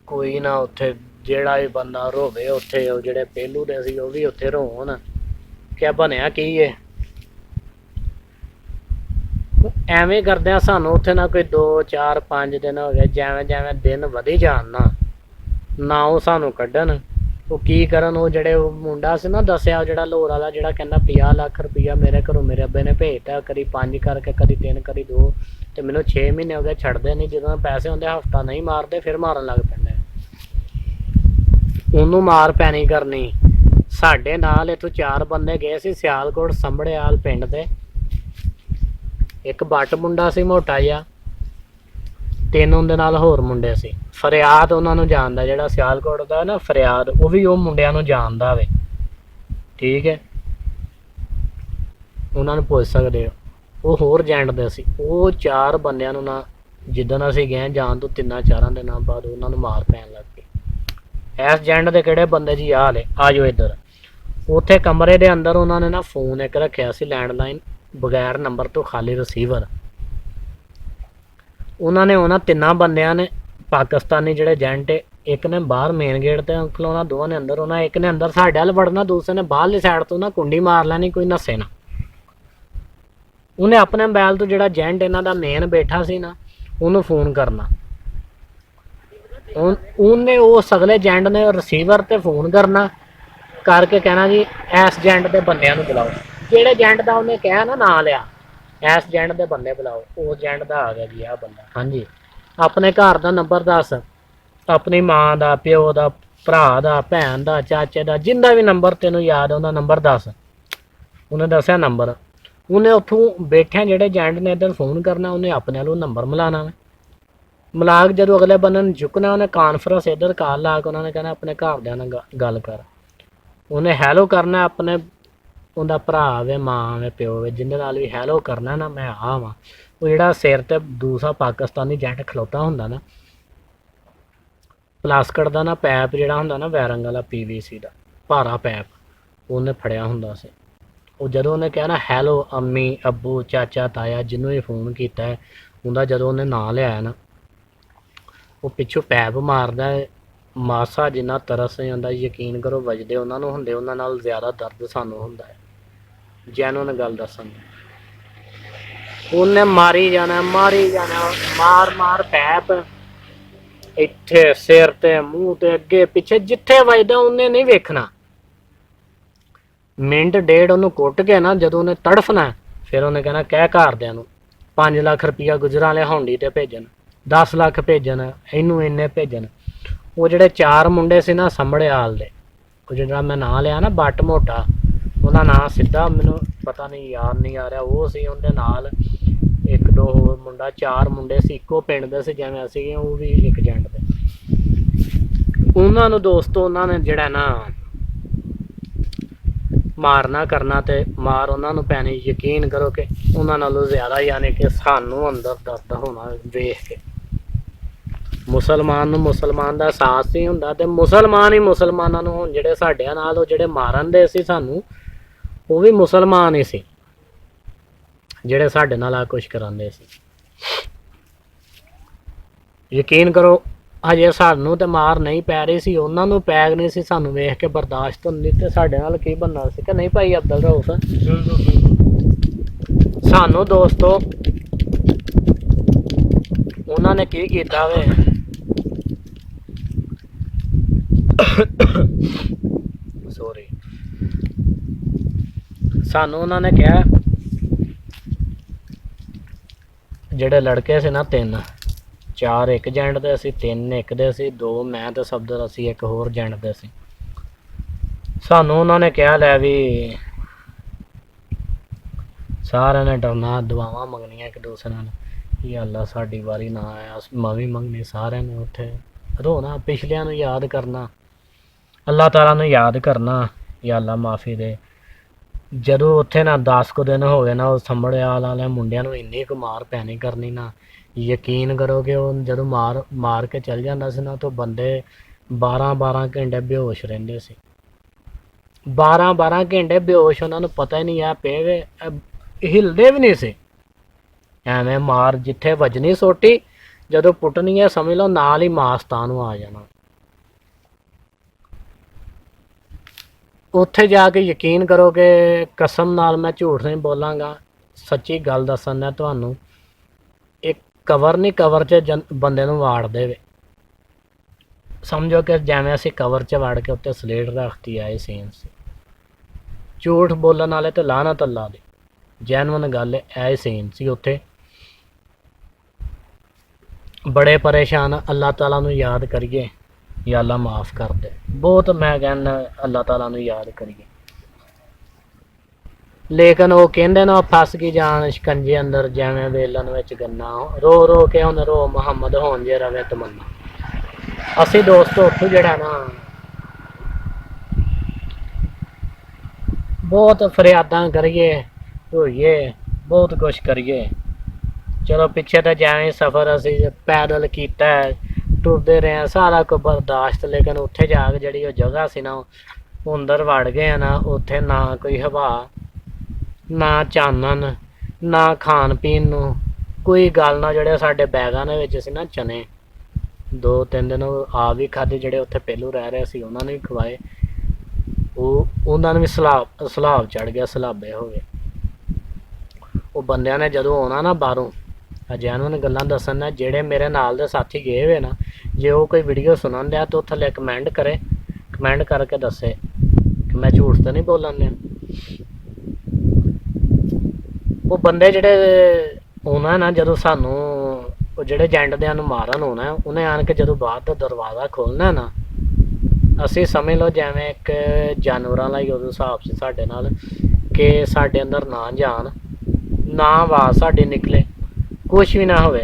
ਕੋਈ ਨਾ ਉੱਥੇ ਜਿਹੜਾ ਵੀ ਬੰਦਾ ਰੋਵੇ, ਉੱਥੇ ਉਹ ਜਿਹੜੇ ਪਹਿਲੂ ਦੇ ਸੀ ਉਹ ਵੀ ਉੱਥੇ ਰੋਣ। ਕਿਆ ਬਣਿਆ ਕੀ ਹੈ, ਐਵੇਂ ਕਰਦਿਆਂ ਸਾਨੂੰ ਉੱਥੇ ਨਾ ਕੋਈ 2 4 5 ਦਿਨ ਹੋ ਗਏ। ਜਿਵੇਂ ਜਿਵੇਂ ਦਿਨ ਵਧੀ ਜਾਣ ਨਾ ਉਹ ਸਾਨੂੰ ਕੱਢਣ, ਉਹ ਕੀ ਕਰਨ। ਉਹ ਜਿਹੜੇ ਉਹ ਮੁੰਡਾ ਸੀ ਨਾ ਦੱਸਿਆ, ਜਿਹੜਾ ਲਾਹੌਰ ਵਾਲਾ, ਜਿਹੜਾ ਕਹਿੰਦਾ 50 ਲੱਖ ਰੁਪਈਆ ਮੇਰੇ ਘਰੋਂ ਮੇਰੇ ਅੱਬੇ ਨੇ ਭੇਜਤਾ, ਕਦੀ 5 ਕਰਕੇ, ਕਦੀ 3, ਕਦੀ 2, ਤੇ ਮੈਨੂੰ 6 ਮਹੀਨੇ ਹੋ ਗਏ ਛੱਡਦੇ ਨਹੀਂ। ਜਦੋਂ ਪੈਸੇ ਹੁੰਦੇ ਹਫਤਾ ਨਹੀਂ ਮਾਰਦੇ, ਫਿਰ ਮਾਰਨ ਲੱਗ ਪੈਂਦੇ। ਉਹਨੂੰ ਮਾਰ ਪੈਣੀ ਕਰਨੀ। ਸਾਡੇ ਨਾਲ ਇੱਥੋਂ 4 ਬੰਦੇ ਗਏ ਸੀ ਸਿਆਲਕੋਟ ਸੰਭੜਿਆਲ ਪਿੰਡ ਦੇ। ਇੱਕ ਬੱਟ ਮੁੰਡਾ ਸੀ ਮੋਟਾ ਜਿਹਾ, 3 ਉਹਦੇ ਨਾਲ ਹੋਰ ਮੁੰਡੇ ਸੀ। ਫਰਿਆਦ ਉਹਨਾਂ ਨੂੰ ਜਾਣਦਾ, ਜਿਹੜਾ ਸਿਆਲਕੋਟ ਦਾ ਨਾ ਫਰਿਆਦ, ਉਹ ਵੀ ਉਹ ਮੁੰਡਿਆਂ ਨੂੰ ਜਾਣਦਾ ਵੇ, ਠੀਕ ਹੈ। ਉਹਨਾਂ ਨੂੰ ਪੁੱਛ ਸਕਦੇ ਹੋ, ਉਹ ਹੋਰ ਏਜੰਟ ਦੇ ਸੀ। ਉਹ 4 ਬੰਦਿਆਂ ਨੂੰ ਨਾ ਜਿੱਦਣ ਅਸੀਂ ਗਏ ਜਾਣ ਤੋਂ 3-4 ਦਿਨਾਂ ਬਾਅਦ ਉਹਨਾਂ ਨੂੰ ਮਾਰ ਪੈਣ ਲੱਗ ਪਈ। ਇਸ ਏਜੰਟ ਦੇ ਕਿਹੜੇ ਬੰਦੇ ਜੀ, ਆਹ ਲੈ ਆ ਜਾਓ ਇੱਧਰ। ਉੱਥੇ ਕਮਰੇ ਦੇ ਅੰਦਰ ਉਹਨਾਂ ਨੇ ਨਾ ਫੋਨ ਇੱਕ ਰੱਖਿਆ ਸੀ ਲੈਂਡਲਾਈਨ, ਬਗੈਰ ਨੰਬਰ ਤੋਂ, ਖਾਲੀ ਰਿਸੀਵਰ। ਉਹਨਾਂ ਨੇ ਉਹਨਾਂ 3 ਬੰਦਿਆਂ ਨੇ, ਪਾਕਿਸਤਾਨੀ ਜਿਹੜੇ ਏਜੰਟ, ਇੱਕ ਨੇ ਬਾਹਰ ਮੇਨ ਗੇਟ ਤੇ ਖਲੋਣਾ, 2 ਨੇ ਅੰਦਰ। ਉਹਨਾਂ ਇੱਕ ਨੇ ਅੰਦਰ ਸਾਡੇ ਵੱਲ ਵੜਨਾ, ਦੂਸਰੇ ਨੇ ਬਾਹਰਲੀ ਸਾਈਡ ਤੋਂ ਨਾ ਕੁੰਡੀ ਮਾਰ ਲੈਣੀ, ਕੋਈ ਨੱਸੇ ਨਾ। ਉਹਨੇ ਆਪਣੇ ਮੋਬਾਈਲ ਤੋਂ, ਜਿਹੜਾ ਏਜੰਟ ਇਹਨਾਂ ਦਾ ਮੇਨ ਬੈਠਾ ਸੀ ਨਾ, ਉਹਨੂੰ ਫੋਨ ਕਰਨਾ। ਉਹਨੇ ਉਸ ਅਗਲੇ ਏਜੰਟ ਨੇ ਰਿਸੀਵਰ ਤੇ ਫੋਨ ਕਰਨਾ, ਕਰਕੇ ਕਹਿਣਾ ਜੀ ਇਸ ਏਜੰਟ ਦੇ ਬੰਦਿਆਂ ਨੂੰ ਬੁਲਾਓ। ਜਿਹੜੇ ਏਜੰਟ ਦਾ ਉਹਨੇ ਕਿਹਾ ਨਾ ਨਾਂ ਲਿਆ, ਇਸ ਏਜੰਟ ਦੇ ਬੰਦੇ ਬੁਲਾਓ। ਉਹ ਏਜੰਟ ਦਾ ਆ ਗਿਆ ਜੀ ਆਹ ਬੰਦਾ, ਹਾਂਜੀ। ਆਪਣੇ ਘਰ ਦਾ ਨੰਬਰ ਦੱਸ, ਆਪਣੀ ਮਾਂ ਦਾ, ਪਿਓ ਦਾ, ਭਰਾ ਦਾ, ਭੈਣ ਦਾ, ਚਾਚੇ ਦਾ, ਜਿੰਦਾ ਵੀ ਨੰਬਰ ਤੈਨੂੰ ਯਾਦ ਉਹਦਾ ਨੰਬਰ ਦੱਸ। ਉਹਨੇ ਦੱਸਿਆ ਨੰਬਰ। ਉਹਨੇ ਉੱਥੋਂ ਬੈਠਿਆ ਜਿਹੜੇ ਏਜੰਟ ਨੇ ਇੱਧਰ ਫੋਨ ਕਰਨਾ, ਉਹਨੇ ਆਪਣੇ ਵੱਲੋਂ ਨੰਬਰ ਮਿਲਾਉਣਾ ਵਾ। ਮਿਲਾ ਕੇ ਜਦੋਂ ਅਗਲੇ ਬੰਦੇ ਨੂੰ ਚੁੱਕਣਾ, ਉਹਨੇ ਕਾਨਫਰੰਸ ਇੱਧਰ ਕਾਲ ਲਾ ਕੇ ਉਹਨਾਂ ਨੇ ਕਹਿਣਾ ਆਪਣੇ ਘਰਦਿਆਂ ਨਾਲ ਗੱਲ ਕਰ। ਉਹਨੇ ਹੈਲੋ ਕਰਨਾ, ਆਪਣੇ ਉਹਦਾ ਭਰਾ ਵੇ, ਮਾਂ ਵੇ, ਪਿਓ ਵੇ, ਜਿਹਦੇ ਨਾਲ ਵੀ ਹੈਲੋ ਕਰਨਾ ਨਾ ਮੈਂ ਆ ਵਾਂ, ਉਹ ਜਿਹੜਾ ਸਿਰ ਤੇ ਦੂਸਰਾ ਪਾਕਿਸਤਾਨੀ ਜੈਟ ਖਲੋਤਾ ਹੁੰਦਾ ਨਾ, ਪਲਾਸਕਟ ਦਾ ਨਾ ਪੈਪ ਜਿਹੜਾ ਹੁੰਦਾ ਨਾ ਵੈਰੰਗ ਵਾਲਾ PVC ਦਾ ਭਾਰਾ ਪੈਪ, ਉਹਨੇ ਫੜਿਆ ਹੁੰਦਾ ਸੀ। ਉਹ ਜਦੋਂ ਉਹਨੇ ਕਿਹਾ ਨਾ ਹੈਲੋ ਅੰਮੀ ਅੱਬੂ ਚਾਚਾ ਤਾਇਆ ਜਿਹਨੂੰ ਵੀ ਫੋਨ ਕੀਤਾ ਹੈ, ਉਹਦਾ ਜਦੋਂ ਉਹਨੇ ਨਾਂ ਲਿਆ ਨਾ, ਉਹ ਪਿੱਛੋਂ ਪੈਪ ਮਾਰਦਾ, ਮਾਸਾ ਜਿੰਨਾ ਤਰਸ ਨਹੀਂ ਹੁੰਦਾ, ਯਕੀਨ ਕਰੋ ਵੱਜਦੇ ਉਹਨਾਂ ਨੂੰ ਹੁੰਦੇ, ਉਹਨਾਂ ਨਾਲ ਜ਼ਿਆਦਾ ਦਰਦ ਸਾਨੂੰ ਹੁੰਦਾ ਹੈ। ਜੈਨੂਨ ਗੱਲ ਦੱਸਣ, ਉਹਨੇ ਮਾਰੀ ਜਾਣਾ ਮਾਰ ਮਾਰ ਪੈਪ, ਇੱਥੇ ਸਿਰ ਤੇ ਮੂੰਹ ਤੇ ਅੱਗੇ ਪਿੱਛੇ ਜਿੱਥੇ ਵੱਜਦਾ ਉਹਨੇ ਨਹੀਂ ਵੇਖਣਾ। ਮਿੰਟ ਡੇਢ ਉਹਨੂੰ ਕੁੱਟ ਕੇ ਨਾ ਜਦੋਂ ਉਹਨੇ ਤੜਫਣਾ, ਫਿਰ ਉਹਨੇ ਕਹਿਣਾ ਕਹਿ ਘਰਦਿਆਂ ਨੂੰ 5 ਲੱਖ ਰੁਪਈਆ ਗੁਜਰਾਂ ਵਾਲੇ ਹੌਂਡੀ ਤੇ ਭੇਜਣ, 10 ਲੱਖ ਭੇਜਣ, ਇਹਨੂੰ ਇੰਨੇ ਭੇਜਣ। ਉਹ ਜਿਹੜੇ 4 ਮੁੰਡੇ ਸੀ ਨਾ ਸੰਭੜਿਆਲ ਦੇ, ਉਹ ਜਿਹੜਾ ਮੈਂ ਨਾਂ ਲਿਆ ਨਾ ਬੱਟ ਮੋਟਾ, ਉਹਦਾ ਨਾਂ ਸਿੱਧਾ ਮੈਨੂੰ ਪਤਾ ਨਹੀਂ ਯਾਦ ਨਹੀਂ ਆ ਰਿਹਾ, ਉਹ ਸੀ। ਉਹਦੇ ਨਾਲ 1-2 ਹੋਰ ਮੁੰਡਾ, 4 ਮੁੰਡੇ ਸੀ, ਇੱਕੋ ਪਿੰਡ ਦੇ ਸੀ ਜਿਵੇਂ ਅਸੀਂ, ਉਹ ਵੀ ਇੱਕ ਜੈਂਟ ਦੇ। ਉਹਨਾਂ ਨੂੰ ਦੋਸਤੋ ਉਹਨਾਂ ਨੇ ਜਿਹੜਾ ਨਾ ਮਾਰਨਾ ਕਰਨਾ ਤੇ ਮਾਰ ਉਹਨਾਂ ਨੂੰ ਪੈਣੀ, ਯਕੀਨ ਕਰੋ ਕਿ ਉਹਨਾਂ ਨਾਲੋਂ ਜ਼ਿਆਦਾ, ਯਾਨੀ ਕਿ ਸਾਨੂੰ ਅੰਦਰ ਦਰਦ ਹੋਣਾ ਵੇਖ ਕੇ। ਮੁਸਲਮਾਨ ਨੂੰ ਮੁਸਲਮਾਨ ਦਾ ਅਹਿਸਾਸ ਨਹੀਂ ਹੁੰਦਾ, ਤੇ ਮੁਸਲਮਾਨ ਹੀ ਮੁਸਲਮਾਨਾਂ ਨੂੰ, ਹੁਣ ਜਿਹੜੇ ਸਾਡੇ ਨਾਲ ਉਹ ਜਿਹੜੇ ਮਾਰਨ ਦੇ ਸੀ ਸਾਨੂੰ, ਉਹ ਵੀ ਮੁਸਲਮਾਨ ਹੀ ਸੀ ਜਿਹੜੇ ਸਾਡੇ ਨਾਲ ਆ ਕੁਛ ਕਰਾਉਂਦੇ ਸੀ। ਯਕੀਨ ਕਰੋ ਹਜੇ ਸਾਨੂੰ ਤੇ ਮਾਰ ਨਹੀਂ ਪੈ ਰਹੀ ਸੀ, ਉਹਨਾਂ ਨੂੰ ਪੈ ਨਹੀਂ ਸੀ, ਸਾਨੂੰ ਵੇਖ ਕੇ ਬਰਦਾਸ਼ਤ ਹੁੰਦੀ, ਤੇ ਸਾਡੇ ਨਾਲ ਕੀ ਬਣਨਾ ਸੀ ਕਿ ਨਹੀਂ ਭਾਈ ਅਬਦੁਲ ਰਊਫ। ਸਾਨੂੰ ਦੋਸਤੋ ਉਹਨਾਂ ਨੇ ਕੀ ਕੀਤਾ ਵੇ, ਸੋਰੀ, ਸਾਨੂੰ ਉਹਨਾਂ ਨੇ ਕਿਹਾ, ਜਿਹੜੇ ਲੜਕੇ ਸੀ ਨਾ 3-4 ਇੱਕ ਜੈਂਟ ਦੇ ਸੀ, 3 ਇੱਕ ਦੇ ਸੀ, 2 ਮੈਂ ਤੇ ਸਫਦਰ ਅਸੀਂ ਇੱਕ ਹੋਰ ਜੈਂਟ ਦੇ ਸੀ। ਸਾਨੂੰ ਉਹਨਾਂ ਨੇ ਕਿਹਾ ਲੈ ਵੀ ਸਾਰਿਆਂ ਨੇ ਡਰਨਾ, ਦੁਆਵਾਂ ਮੰਗਣੀਆਂ ਇੱਕ ਦੂਸਰੇ ਨਾਲ, ਕਿ ਅੱਲਾ ਸਾਡੀ ਵਾਰੀ ਨਾ ਆਇਆ, ਮੈਂ ਵੀ ਮੰਗਣੀ, ਸਾਰਿਆਂ ਨੇ ਉੱਥੇ ਰੋਣਾ, ਪਿਛਲਿਆਂ ਨੂੰ ਯਾਦ ਕਰਨਾ, ਅੱਲਾਹ ਤਾਲਾ ਨੂੰ ਯਾਦ ਕਰਨਾ, ਜਾਂ ਅੱਲਾ ਮਾਫੀ ਦੇ। ਜਦੋਂ ਉੱਥੇ ਨਾ 10 ਕੁ ਦਿਨ ਹੋ ਗਏ ਨਾ, ਉਹ ਸੰਭੜਿਆਲ ਵਾਲਿਆਂ ਮੁੰਡਿਆਂ ਨੂੰ ਇੰਨੀ ਕੁ ਮਾਰ ਪੈਣੀ ਕਰਨੀ ਨਾ, ਯਕੀਨ ਕਰੋਗੇ ਉਹ ਜਦੋਂ ਮਾਰ ਕੇ ਚੱਲ ਜਾਂਦਾ ਸੀ ਨਾ, ਤਾਂ ਬੰਦੇ 12-12 ਘੰਟੇ ਬੇਹੋਸ਼ ਰਹਿੰਦੇ ਸੀ। 12-12 ਘੰਟੇ ਬੇਹੋਸ਼, ਉਹਨਾਂ ਨੂੰ ਪਤਾ ਹੀ ਨਹੀਂ ਆ ਪਏ, ਹਿਲਦੇ ਵੀ ਨਹੀਂ ਸੀ। ਐਵੇਂ ਮਾਰ ਜਿੱਥੇ ਵੱਜਣੀ ਸੋਟੀ, ਜਦੋਂ ਪੁੱਟਣੀ ਹੈ ਸਮਝ ਲਓ ਨਾਲ ਹੀ ਮਾਸਤਾਨ ਨੂੰ ਆ ਜਾਣਾ। ਉੱਥੇ ਜਾ ਕੇ ਯਕੀਨ ਕਰੋਗੇ, ਕਸਮ ਨਾਲ ਮੈਂ ਝੂਠ ਨਹੀਂ ਬੋਲਾਂਗਾ, ਸੱਚੀ ਗੱਲ ਦੱਸਣ ਦਾ ਤੁਹਾਨੂੰ, ਇੱਕ ਕਵਰ ਨਹੀਂ, ਕਵਰ 'ਚ ਬੰਦੇ ਨੂੰ ਵਾੜ ਦੇਵੇ, ਸਮਝੋ ਕਿ ਜਿਵੇਂ ਅਸੀਂ ਕਵਰ 'ਚ ਵੜ ਕੇ ਉੱਤੇ ਸਲੇਟ ਰੱਖਤੀ ਆਏ ਸੀਨ ਸੀ। ਝੂਠ ਬੋਲਣ ਵਾਲੇ ਤੇ ਲਾਹਨਤ ਅੱਲਾ ਦੀ, ਜੈਨੂਨ ਗੱਲ ਇਹ ਸੀਨ ਸੀ। ਉੱਥੇ ਬੜੇ ਪਰੇਸ਼ਾਨ, ਅੱਲਾਹ ਤਾਲਾ ਨੂੰ ਯਾਦ ਕਰੀਏ, ਜਾਂ ਅੱਲਾ ਮਾਫ ਕਰ ਦੇ, ਬਹੁਤ ਮੈਂ ਕਹਿੰਦਾ ਅੱਲਾਹ ਤਾਲਾ ਨੂੰ ਯਾਦ ਕਰੀਏ। ਲੇਕਿਨ ਉਹ ਕਹਿੰਦੇ ਨਾ ਫਸ ਗਈ ਜਾਨ ਸ਼ਿਕੰਜੇ ਅੰਦਰ, ਜਿਵੇਂ ਵੇਲਣ ਵਿੱਚ ਗੰਨਾ, ਰੋ ਰੋ ਕੇ ਹੁਣ ਰੋ ਮੁਹੰਮਦ ਹੋਣ ਜੇ ਰਵੇ ਤਮੰਨਾ। ਅਸੀਂ ਦੋਸਤੋ ਉੱਥੋਂ ਜਿਹੜਾ ਨਾ ਬਹੁਤ ਫਰਿਆਦਾਂ ਕਰੀਏ, ਰੋਈਏ, ਬਹੁਤ ਕੁਛ ਕਰੀਏ। ਚਲੋ ਪਿੱਛੇ ਤਾਂ ਜਿਵੇਂ ਸਫ਼ਰ ਅਸੀਂ ਪੈਦਲ ਕੀਤਾ, ਟੁਰਦੇ ਰਹੇ, ਸਾਰਾ ਕੁਝ ਬਰਦਾਸ਼ਤ, ਲੇਕਿਨ ਉੱਥੇ ਜਾ ਕੇ ਜਿਹੜੀ ਉਹ ਜਗ੍ਹਾ ਸੀ ਨਾ, ਉਹ ਅੰਦਰ ਵੜ ਗਏ ਨਾ, ਉੱਥੇ ਨਾ ਕੋਈ ਹਵਾ, ਨਾ ਚਾਨਣ, ਨਾ ਖਾਣ ਪੀਣ ਨੂੰ ਕੋਈ ਗੱਲ ਨਾ। ਜਿਹੜੇ ਸਾਡੇ ਬੈਗਾਂ ਦੇ ਵਿੱਚ ਸੀ ਨਾ ਚਨੇ, 2-3 ਦਿਨ ਆ ਵੀ ਖਾਧੇ, ਜਿਹੜੇ ਉੱਥੇ ਪਹਿਲੋਂ ਰਹਿ ਰਹੇ ਸੀ ਉਹਨਾਂ ਨੇ ਵੀ ਖਵਾਏ, ਉਹਨਾਂ ਨੂੰ ਵੀ ਸਲਾਬ ਚੜ ਗਿਆ, ਸਲਾਬੇ ਹੋ ਗਏ। ਉਹ ਬੰਦਿਆਂ ਨੇ ਜਦੋਂ ਆਉਣਾ ਨਾ ਬਾਹਰੋਂ, ਜੈਨੂਨ ਗੱਲਾਂ ਦੱਸਣ ਨਾ, ਜਿਹੜੇ ਮੇਰੇ ਨਾਲ ਦੇ ਸਾਥੀ ਗਏ ਹੋਏ ਨਾ, ਜੇ ਉਹ ਕੋਈ ਵੀਡੀਓ ਸੁਣਨ ਦਿਆ ਤਾਂ ਥੱਲੇ ਕਮੈਂਟ ਕਰਕੇ ਦੱਸੇ ਕਿ ਮੈਂ ਝੂਠ ਤਾਂ ਨਹੀਂ ਬੋਲਣ ਡਿਆ। ਉਹ ਬੰਦੇ ਜਿਹੜੇ ਆਉਣਾ ਨਾ, ਜਦੋਂ ਸਾਨੂੰ ਉਹ ਜਿਹੜੇ ਜੈਂਟ ਨੂੰ ਮਾਰਨ ਆਉਣਾ, ਉਹਨੇ ਆਣ ਕੇ ਜਦੋਂ ਬਾਹਰ ਦਾ ਦਰਵਾਜ਼ਾ ਖੋਲ੍ਹਣਾ ਨਾ, ਅਸੀਂ ਸਮਝ ਲਓ ਜਿਵੇਂ ਇੱਕ ਜਾਨਵਰਾਂ ਦਾ ਹੀ ਉਦੋਂ ਹਿਸਾਬ ਸੀ ਸਾਡੇ ਨਾਲ, ਕਿ ਸਾਡੇ ਅੰਦਰ ਨਾ ਜਾਣ, ਨਾ ਆਵਾਜ਼ ਸਾਡੀ ਨਿਕਲੇ, ਕੁਛ ਵੀ ਨਾ ਹੋਵੇ।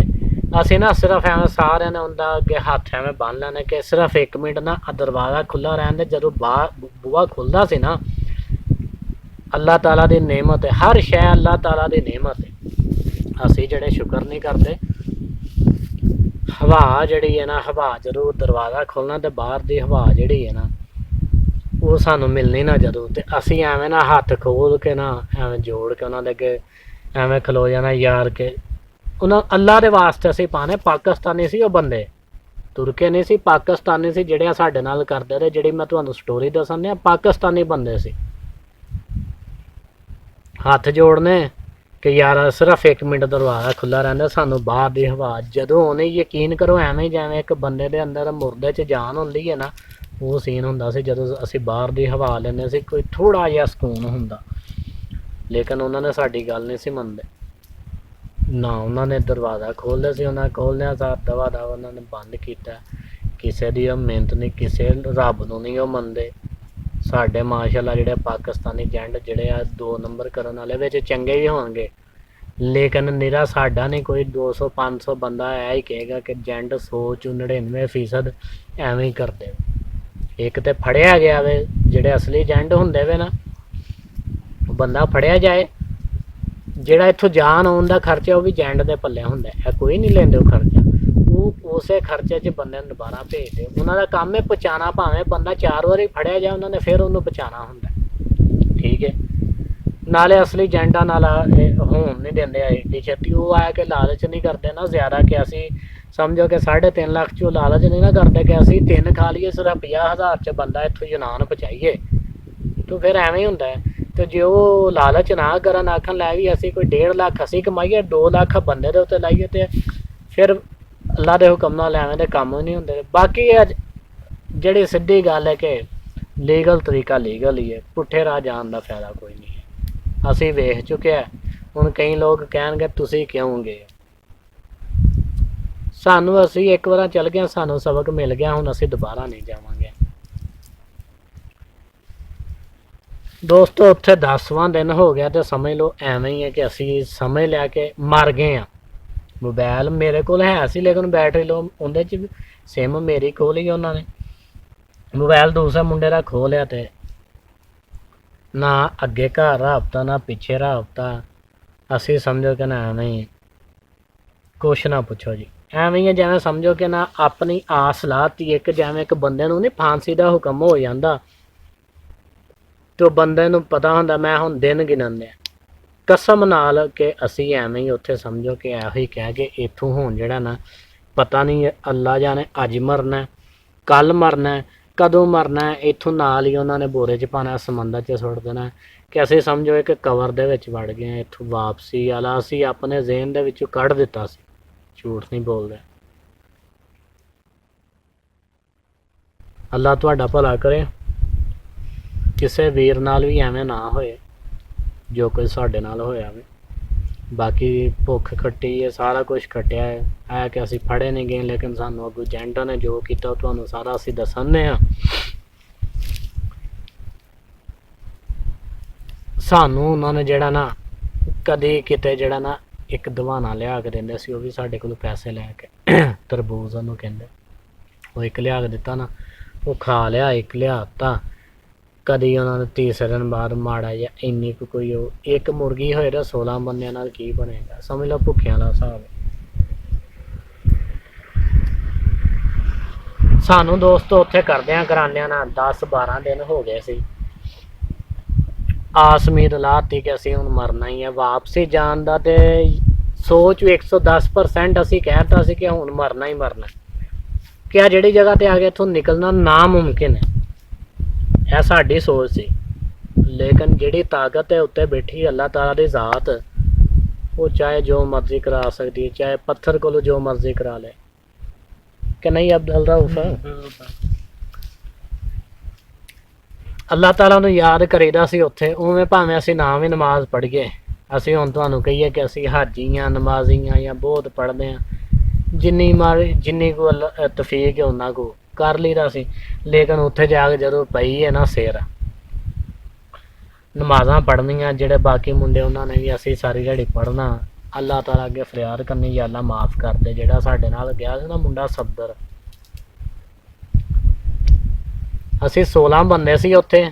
ਅਸੀਂ ਨਾ ਸਿਰਫ ਐਵੇਂ ਸਾਰਿਆਂ ਨੇ ਉਹਦਾ ਅੱਗੇ ਹੱਥ ਐਵੇਂ ਬੰਨ੍ਹ ਲੈਣੇ ਕਿ ਸਿਰਫ 1 ਮਿੰਟ ਨਾ ਦਰਵਾਜ਼ਾ ਖੁੱਲ੍ਹਾ ਰਹਿਣ ਦੇ। ਜਦੋਂ ਬੂਹਾ ਖੁੱਲ੍ਹਦਾ ਸੀ ਨਾ, अल्लाह ताला दी नेमत है, हर शै अल्लाह ताला दी नेमत है। असी जेह्ड़े शुक्र नहीं करते। हवा जिहड़ी है ना, हवा जदों दरवाज़ा खोलना तो बाहर दी हवा जिहड़ी है ना वो सानू मिलनी ना जदों, ते असी एवें ना हत्थ खोल के ना एवें जोड़ के उन्हां दे अगे एवें खलो जाना यार के उन्हां अल्लाह दे वास्ते असी पाने। पाकिस्तानी सी वो बंदे, तुर्के नहीं सी, पाकिस्तानी सी जेह्ड़े साडे नाल करदे रहे। जिहड़ी मैं तुहानू स्टोरी दस्सन दियां, पाकिस्तानी बंदे सी। हत्थ जोड़ने कि यार सिर्फ 1 मिनट दरवाज़ा खुला रहिंदा, सानू बाहर दी हवा जदों आउणी। यकीन करो एवें जिवें एक बंदे दे अंदर मुर्दे च जान हुंदी है ना, वो सीन हुंदा सी जदों असी बाहर दी हवा लैंदे सी। कोई थोड़ा जिहा सकून हुंदा। लेकिन उन्हां ने साडी गल नहीं सी मनदे ना। उन्हां ने दरवाज़ा खोलदे सी, उन्हां खोलदिआं सार दवा दवा उन्हां ने बंद कीता। किसे दी ओह मिहनत नहीं, किसे रब नूं नहीं ओह मनदे। साडे माशाअल्लाह जिहड़े पाकिस्तानी एजेंट जिहड़े आ 2 नंबर करन वाले विच चंगे भी होणगे, लेकिन निरा साडा नहीं। कोई 200-500 बंदा है ही कहेगा कि एजेंट 100 चों 99% एवें ही करदे। एक तो फड़िया गया वे, जिहड़े असली एजेंट हुंदे वे ना, बंदा फड़िया जाए, जिहड़ा इत्थों जान आउण दा खर्चा वो भी एजेंट दे पल्ले हुंदा है। कोई नहीं लैंदे वो खर्चा, वो उसे खर्चे च बंदे नूं दोबारा भेजदे। उन्हां दा काम है पहुँचाना। भावें बंदा 4 वारी फड़िया जाए, उन्होंने फिर उन्होंने पहुँचाना हुंदा। ठीक है। नाले असली एजेंटां नाल होण नहीं देंदे एड्डी छेती। वो आया कि लालच नहीं करते ना ज़्यादा, कि असी समझो कि 3.5 लाख चो लालच नहीं ना करते कि असी 3 खा लीए, सिर्फ 50,000 च बंदा इत्थों यूनान पहुँचाइए। तो फिर एवें ही हुंदा है। तो जो लालच ना करन, आखन लै भी असी कोई 1.5 लाख असी कमाइए, 2 लाख बंदे दे उत्ते लाइए, तो फिर अल्लाह दे हुक्म नाल एवें दे कम्म नहीं हुंदे। बाकी जिहड़ी सीधी गल है कि लीगल तरीका लीगल ही है, पुट्ठे राह जाण दा फायदा कोई नहीं है। असी वेख चुके हैं। हुण कई लोग कहणगे तुसीं क्यों गए, सानू असी एक बार चल गए, सानू सबक मिल गया, हुण असी दोबारा नहीं जावांगे। दोस्तों उत्थे 10वां दिन हो गया, तो समझ लो एवें ही है कि असी समझ लिया कि मर गए हाँ। मोबाइल मेरे कोल है सी, लेकिन बैटरी लो उहदे च सिम मेरी खोल ही उन्होंने, मोबाइल दूसरे मुंडे का खो लिया। तो ना अगे घर राबता ना पिछे राबता। असी समझो कि ना एवें ही कुछ ना पुछो जी, एवें ही जिवें समझो कि ना अपनी आस लाती। एक जिवें एक बंदे नूं नहीं फांसी का हुक्म हो जाता, तो बंदे नूं पता हुंदा मैं हुण दिन गिनने कसम नाल कि असी एवें ही उत्थे समझो कि एहो ही कह के इत्थों हुण जिहड़ा ना पता नहीं अल्लाह जाने अज मरना कल मरना कदों मरना। इत्थों नाल ही उन्होंने बोरे च पाना, समंदर च सुट देना। कि असी समझो एक कवर दे विच वड़ गए। इत्थों वापसी वाला असी अपने ज़हन दे विचों कढ दिता सी, झूठ नहीं बोलदे। अल्लाह तुहाडा भला करे, किसी वीर नाल भी एवें ना होए जो कुछ साडे नाल होया वे। बाकी भुख खट्टी है, सारा कुछ खटिया है कि असी फड़े नहीं गए, लेकिन सानू अगों एजेंटां ने जो किया तुहानू सारा असी दसने हाँ। सानू उन्होंने जिहड़ा ना कदी किते जिहड़ा ना एक दवाना लिया के देंदे सी, वो भी साडे कोलों पैसे लैके तरबूज उहनूं कहंदे, वो एक लिया के दिता ना, वो खा लिया। एक लियाता कदी उन्होंने तीसरे दिन बाद माड़ा या इन्नी कोई एक मुर्गी होए तो 16 बंदियां नाल की बनेगा, समझ लो भुखियां दा हिसाब। सानू दोस्तों उत्थे करदियां करांदियां ना 10-12 दिन हो गए सी। आस उम्मीद लाती कि असी हुण मरना ही है। वापसी जान दा ते सोच 110% असी कहता सी कि हुण मरना ही मरना, क्या जिहड़ी जगह ते आ गए इत्थों निकलना नामुमकिन है, यह साडी सोच सी। लेकिन जिहड़ी ताकत है उत्ते बैठी अल्लाह ताला दी ज़ात, वो चाहे जो मर्जी करा सकती है, चाहे पत्थर कोलों जो मर्जी करा ले। कि नहीं अब्दुल रऊफ? अल्लाह ताला नूं याद करीदा सी उत्थे, उवें भावें असी ना भी नमाज पढ़ीए। असी हुण तुहानूं कहीए कि असी हाजी हाँ, नमाजी हाँ या बहुत पढ़दे हाँ, जिन्नी को तफीक है उन्ना को कर लीदा सी। लेकिन उत्थे जाके जदों पई है ना सिर, नमाज़ां पढ़नियां जिहड़े बाकी मुंडे उन्होंने भी असी सारी दिहाड़ी पढ़ना। अल्लाह ताला अगे फरियाद करनी, या अल्लाह माफ़ कर दे। जिहड़ा साडे नाल गया सी ना मुंडा सब्दर, असी 16 बंदे सी उत्थे,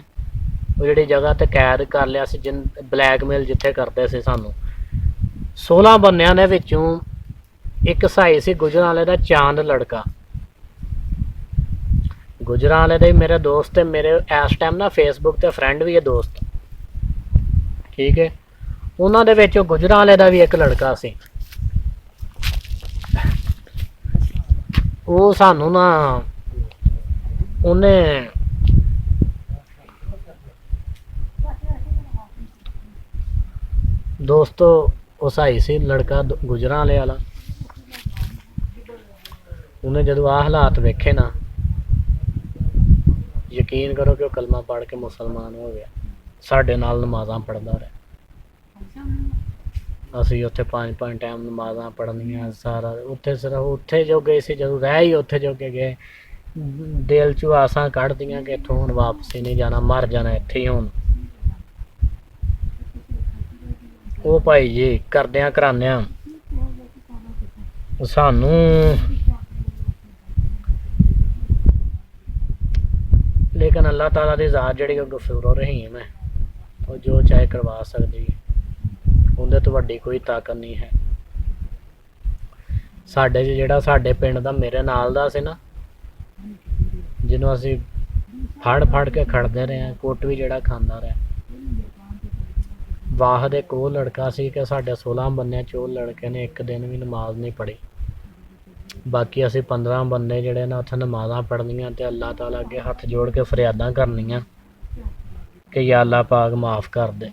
ਉਹ ਜਿਹੜੀ ਜਗ੍ਹਾ ਤੇ ਕੈਦ ਕਰ ਲਿਆ ਸੀ, ਬਲੈਕਮੇਲ ਜਿੱਥੇ ਕਰਦੇ ਸੀ ਸਾਨੂੰ। 16 ਬੰਦਿਆਂ ਦੇ ਵਿੱਚੋਂ ਇੱਕ ਸਹਾਈ ਸੀ ਗੁਜਰਾਂਵਾਲੇ ਦਾ ਚਾਂਦ ਲੜਕਾ। ਗੁਜਰਾਂਵਾਲੇ ਦੇ ਮੇਰੇ ਦੋਸਤ ਤੇ ਮੇਰੇ ਇਸ ਟਾਈਮ ਨਾ ਫੇਸਬੁੱਕ ਤੇ ਫਰੈਂਡ ਵੀ ਹੈ ਦੋਸਤ, ਠੀਕ ਹੈ। ਉਹਨਾਂ ਦੇ ਵਿੱਚ ਗੁਜਰਾਂਵਾਲੇ ਦਾ ਵੀ ਇੱਕ ਲੜਕਾ ਸੀ। ਉਹ ਸਾਨੂੰ ਨਾ ਉਹਨੇ ਦੋਸਤੋ ਉਹ ਸਹਾਈ ਸੀ ਲੜਕਾ ਗੁਜਰਾਂਵਾਲੇ ਵਾਲਾ। ਉਹਨੇ ਜਦੋਂ ਆਹ ਹਾਲਾਤ ਵੇਖੇ ਨਾ, ਯਕੀਨ ਕਰੋ ਕਿ ਉਹ ਕਲਮਾ ਪੜ੍ਹ ਕੇ ਮੁਸਲਮਾਨ ਹੋ ਗਿਆ। ਸਾਡੇ ਨਾਲ ਨਮਾਜ਼ਾਂ ਪੜ੍ਹਦਾ ਰਿਹਾ। ਅਸੀਂ ਉੱਥੇ 5 ਟਾਈਮ ਨਮਾਜ਼ਾਂ ਪੜ੍ਹਨੀਆਂ ਸਾਰਾ। ਉੱਥੇ ਸਿਰਫ ਉੱਥੇ ਜੋ ਗਏ ਸੀ, ਜਦੋਂ ਰਹਿ ਹੀ ਉੱਥੇ ਜੋ ਕੇ ਗਏ, ਦਿਲ 'ਚੋਂ ਆਸਾਂ ਕੱਢਦੀਆਂ ਕਿ ਇੱਥੋਂ ਹੁਣ ਵਾਪਸ ਹੀ ਨਹੀਂ ਜਾਣਾ, ਮਰ ਜਾਣਾ ਇੱਥੇ ਹੀ ਹੁਣ। ਉਹ ਭਾਈ ਜੀ ਕਰਦਿਆਂ ਕਰਾਉਂਦਿਆਂ ਸਾਨੂੰ ਲੇਕਿਨ ਅੱਲਾਹ ਤਾਲਾ ਦੀ ਜ਼ਾਤ ਜਿਹੜੀ ਉਹ ਗਫੂਰ ਰਹੀਮ ਹੈ, ਉਹ ਜੋ ਚਾਹੇ ਕਰਵਾ ਸਕਦੀ ਹੈ। ਉਹਦੇ ਤੋਂ ਵੱਡੀ ਕੋਈ ਤਾਕਤ ਨਹੀਂ ਹੈ। ਸਾਡੇ 'ਚ ਜਿਹੜਾ ਸਾਡੇ ਪਿੰਡ ਦਾ ਮੇਰੇ ਨਾਲ ਦਾ ਸੀ ਨਾ, ਜਿਹਨੂੰ ਅਸੀਂ ਫੜ ਕੇ ਖੜਦੇ ਰਹੇ ਹਾਂ, ਕੁੱਟ ਵੀ ਜਿਹੜਾ ਖਾਂਦਾ ਰਿਹਾ। ਵਾਹ ਦੇ ਕੋਲ ਲੜਕਾ ਸੀ ਕਿ ਸਾਡੇ 16 ਬੰਦਿਆਂ 'ਚ ਉਹ ਲੜਕੇ ਨੇ ਇੱਕ ਦਿਨ ਵੀ ਨਮਾਜ਼ ਨਹੀਂ ਪੜ੍ਹੀ। ਬਾਕੀ ਅਸੀਂ 15 ਬੰਦੇ ਜਿਹੜੇ ਨੇ ਉੱਥੇ ਨਮਾਜ਼ਾਂ ਪੜ੍ਹਨੀਆਂ ਅਤੇ ਅੱਲਾਹ ਤਾਲਾ ਅੱਗੇ ਹੱਥ ਜੋੜ ਕੇ ਫਰਿਆਦਾਂ ਕਰਨੀਆਂ ਕਿ ਯਾ ਅੱਲਾਹ ਪਾਕ ਮਾफ़ ਕਰ ਦੇ।